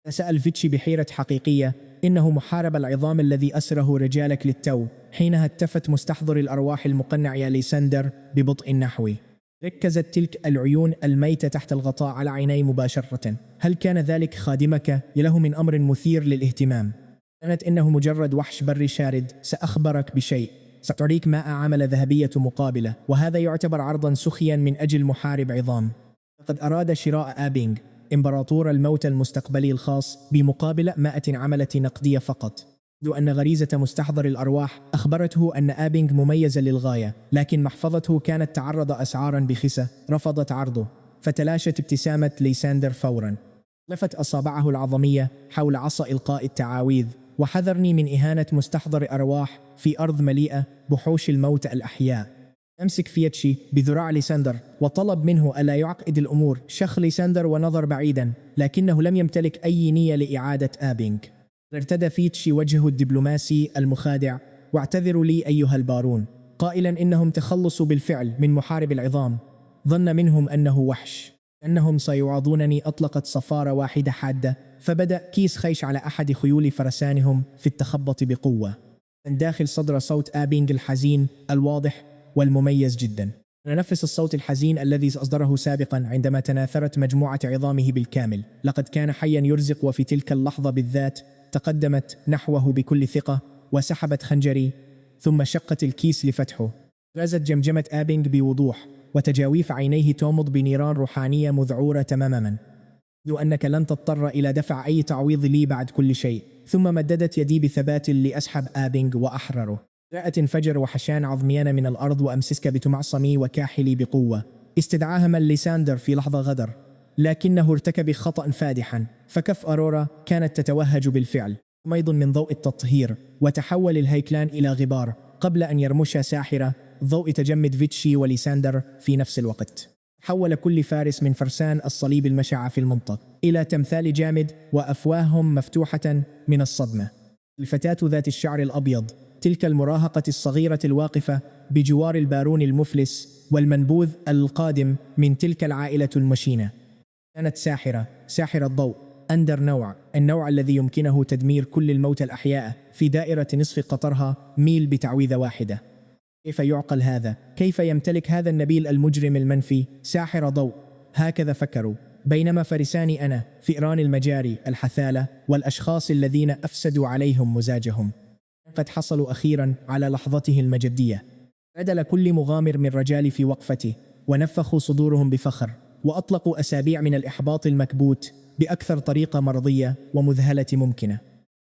تساءل فيتشي بحيرة حقيقية. إنه محارب العظام الذي أسره رجالك للتو. حينها التفت مستحضر الأرواح المقنع يا ليساندر ببطء نحوي. ركزت تلك العيون الميتة تحت الغطاء على عيني مباشرة. هل كان ذلك خادمك؟ له من أمر مثير للاهتمام. كانت إنه مجرد وحش بري شارد. سأخبرك بشيء. ستعطيك ماء عمل ذهبية مقابلة، وهذا يعتبر عرضا سخيا من أجل محارب عظام. قد أراد شراء آبينغ إمبراطور الموت المستقبلي الخاص بمقابل مائة عملة نقدية فقط. ذو أن غريزة مستحضر الأرواح أخبرته أن آبينغ مميز للغاية، لكن محفظته كانت تعرض أسعارا بخسة. رفضت عرضه، فتلاشت ابتسامة ليساندر فورا. لفت أصابعه العظمية حول عصا إلقاء التعاويذ، وحذرني من إهانة مستحضر أرواح في أرض مليئة بحوش الموت الأحياء. أمسك فيتشي بذراع ليساندر وطلب منه ألا يعقد الأمور. شخ ليساندر ونظر بعيدا، لكنه لم يمتلك أي نية لإعادة آبينغ. ارتدى فيتشي وجهه الدبلوماسي المخادع. واعتذروا لي أيها البارون، قائلا إنهم تخلصوا بالفعل من محارب العظام. ظن منهم أنه وحش، أنهم سيعاضونني. أطلقت صفارة واحدة حادة، فبدأ كيس خيش على أحد خيول فرسانهم في التخبط بقوة. من داخل صدر صوت آبينغ الحزين الواضح والمميز جدا. نفس الصوت الحزين الذي أصدره سابقا عندما تناثرت مجموعة عظامه بالكامل. لقد كان حيا يرزق، وفي تلك اللحظة بالذات تقدمت نحوه بكل ثقة وسحبت خنجري، ثم شقت الكيس لفتحه. غازت جمجمة آبينغ بوضوح، وتجاويف عينيه تومض بنيران روحانية مذعورة تماما. ذو أنك لن تضطر إلى دفع أي تعويض لي بعد كل شيء. ثم مددت يدي بثبات لأسحب آبينغ وأحرره. جاءت انفجر وحشان عظميان من الأرض وأمسسك بتمعصمي وكاحلي بقوة. استدعاها من ليساندر في لحظة غدر، لكنه ارتكب خطأ فادحا. فكف أرورا كانت تتوهج بالفعل، ميض من ضوء التطهير، وتحول الهيكلان إلى غبار قبل أن يرمش ساحرة ضوء تجمد فيتشي وليساندر في نفس الوقت. حول كل فارس من فرسان الصليب المشعة في المنطقة إلى تمثال جامد، وأفواههم مفتوحة من الصدمة. الفتاة ذات الشعر الأبيض، تلك المراهقة الصغيرة الواقفة بجوار البارون المفلس، والمنبوذ القادم من تلك العائلة المشينة. كانت ساحرة ضوء، أندر النوع الذي يمكنه تدمير كل الموتى الأحياء في دائرة نصف قطرها ميل بتعويذة واحدة. كيف يعقل هذا؟ كيف يمتلك هذا النبيل المجرم المنفي ساحر ضوء؟ هكذا فكروا، بينما فرساني أنا فئران المجاري الحثالة والأشخاص الذين أفسدوا عليهم مزاجهم قد حصلوا أخيرا على لحظته المجدية. عدل كل مغامر من رجال في وقفته ونفخوا صدورهم بفخر، وأطلقوا أسابيع من الإحباط المكبوت بأكثر طريقة مرضية ومذهلة ممكنة.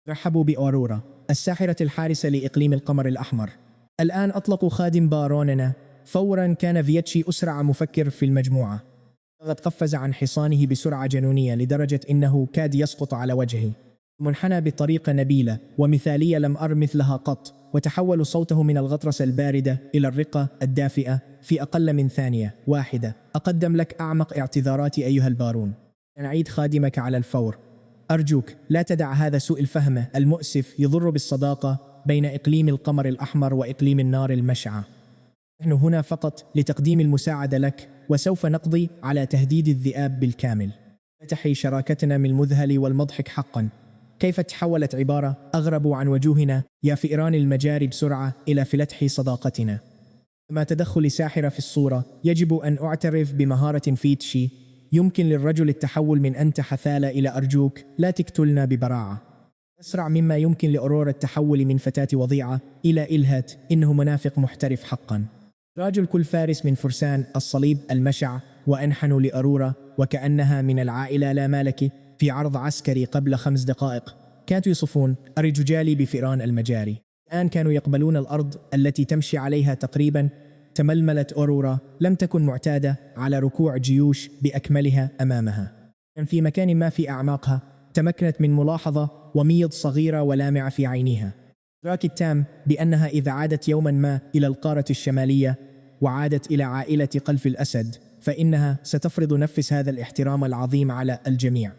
رحبوا بأورورا الساحرة الحارسة لإقليم القمر الأحمر. الآن أطلقوا خادم باروننا. فورا كان فيتشي أسرع مفكر في المجموعة. قد قفز عن حصانه بسرعة جنونية لدرجة إنه كاد يسقط على وجهه. منحنى بطريقة نبيلة ومثالية لم أر مثلها قط، وتحول صوته من الغطرسة الباردة إلى الرقة الدافئة في أقل من ثانية واحدة. أقدم لك أعمق اعتذاراتي أيها البارون. نعيد خادمك على الفور. أرجوك لا تدع هذا سوء الفهم المؤسف يضر بالصداقة بين إقليم القمر الأحمر وإقليم النار المشعة. نحن هنا فقط لتقديم المساعدة لك، وسوف نقضي على تهديد الذئاب بالكامل. فتحي شراكتنا من المذهل والمضحك حقا. كيف تحولت عبارة أغرب عن وجوهنا يا فئران المجاري بسرعة إلى فلتح صداقتنا. ما تدخل ساحرة في الصورة، يجب أن أعترف بمهارة فيتشي. يمكن للرجل التحول من أنت حثالة إلى أرجوك لا تقتلنا ببراعة. أسرع مما يمكن لأورورا التحول من فتاة وضيعة إلى إلهات. إنه منافق محترف حقا. راجل كل فارس من فرسان الصليب المشع وأنحنوا لأرورا وكأنها من العائلة لا مالك في عرض عسكري قبل 5 دقائق. كانوا يصفون الرجال بفئران المجاري. الآن كانوا يقبلون الأرض التي تمشي عليها تقريبا. تململت أورورا لم تكن معتادة على ركوع جيوش بأكملها أمامها. في مكان ما في أعماقها تمكنت من ملاحظة وميض صغيرة ولامعة في عينيها. إدراك التام بأنها إذا عادت يوما ما إلى القارة الشمالية وعادت إلى عائلة قلف الأسد فإنها ستفرض نفس هذا الاحترام العظيم على الجميع.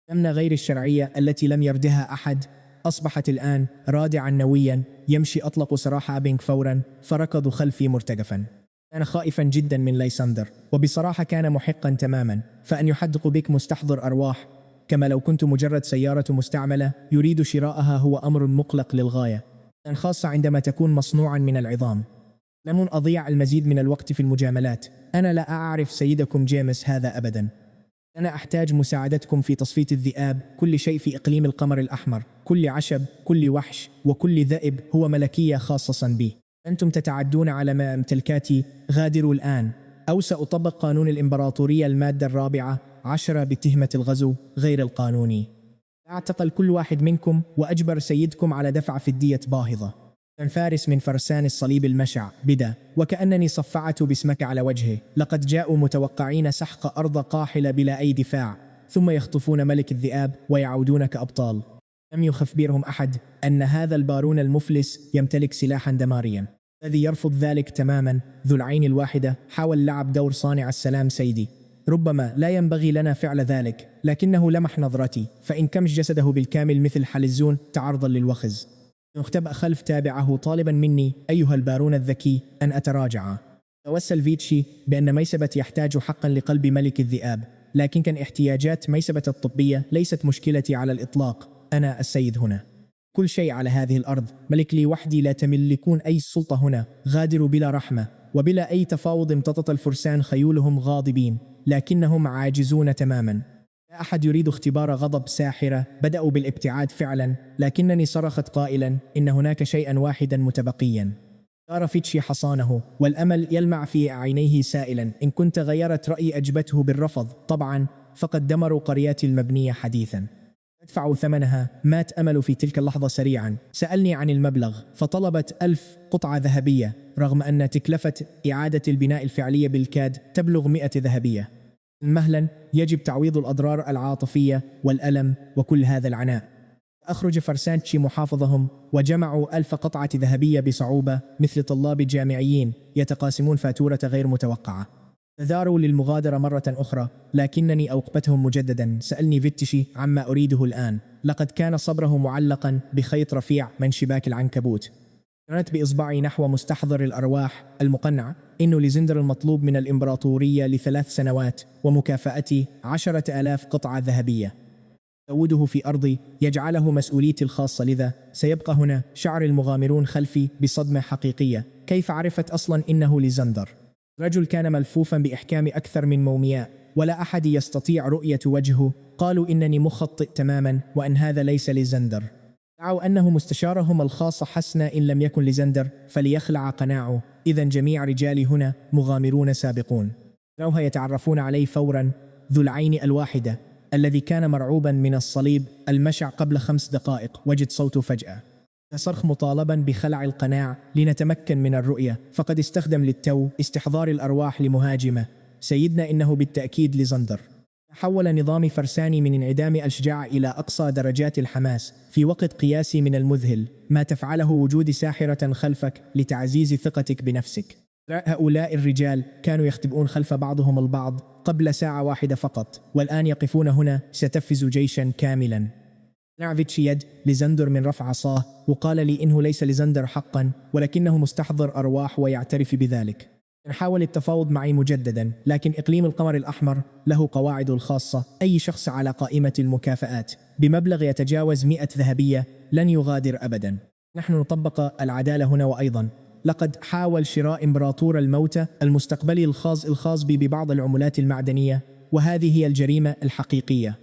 الأمن غير الشرعية التي لم يردها أحد أصبحت الآن رادعا نويا. يمشي أطلق سراح أبينغ فورا، فركضوا خلفي مرتجفا. كان خائفا جدا من ليساندر، وبصراحة كان محقا تماما. فأن يحدق بك مستحضر أرواح كما لو كنت مجرد سيارة مستعملة يريد شراءها هو أمر مقلق للغاية، خاصة عندما تكون مصنوعا من العظام. لن أضيع المزيد من الوقت في المجاملات. أنا لا أعرف سيدكم جيمس هذا أبدا. أنا أحتاج مساعدتكم في تصفية الذئاب. كل شيء في إقليم القمر الأحمر، كل عشب، كل وحش وكل ذئب هو ملكية خاصة بي. أنتم تتعدون على ممتلكاتي. غادروا الآن أو سأطبق قانون الإمبراطورية المادة 14 بتهمة الغزو غير القانوني. أعتقل كل واحد منكم وأجبر سيدكم على دفع فدية باهظة. كان فارس من فرسان الصليب المشع بدا وكأنني صفعت باسمك على وجهه. لقد جاءوا متوقعين سحق أرض قاحلة بلا أي دفاع، ثم يخطفون ملك الذئاب ويعودون كأبطال. لم يخبرهم أحد أن هذا البارون المفلس يمتلك سلاحا دماريا. الذي يرفض ذلك تماما ذو العين الواحدة حاول لعب دور صانع السلام سيدي. ربما لا ينبغي لنا فعل ذلك، لكنه لمح نظرتي فإن كمش جسده بالكامل مثل حلزون تعرضا للوخز. اختبأ خلف تابعه طالبا مني أيها البارون الذكي أن أتراجع. توسل فيتشي بأن ميسبة يحتاج حقا لقلب ملك الذئاب، لكن كان احتياجات ميسبة الطبية ليست مشكلتي على الإطلاق. أنا السيد هنا، كل شيء على هذه الأرض ملك لي وحدي. لا تملكون أي سلطة هنا. غادروا بلا رحمة وبلا أي تفاوض. امتطت الفرسان خيولهم غاضبين لكنهم عاجزون تماما. لا أحد يريد اختبار غضب ساحرة. بدأوا بالابتعاد فعلا، لكنني صرخت قائلا إن هناك شيئا واحدا متبقيا. دار فيتشي حصانه والأمل يلمع في عينيه سائلا إن كنت غيرت رأيي أجبته بالرفض. طبعا فقد دمروا قرياتي المبنية حديثا. أدفع ثمنها. مات أمل في تلك اللحظة سريعا. سألني عن المبلغ فطلبت 1000 قطعة ذهبية، رغم أن تكلفة إعادة البناء الفعلية بالكاد تبلغ 100 ذهبية. مهلا يجب تعويض الأضرار العاطفية والألم وكل هذا العناء. أخرج فرسانتشي محافظهم وجمعوا 1000 قطعة ذهبية بصعوبة مثل طلاب جامعيين يتقاسمون فاتورة غير متوقعة. تذاروا للمغادرة مرة أخرى لكنني أوقفتهم مجددا. سألني فيتشي عما أريده الآن. لقد كان صبره معلقا بخيط رفيع من شباك العنكبوت. رنت بإصبعي نحو مستحضر الأرواح المقنع إن ليزندر المطلوب من الإمبراطورية ل3 سنوات ومكافأتي 10,000 قطعة ذهبية. تزوده في أرضي يجعله مسؤوليتي الخاصة، لذا سيبقى هنا. شعر المغامرون خلفي بصدمة حقيقية. كيف عرفت أصلا إنه ليزندر؟ رجل كان ملفوفا بإحكام أكثر من مومياء، ولا أحد يستطيع رؤية وجهه. قالوا إنني مخطئ تماما وأن هذا ليس ليزندر. دعوا أنه مستشارهم الخاص حسن إن لم يكن ليزندر فليخلع قناعه. إذا جميع رجالي هنا مغامرون سابقون. رأوها يتعرفون علي فورا. ذو العين الواحدة الذي كان مرعوبا من الصليب المشع قبل 5 دقائق. وجد صوته فجأة صرخ مطالبا بخلع القناع لنتمكن من الرؤية، فقد استخدم للتو استحضار الأرواح لمهاجمة. سيدنا إنه بالتأكيد ليزندر. حول نظام فرساني من انعدام الشجاعة إلى أقصى درجات الحماس في وقت قياسي من المذهل ما تفعله وجود ساحرة خلفك لتعزيز ثقتك بنفسك. هؤلاء الرجال كانوا يختبئون خلف بعضهم البعض قبل ساعة واحدة فقط، والآن يقفون هنا. ستفز جيشا كاملا. نعفيتش يد ليزندر من رفع عصاه وقال لي إنه ليس ليزندر حقا، ولكنه مستحضر أرواح ويعترف بذلك. حاول التفاوض معي مجددا، لكن إقليم القمر الأحمر له قواعد الخاصة. أي شخص على قائمة المكافآت بمبلغ يتجاوز 100 ذهبية لن يغادر أبدا. نحن نطبق العدالة هنا. وأيضا لقد حاول شراء إمبراطور الموتى المستقبلي الخاص بي ببعض العملات المعدنية، وهذه هي الجريمة الحقيقية.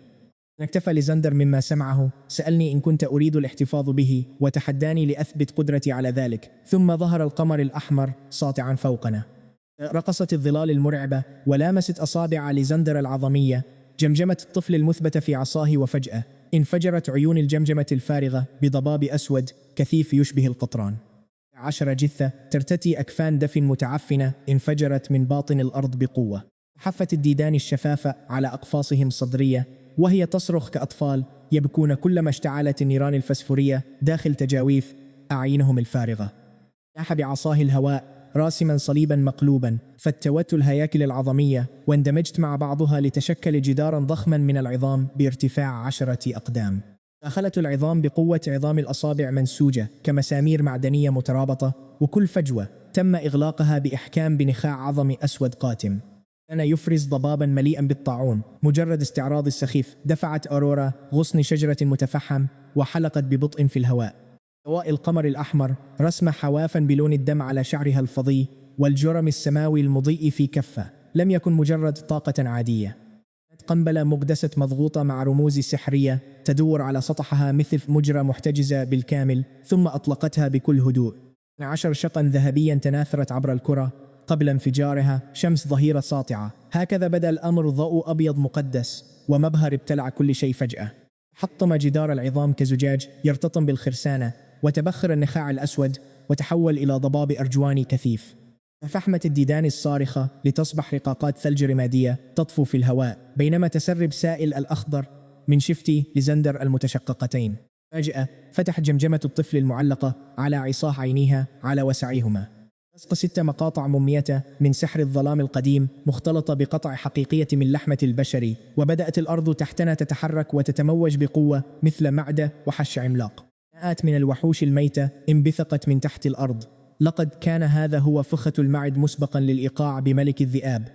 اكتفى ليزندر مما سمعه. سألني إن كنت أريد الاحتفاظ به وتحداني لأثبت قدرتي على ذلك. ثم ظهر القمر الأحمر ساطعا فوقنا. رقصت الظلال المرعبة ولامست أصابع ليزندر العظمية جمجمة الطفل المثبتة في عصاه، وفجأة انفجرت عيون الجمجمة الفارغة بضباب أسود كثيف يشبه القطران. 10 جثة ترتتي أكفان دفن متعفنة انفجرت من باطن الأرض بقوة. حفت الديدان الشفافة على أقفاصهم الصدرية وهي تصرخ كأطفال يبكون كلما اشتعلت النيران الفسفورية داخل تجاويف أعينهم الفارغة. لاح بعصاه الهواء راسما صليبا مقلوبا، فاتوت الهياكل العظمية واندمجت مع بعضها لتشكل جدارا ضخما من العظام بارتفاع 10 أقدام. دخلت العظام بقوة عظام الأصابع منسوجة كمسامير معدنية مترابطة، وكل فجوة تم إغلاقها بإحكام بنخاع عظمي أسود قاتم. كان يفرز ضبابا مليئا بالطاعون. مجرد استعراض السخيف دفعت أورورا غصن شجرة متفحم وحلقت ببطء في الهواء. ضوء القمر الأحمر رسم حوافا بلون الدم على شعرها الفظيع، والجرم السماوي المضيء في كفة لم يكن مجرد طاقة عادية. قنبلة مقدسة مضغوطة مع رموز سحرية تدور على سطحها مثل مجرى محتجزة بالكامل، ثم أطلقتها بكل هدوء. 10 شقا ذهبيا تناثرت عبر الكرة قبل انفجارها شمس ظهيرة ساطعة. هكذا بدأ الأمر. ضوء أبيض مقدس ومبهر ابتلع كل شيء فجأة. حطم جدار العظام كزجاج يرتطم بالخرسانة، وتبخر النخاع الأسود وتحول إلى ضباب أرجواني كثيف. فحمت الديدان الصارخة لتصبح رقاقات ثلج رمادية تطفو في الهواء، بينما تسرب سائل الأخضر من شفتي ليزندر المتشققتين. فجأة فتح جمجمة الطفل المعلقة على عصاه عينيها على وسعيهما. لصق 6 مقاطع مميتة من سحر الظلام القديم مختلطة بقطع حقيقية من لحمة البشري، وبدأت الأرض تحتنا تتحرك وتتموج بقوة مثل معدة وحش عملاق. مئات من الوحوش الميتة انبثقت من تحت الأرض. لقد كان هذا هو فخة المعد مسبقا للإيقاع بملك الذئاب.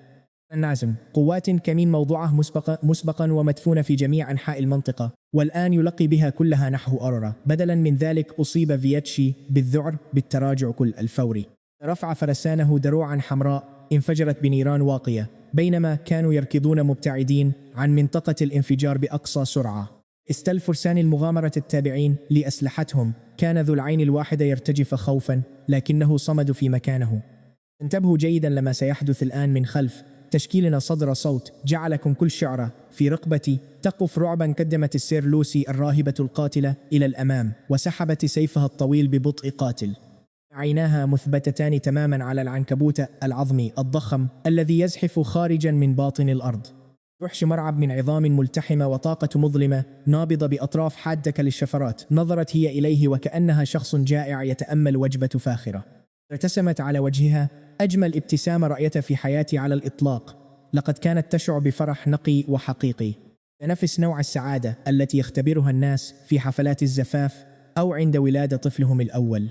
النعزم قوات كمين موضوعه مسبقا ومدفونة في جميع أنحاء المنطقة، والآن يلقي بها كلها نحو أورورا. بدلا من ذلك أصيب فياتشي بالذعر بالتراجع كل الفوري. رفع فرسانه دروعا حمراء انفجرت بنيران واقية بينما كانوا يركضون مبتعدين عن منطقة الانفجار بأقصى سرعة. استل فرسان المغامرة التابعين لأسلحتهم. كان ذو العين الواحدة يرتجف خوفا، لكنه صمد في مكانه. انتبهوا جيدا لما سيحدث الآن من خلف. تشكيلنا صدر صوت جعلكم كل شعرة في رقبتي تقف رعبا. قدمت السير لوسي الراهبة القاتلة إلى الأمام وسحبت سيفها الطويل ببطء قاتل. عيناها مثبتتان تماما على العنكبوت العظمي الضخم الذي يزحف خارجا من باطن الأرض. وحش مرعب من عظام ملتحمة وطاقة مظلمة نابضة بأطراف حادة كالشفرات. نظرت هي إليه وكأنها شخص جائع يتأمل وجبة فاخرة. ارتسمت على وجهها أجمل ابتسامة رأيتها في حياتي على الإطلاق. لقد كانت تشعر بفرح نقي وحقيقي، نفس نوع السعادة التي يختبرها الناس في حفلات الزفاف أو عند ولادة طفلهم الأول.